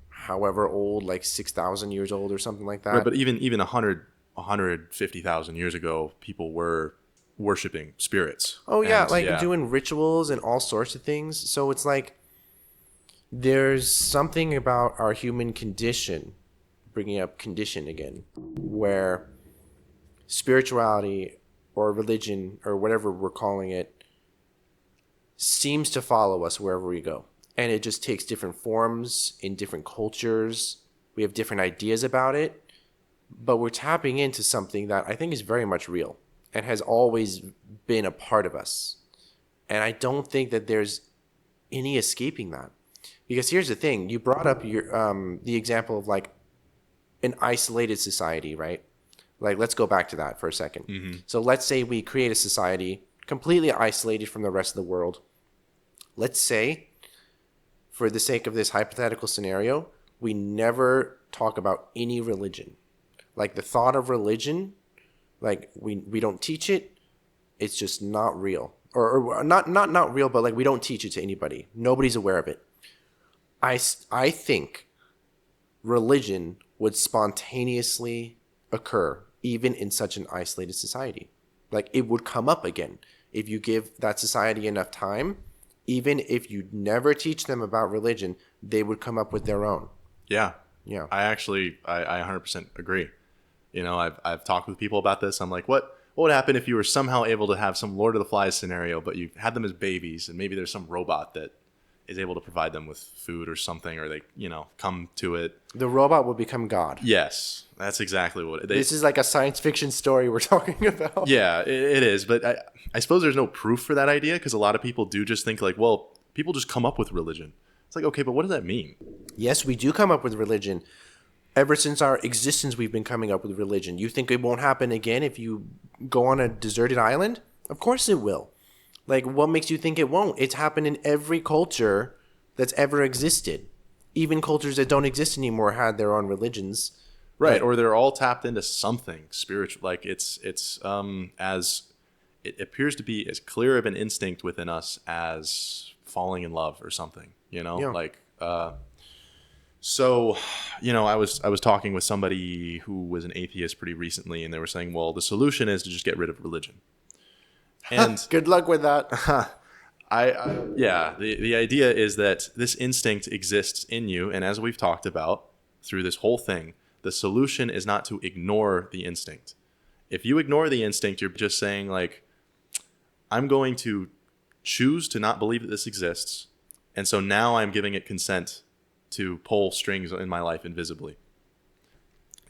S2: however old, like 6,000 years old or something like that.
S1: Right, but even 150,000 years ago, people were worshiping spirits.
S2: Oh, yeah, doing rituals and all sorts of things. So it's like there's something about our human condition, bringing up condition again, where spirituality or religion or whatever we're calling it seems to follow us wherever we go. And it just takes different forms in different cultures. We have different ideas about it, but we're tapping into something that I think is very much real and has always been a part of us. And I don't think that there's any escaping that. Because here's the thing, you brought up your the example of like an isolated society, right? Like, let's go back to that for a second. Mm-hmm. So let's say we create a society completely isolated from the rest of the world. Let's say, for the sake of this hypothetical scenario, we never talk about any religion. Like, the thought of religion, like, we don't teach it. It's just not real. Or not real, but like, we don't teach it to anybody. Nobody's aware of it. I think religion would spontaneously occur even in such an isolated society. Like, it would come up again if you give that society enough time. Even if you never teach them about religion, they would come up with their own.
S1: Yeah.
S2: Yeah.
S1: I 100% agree. You know, I've talked with people about this. I'm like, what would happen if you were somehow able to have some Lord of the Flies scenario, but you had them as babies and maybe there's some robot that is able to provide them with food or something, or they, come to it.
S2: The robot will become God.
S1: Yes, that's exactly what
S2: this is like a science fiction story we're talking about.
S1: Yeah, it is. But I suppose there's no proof for that idea, because a lot of people do just think like, well, people just come up with religion. It's like, okay, but what does that mean?
S2: Yes, we do come up with religion. Ever since our existence, we've been coming up with religion. You think it won't happen again if you go on a deserted island? Of course it will. Like, what makes you think it won't? It's happened in every culture that's ever existed. Even cultures that don't exist anymore had their own religions.
S1: Right, or they're all tapped into something spiritual. Like, it's as it appears to be as clear of an instinct within us as falling in love or something, Yeah. Like, so, I was talking with somebody who was an atheist pretty recently, and they were saying, well, the solution is to just get rid of religion. And
S2: good luck with that.
S1: The idea is that this instinct exists in you, and as we've talked about through this whole thing, the solution is not to ignore the instinct. If you ignore the instinct, you're just saying like, I'm going to choose to not believe that this exists, and so now I'm giving it consent to pull strings in my life invisibly.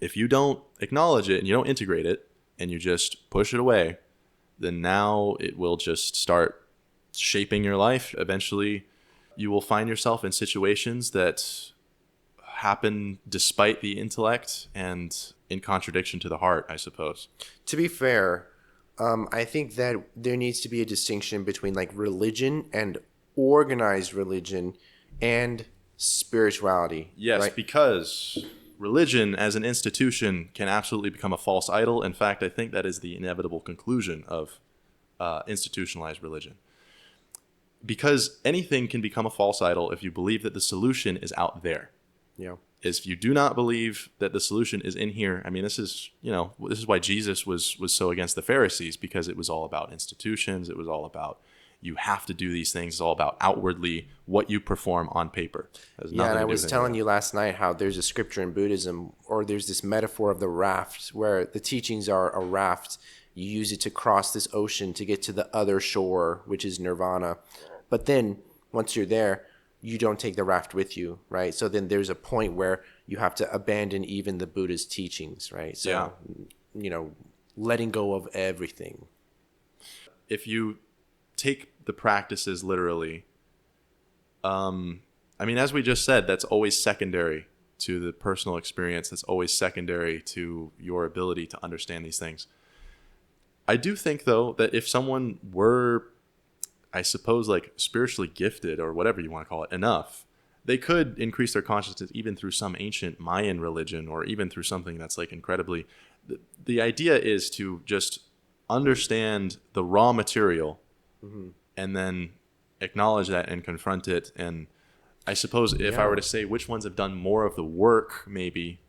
S1: If you don't acknowledge it and you don't integrate it and you just push it away, then now it will just start shaping your life. Eventually, you will find yourself in situations that happen despite the intellect and in contradiction to the heart, I suppose.
S2: To be fair, I think that there needs to be a distinction between like religion and organized religion and spirituality.
S1: Yes,
S2: right?
S1: Because religion as an institution can absolutely become a false idol. In fact, I think that is the inevitable conclusion of institutionalized religion. Because anything can become a false idol if you believe that the solution is out there.
S2: Yeah.
S1: If you do not believe that the solution is in here, I mean, this is why Jesus was so against the Pharisees, because it was all about institutions. It was all about, you have to do these things. It's all about outwardly what you perform on paper.
S2: Yeah, and I was telling you last night how there's a scripture in Buddhism, or there's this metaphor of the raft, where the teachings are a raft. You use it to cross this ocean to get to the other shore, which is nirvana. But then once you're there, you don't take the raft with you, right? So then there's a point where you have to abandon even the Buddha's teachings, right? So, letting go of everything.
S1: If you take the practices literally, as we just said, that's always secondary to the personal experience. That's always secondary to your ability to understand these things. I do think, though, that if someone were, I suppose, like spiritually gifted or whatever you want to call it, enough, they could increase their consciousness even through some ancient Mayan religion or even through something that's like incredibly... The idea is to just understand the raw material and then acknowledge that and confront it. And I suppose if I were to say which ones have done more of the work, maybe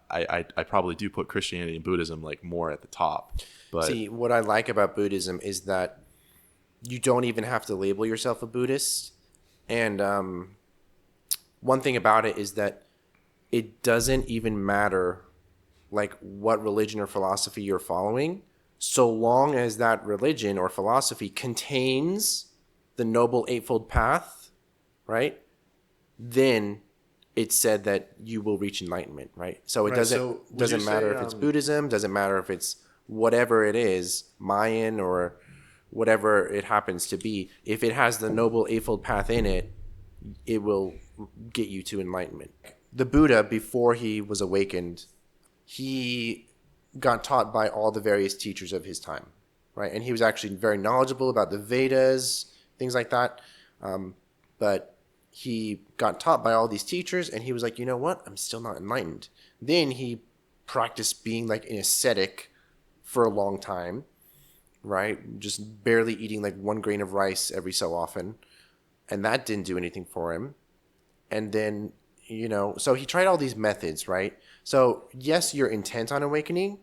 S1: I probably do put Christianity and Buddhism like more at the top. But
S2: see, what I like about Buddhism is that you don't even have to label yourself a Buddhist. And one thing about it is that it doesn't even matter like what religion or philosophy you're following, so long as that religion or philosophy contains the Noble Eightfold Path, right? Then it's said that you will reach enlightenment, right? So it doesn't matter if it's Buddhism, doesn't matter if it's whatever it is, Mayan or whatever it happens to be. If it has the Noble Eightfold Path in it, it will get you to enlightenment. The Buddha, before he was awakened, he got taught by all the various teachers of his time, right? And he was actually very knowledgeable about the Vedas, things like that. But he got taught by all these teachers, and he was like, you know what? I'm still not enlightened. Then he practiced being like an ascetic for a long time, right? Just barely eating like 1 grain of rice every so often. And that didn't do anything for him. And then, so he tried all these methods, right? So yes, you're intent on awakening,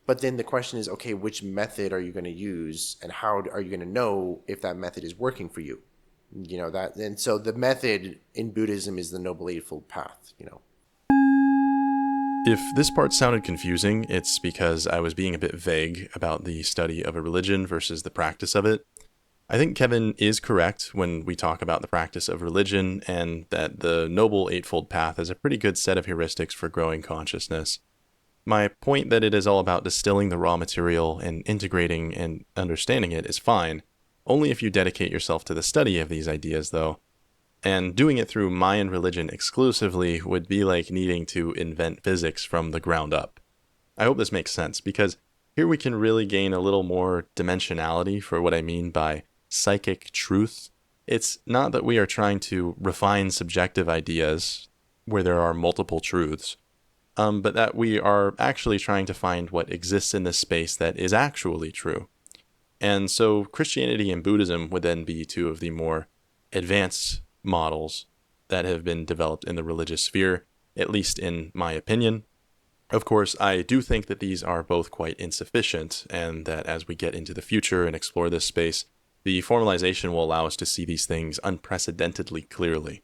S2: but then the question is, okay, which method are you going to use, and how are you going to know if that method is working for you? And so the method in Buddhism is the Noble Eightfold Path,
S1: if this part sounded confusing, it's because I was being a bit vague about the study of a religion versus the practice of it. I think Kevin is correct when we talk about the practice of religion, and that the Noble Eightfold Path is a pretty good set of heuristics for growing consciousness. My point that it is all about distilling the raw material and integrating and understanding it is fine, only if you dedicate yourself to the study of these ideas, though. And doing it through Mayan religion exclusively would be like needing to invent physics from the ground up. I hope this makes sense, because here we can really gain a little more dimensionality for what I mean by psychic truth. It's not that we are trying to refine subjective ideas where there are multiple truths, but that we are actually trying to find what exists in this space that is actually true. And so Christianity and Buddhism would then be two of the more advanced models that have been developed in the religious sphere, at least in my opinion. Of course, I do think that these are both quite insufficient, and that as we get into the future and explore this space, the formalization will allow us to see these things unprecedentedly clearly.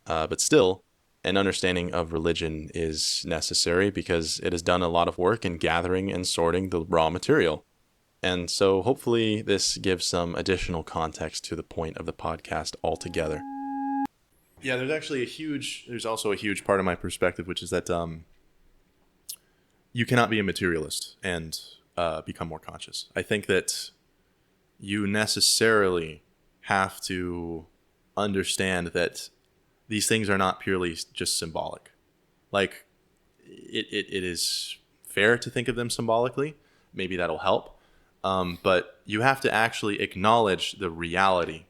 S1: But still, an understanding of religion is necessary because it has done a lot of work in gathering and sorting the raw material. And so hopefully this gives some additional context to the point of the podcast altogether. Yeah, there's also a huge part of my perspective, which is that you cannot be a materialist and become more conscious. I think that you necessarily have to understand that these things are not purely just symbolic. Like, it is fair to think of them symbolically. Maybe that'll help. But you have to actually acknowledge the reality,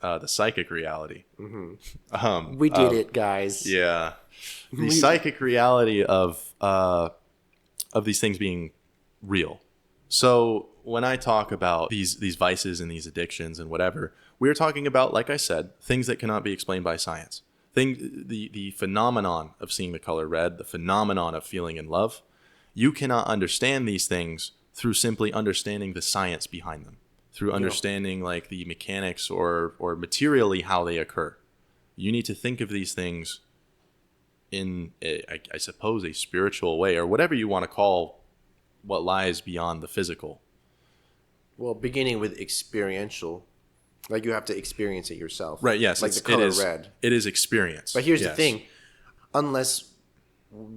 S1: the psychic reality.
S2: Mm-hmm. We did it, guys.
S1: Yeah. The psychic reality of these things being real. So when I talk about these vices and these addictions and whatever, we're talking about, like I said, things that cannot be explained by science. The phenomenon of seeing the color red, the phenomenon of feeling in love, you cannot understand these things through simply understanding the science behind them, through understanding like the mechanics or materially how they occur. You need to think of these things in, I suppose, a spiritual way, or whatever you want to call what lies beyond the physical.
S2: Well, beginning with experiential, like you have to experience it yourself.
S1: Right, yes.
S2: Like the color red.
S1: It is experience.
S2: But here's the thing. Unless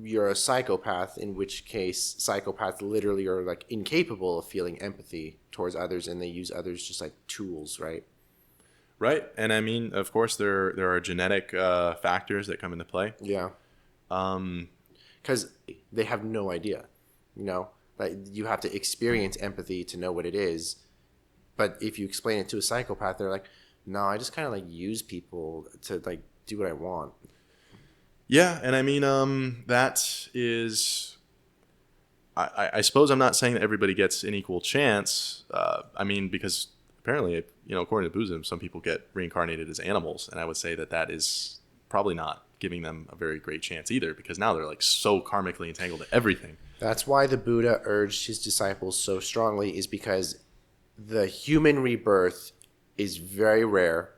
S2: you're a psychopath, in which case psychopaths literally are like incapable of feeling empathy towards others, and they use others just like tools, right?
S1: Right. And I mean, of course, there are genetic factors that come into play.
S2: Yeah. Because they have no idea, like you have to experience empathy to know what it is. But if you explain it to a psychopath, they're like, no, I just kind of like use people to like do what I want.
S1: Yeah. And I mean, that is, I suppose I'm not saying that everybody gets an equal chance. I mean, because apparently, according to Buddhism, some people get reincarnated as animals. And I would say that is probably not giving them a very great chance either, because now they're like so karmically entangled to everything.
S2: That's why the Buddha urged his disciples so strongly, is because the human rebirth is very rare,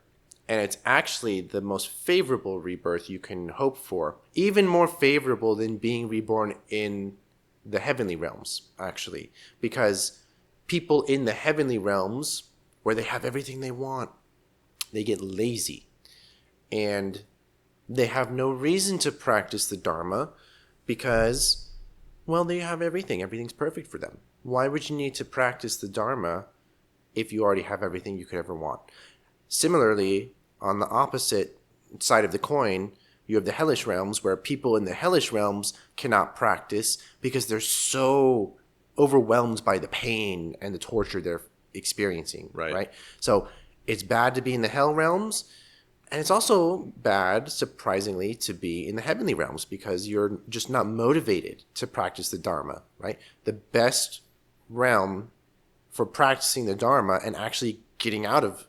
S2: and it's actually the most favorable rebirth you can hope for, even more favorable than being reborn in the heavenly realms, actually, because people in the heavenly realms, where they have everything they want, they get lazy, and they have no reason to practice the Dharma because, well, they have everything. Everything's perfect for them. Why would you need to practice the Dharma if you already have everything you could ever want? Similarly, on the opposite side of the coin, you have the hellish realms, where people in the hellish realms cannot practice because they're so overwhelmed by the pain and the torture they're experiencing. Right? So it's bad to be in the hell realms. And it's also bad, surprisingly, to be in the heavenly realms because you're just not motivated to practice the Dharma, right? The best realm for practicing the Dharma and actually getting out of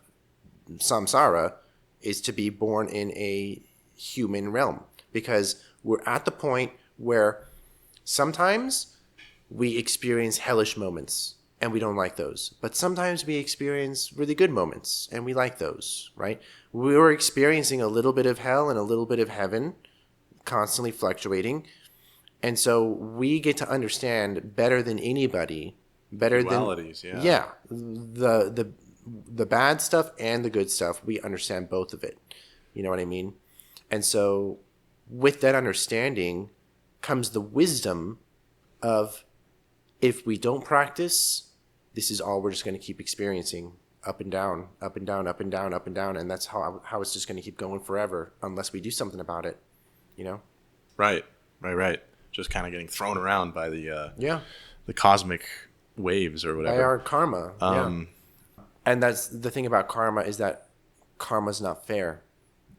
S2: samsara is to be born in a human realm, because we're at the point where sometimes we experience hellish moments and we don't like those. But sometimes we experience really good moments and we like those, right? We're experiencing a little bit of hell and a little bit of heaven, constantly fluctuating. And so we get to understand better than anybody,
S1: Dualities,
S2: the bad stuff and the good stuff. We understand both of it. You know what I mean? And so with that understanding comes the wisdom of, if we don't practice, this is all we're just going to keep experiencing, up and down, up and down, up and down, up and down. And that's how it's just going to keep going forever unless we do something about it,
S1: Right. Just kind of getting thrown around by the cosmic waves or whatever.
S2: By our karma. And that's the thing about karma, is that karma's not fair.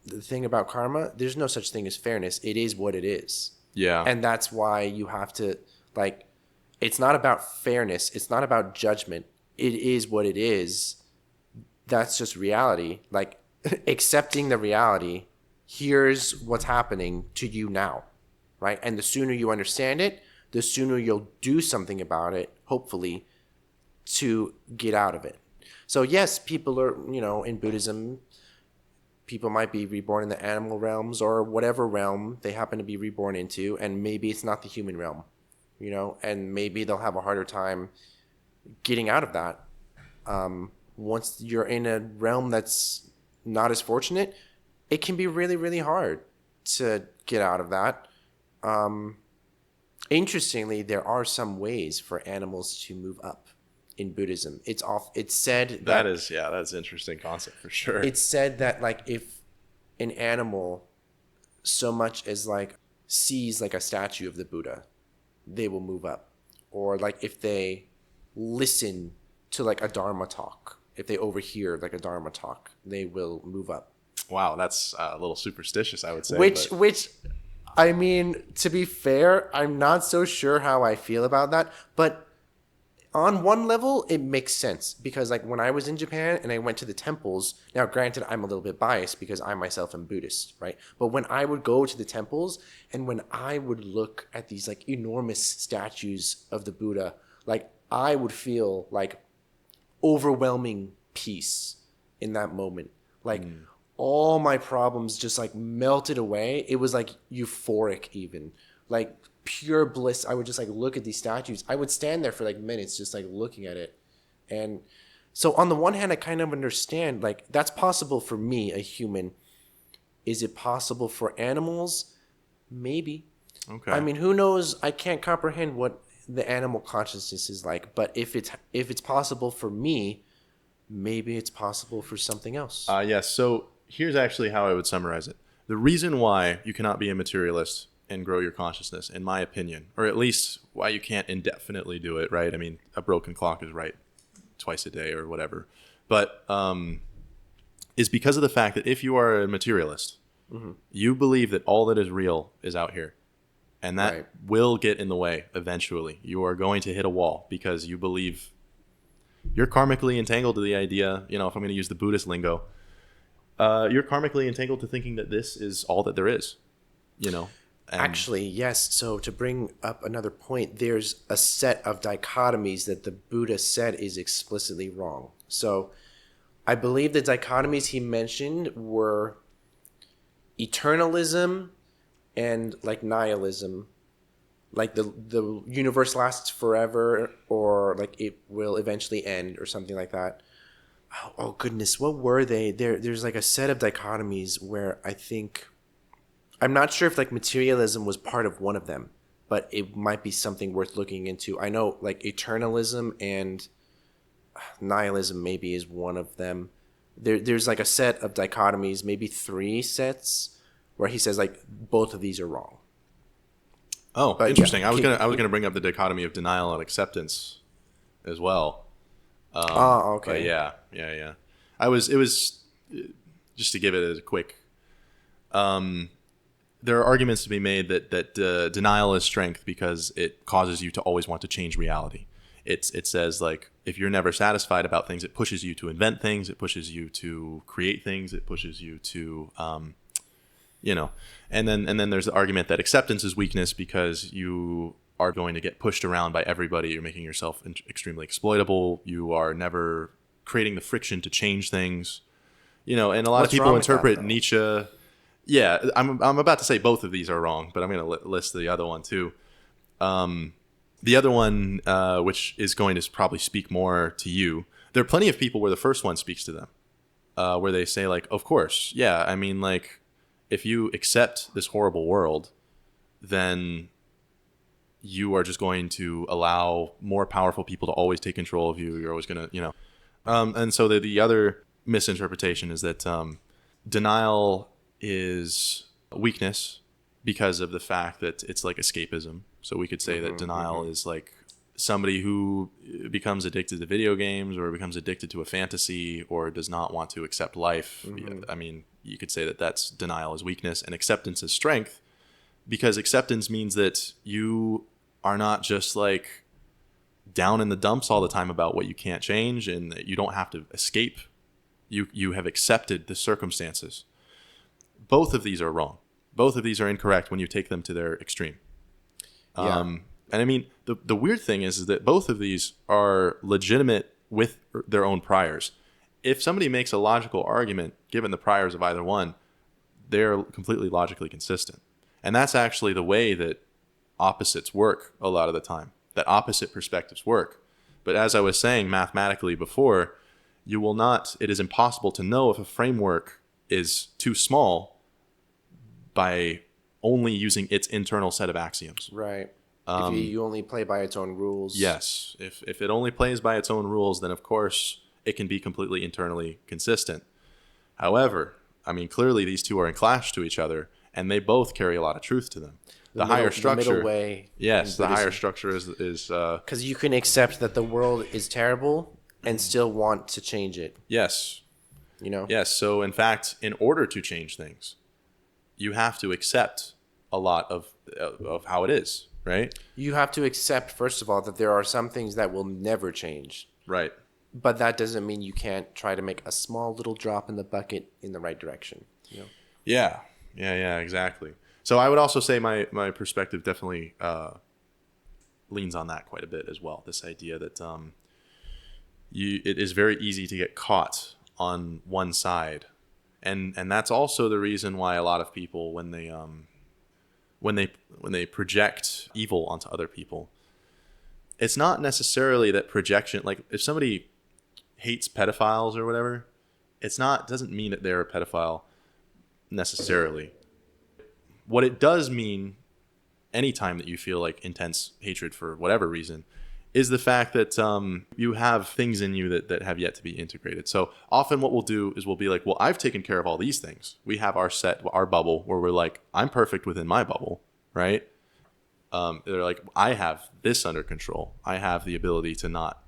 S2: The thing about karma, there's no such thing as fairness. It is what it is.
S1: Yeah.
S2: And that's why you have to, like, it's not about fairness. It's not about judgment. It is what it is. That's just reality. Like, accepting the reality, here's what's happening to you now, right? And the sooner you understand it, the sooner you'll do something about it, hopefully, to get out of it. So yes, people are, in Buddhism, people might be reborn in the animal realms or whatever realm they happen to be reborn into, and maybe it's not the human realm, and maybe they'll have a harder time getting out of that. Once you're in a realm that's not as fortunate, it can be really, really hard to get out of that. Interestingly, there are some ways for animals to move up in Buddhism. It's said
S1: that's an interesting concept for sure.
S2: It's said that, like, if an animal so much as like sees like a statue of the Buddha, they will move up. Or like if they listen to like a Dharma talk, if they overhear like a Dharma talk, they will move up.
S1: Wow, that's a little superstitious, I would say.
S2: Which, I mean, to be fair, I'm not so sure how I feel about that. But on one level, it makes sense. Because like when I was in Japan and I went to the temples, now granted, I'm a little bit biased because I myself am Buddhist, right? But when I would go to the temples and when I would look at these like enormous statues of the Buddha, like I would feel like overwhelming peace in that moment. Like all my problems just like melted away. It was like euphoric even. Like pure bliss. I would just like look at these statues. I would stand there for like minutes just like looking at it. And so on the one hand, I kind of understand like that's possible for me, a human. Is it possible for animals? Maybe.
S1: Okay.
S2: I mean, who knows? I can't comprehend what the animal consciousness is like. But if it's possible for me, maybe it's possible for something else.
S1: Yes. So here's actually how I would summarize it. The reason why you cannot be a materialist and grow your consciousness, in my opinion, or at least why you can't indefinitely do it, right? I mean, a broken clock is right twice a day or whatever. But is because of the fact that if you are a materialist, you believe that all that is real is out here. And that
S2: Right.
S1: will get in the way eventually. You are going to hit a wall because you believe you're karmically entangled to the idea, if I'm going to use the Buddhist lingo, you're karmically entangled to thinking that this is all that there is, And
S2: Actually, yes. So to bring up another point, there's a set of dichotomies that the Buddha said is explicitly wrong. So I believe the dichotomies he mentioned were eternalism and like nihilism, like the universe lasts forever, or like it will eventually end, or something like that. Oh goodness, what were they? There's like a set of dichotomies where I'm not sure if like materialism was part of one of them, but it might be something worth looking into. I know like eternalism and nihilism maybe is one of them. There's like a set of dichotomies, maybe 3 sets, where he says like both of these are wrong.
S1: Oh,
S2: But
S1: interesting.
S2: yeah,
S1: I was gonna bring up the dichotomy of denial and acceptance as well. But
S2: okay.
S1: yeah. It was just to give it a quick. There are arguments to be made that denial is strength because it causes you to always want to change reality. It says like if you're never satisfied about things, it pushes you to invent things. It pushes you to create things. It pushes you to and then there's the argument that acceptance is weakness because you are going to get pushed around by everybody. You're making yourself extremely exploitable. You are never creating the friction to change things. And a lot
S2: What's
S1: of people
S2: wrong with that,
S1: interpret
S2: though?
S1: Nietzsche. Yeah, I'm about to say both of these are wrong, but I'm going to list the other one too. The other one, which is going to probably speak more to you, there are plenty of people where the first one speaks to them, where they say like, of course, yeah, I mean like, if you accept this horrible world, then you are just going to allow more powerful people to always take control of you. You're always going to, and so the other misinterpretation is that denial is weakness because of the fact that it's like escapism. So we could say that denial is like somebody who becomes addicted to video games or becomes addicted to a fantasy or does not want to accept life. I mean, you could say that that's denial is weakness and acceptance is strength, because acceptance means that you are not just like down in the dumps all the time about what you can't change and that you don't have to escape. You have accepted the circumstances. Both of these are wrong. Both of these are incorrect when you take them to their extreme.
S2: Yeah.
S1: And I mean, the weird thing is that both of these are legitimate with their own priors. If somebody makes a logical argument, given the priors of either one, they're completely logically consistent. And that's actually the way that opposites work a lot of the time, that opposite perspectives work. But as I was saying mathematically before, it is impossible to know if a framework is too small by only using its internal set of axioms.
S2: Right. If you only play by its own rules.
S1: Yes. If it only plays by its own rules, then of course it can be completely internally consistent. However, I mean, clearly these two are in clash to each other, and they both carry a lot of truth to them. The higher structure.
S2: The middle way.
S1: Yes, the higher structure is
S2: Because you can accept that the world is terrible and still want to change it.
S1: yes.
S2: You know?
S1: Yes. So in fact, in order to change things, you have to accept a lot of how it is, right?
S2: You have to accept, first of all, that there are some things that will never change.
S1: Right.
S2: But that doesn't mean you can't try to make a small little drop in the bucket in the right direction. You know?
S1: Yeah. Yeah, exactly. So I would also say my perspective definitely leans on that quite a bit as well. This idea that it is very easy to get caught on one side, and that's also the reason why a lot of people when they project evil onto other people, it's not necessarily that projection. Like if somebody hates pedophiles or whatever, doesn't mean that they're a pedophile necessarily. What it does mean, any time that you feel like intense hatred for whatever reason, is the fact that you have things in you that have yet to be integrated. So often what we'll do is we'll be like, well, I've taken care of all these things. We have our bubble where we're like, I'm perfect within my bubble, right? They're like, I have this under control. I have the ability to not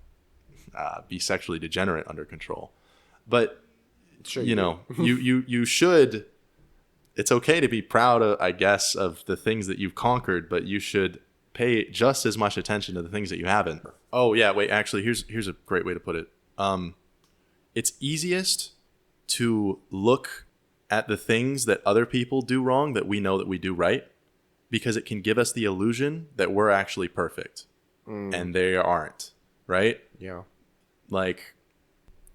S1: be sexually degenerate under control. But,
S2: Sure
S1: you know, you should, it's okay to be proud, I guess, of the things that you've conquered, but you should pay just as much attention to the things that you haven't. Oh yeah, wait, actually, here's a great way to put it. It's easiest to look at the things that other people do wrong that we know that we do right, because it can give us the illusion that we're actually perfect and they aren't, right?
S2: Yeah.
S1: Like,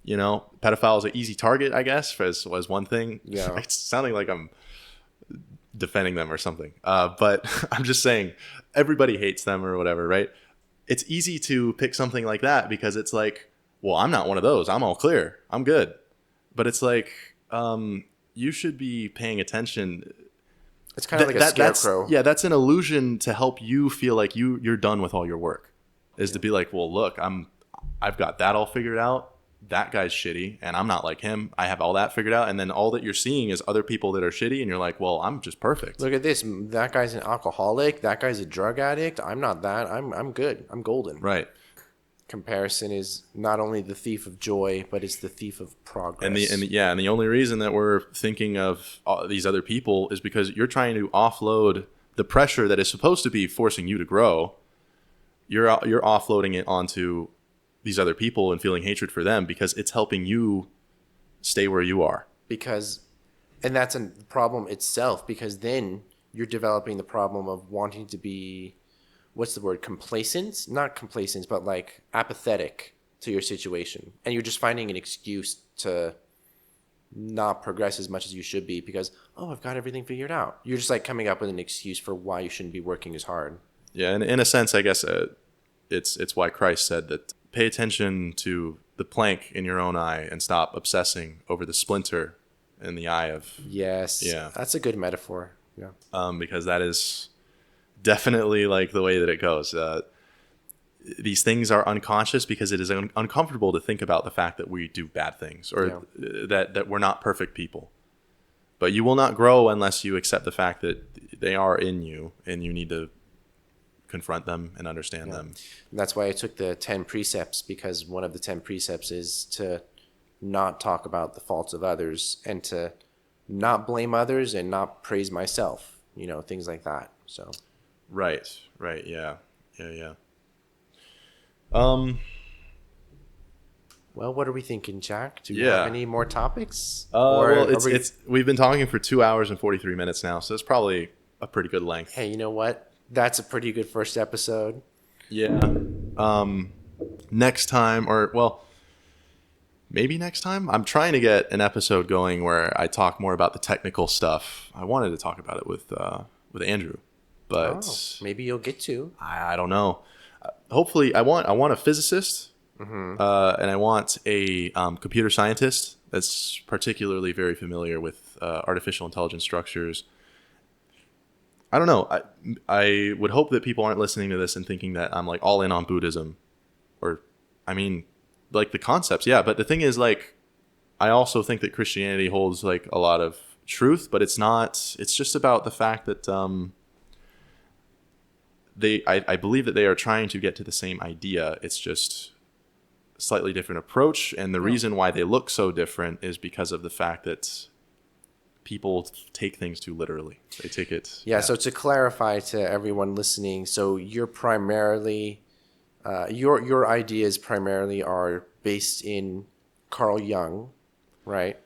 S1: you know, pedophile is an easy target, I guess, as one thing.
S2: Yeah.
S1: It's sounding like I'm defending them or something. But I'm just saying everybody hates them or whatever, right? It's easy to pick something like that because it's like, well, I'm not one of those. I'm all clear. I'm good. But it's like, you should be paying attention.
S2: It's kind of like a scarecrow.
S1: That's an illusion to help you feel like you're done with all your work. Is to be like, well, look, I've got that all figured out. That guy's shitty and I'm not like him. I have all that figured out. And then all that you're seeing is other people that are shitty and you're like, well, I'm just perfect.
S2: Look at this. That guy's an alcoholic. That guy's a drug addict. I'm not that. I'm good. I'm golden.
S1: Right.
S2: Comparison is not only the thief of joy, but it's the thief of progress.
S1: And the only reason that we're thinking of these other people is because you're trying to offload the pressure that is supposed to be forcing you to grow. You're offloading it onto these other people and feeling hatred for them because it's helping you stay where you are.
S2: And that's a problem itself, because then you're developing the problem of wanting to be, what's the word, complacent? Not complacent, but like apathetic to your situation. And you're just finding an excuse to not progress as much as you should be because, oh, I've got everything figured out. You're just like coming up with an excuse for why you shouldn't be working as hard.
S1: Yeah, and in a sense, I guess it's why Christ said that pay attention to the plank in your own eye and stop obsessing over the splinter in the eye of...
S2: Yes. Yeah. That's a good metaphor. Yeah.
S1: Because that is definitely like the way that it goes. These things are unconscious because it is uncomfortable to think about the fact that we do bad things or that we're not perfect people. But you will not grow unless you accept the fact that they are in you and you need to confront them and understand them.
S2: And that's why I took the 10 precepts, because one of the 10 precepts is to not talk about the faults of others and to not blame others and not praise myself, things like that. So
S1: right, yeah.
S2: Well, what are we thinking, Jack? Do you have any more topics?
S1: We've been talking for 2 hours and 43 minutes now, so it's probably a pretty good length.
S2: Hey, you know what? That's a pretty good first episode.
S1: Yeah. Next time, maybe next time, I'm trying to get an episode going where I talk more about the technical stuff. I wanted to talk about it with Andrew, but
S2: maybe you'll get to.
S1: I don't know. Hopefully, I want a physicist, and I want a computer scientist that's particularly very familiar with artificial intelligence structures. I don't know. I would hope that people aren't listening to this and thinking that I'm like all in on Buddhism, or I mean, like the concepts, yeah. But the thing is, like, I also think that Christianity holds like a lot of truth, but it's not. It's just about the fact that I believe that they are trying to get to the same idea. It's just a slightly different approach, and the reason why they look so different is because of the fact that people take things too literally. They take it.
S2: Yeah. So to clarify to everyone listening, so you're primarily, your ideas primarily are based in Carl Jung, right?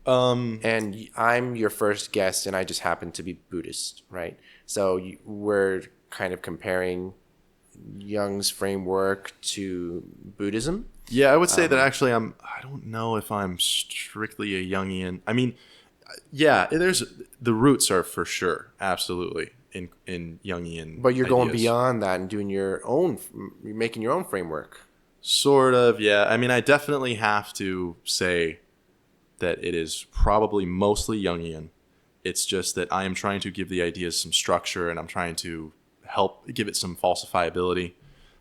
S2: And I'm your first guest, and I just happen to be Buddhist, right? So we're kind of comparing Jung's framework to Buddhism.
S1: Yeah, I would say that actually I don't know if I'm strictly a Jungian. I mean, yeah, there's the roots are for sure, absolutely in Jungian.
S2: But you're
S1: ideas.
S2: going beyond that and doing you're making your own framework.
S1: Sort of, yeah. I mean, I definitely have to say that it is probably mostly Jungian, It's just that I am trying to give the ideas some structure, and I'm trying to help give it some falsifiability.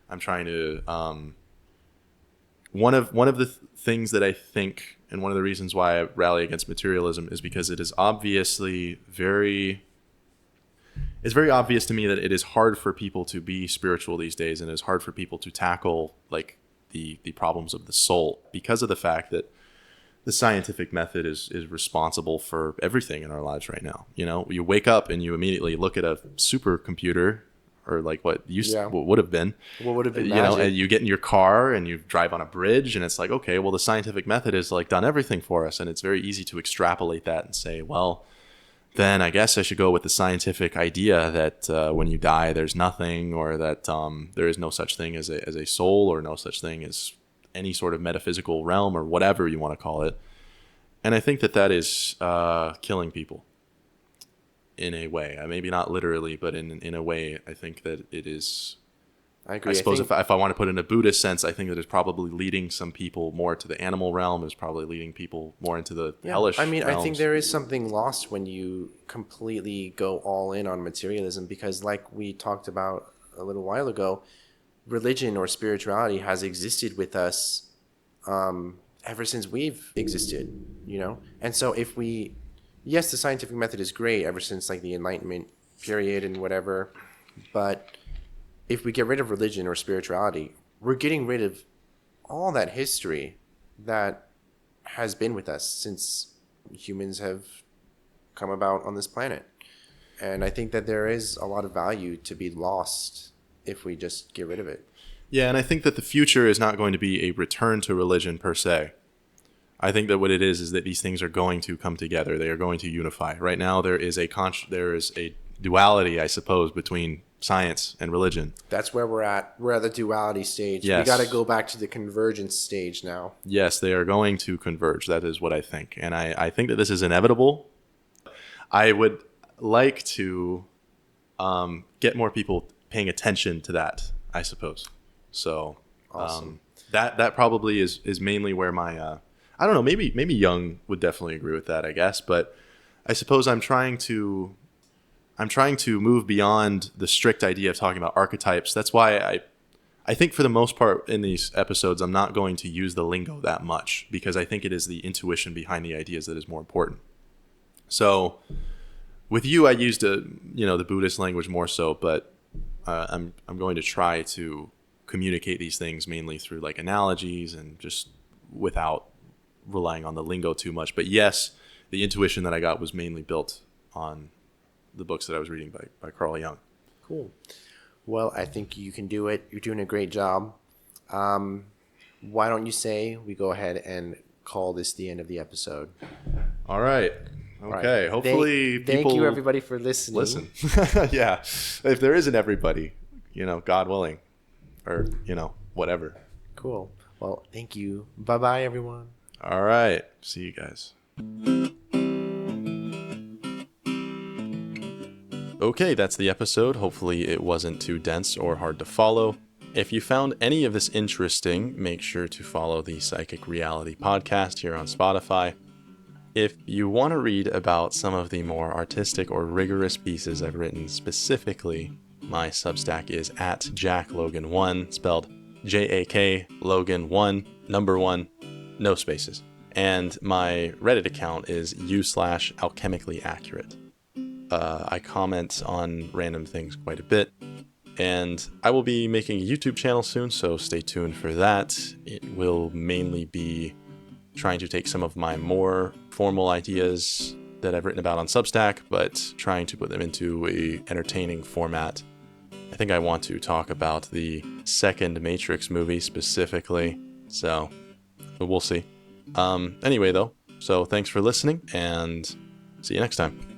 S1: I'm trying to one of the things that I think, and one of the reasons why I rally against materialism, is because it is obviously it's very obvious to me that it is hard for people to be spiritual these days, and it is hard for people to tackle like the problems of the soul, because of the fact that the scientific method is responsible for everything in our lives right now. You know, you wake up and you immediately look at a supercomputer, or like what would have been,
S2: magic.
S1: And you get in your car and you drive on a bridge, and it's like, okay, well, the scientific method has like done everything for us, and it's very easy to extrapolate that and say, well, then I guess I should go with the scientific idea that when you die, there's nothing, or that there is no such thing as a soul, or no such thing as any sort of metaphysical realm, or whatever you want to call it. And I think that is killing people in a way. Maybe not literally, but in a way, I think that it is.
S2: I agree.
S1: I suppose if I want to put it in a Buddhist sense, I think that it's probably leading some people more to the animal realm. It's probably leading people more into the hellish realms.
S2: I think there is something lost when you completely go all in on materialism, because like we talked about a little while ago, religion or spirituality has existed with us ever since we've existed, you know? And so yes, the scientific method is great ever since like the Enlightenment period and whatever, but if we get rid of religion or spirituality, we're getting rid of all that history that has been with us since humans have come about on this planet. And I think that there is a lot of value to be lost if we just get rid of it.
S1: Yeah, and I think that the future is not going to be a return to religion per se. I think that what it is that these things are going to come together. They are going to unify. Right now, there is a duality, I suppose, between science and religion.
S2: That's where we're at. We're at the duality stage.
S1: Yes.
S2: We got to go back to the convergence stage now.
S1: Yes, they are going to converge. That is what I think. And I think that this is inevitable. I would like to get more people paying attention to that, I suppose. So
S2: awesome.
S1: That probably is mainly where my I don't know, maybe Jung would definitely agree with that, I guess, but I suppose I'm trying to move beyond the strict idea of talking about archetypes. That's why I think for the most part in these episodes I'm not going to use the lingo that much, because I think it is the intuition behind the ideas that is more important. So with you, I used the Buddhist language more so, but I'm going to try to communicate these things mainly through like analogies and just without relying on the lingo too much. But yes, the intuition that I got was mainly built on the books that I was reading by Carl Jung.
S2: Cool. Well, I think you can do it. You're doing a great job. Why don't you say we go ahead and call this the end of the episode?
S1: All right. Okay.
S2: Right.
S1: Hopefully people
S2: thank you everybody for listening.
S1: Listen. Yeah. If there isn't everybody, God willing, or, whatever.
S2: Cool. Well, thank you. Bye-bye, everyone.
S1: All right. See you guys. Okay, that's the episode. Hopefully it wasn't too dense or hard to follow. If you found any of this interesting, make sure to follow the Psychic Reality podcast here on Spotify. If you want to read about some of the more artistic or rigorous pieces I've written specifically, my Substack is at JackLogan1, spelled J-A-K Logan 1, number 1, no spaces. And my Reddit account is u/alchemically accurate. I comment on random things quite a bit, and I will be making a YouTube channel soon, so stay tuned for that. It will mainly be trying to take some of my more formal ideas that I've written about on Substack, but trying to put them into a entertaining format. I think I want to talk about the second Matrix movie specifically, so we'll see. Anyway, though, so thanks for listening, and see you next time.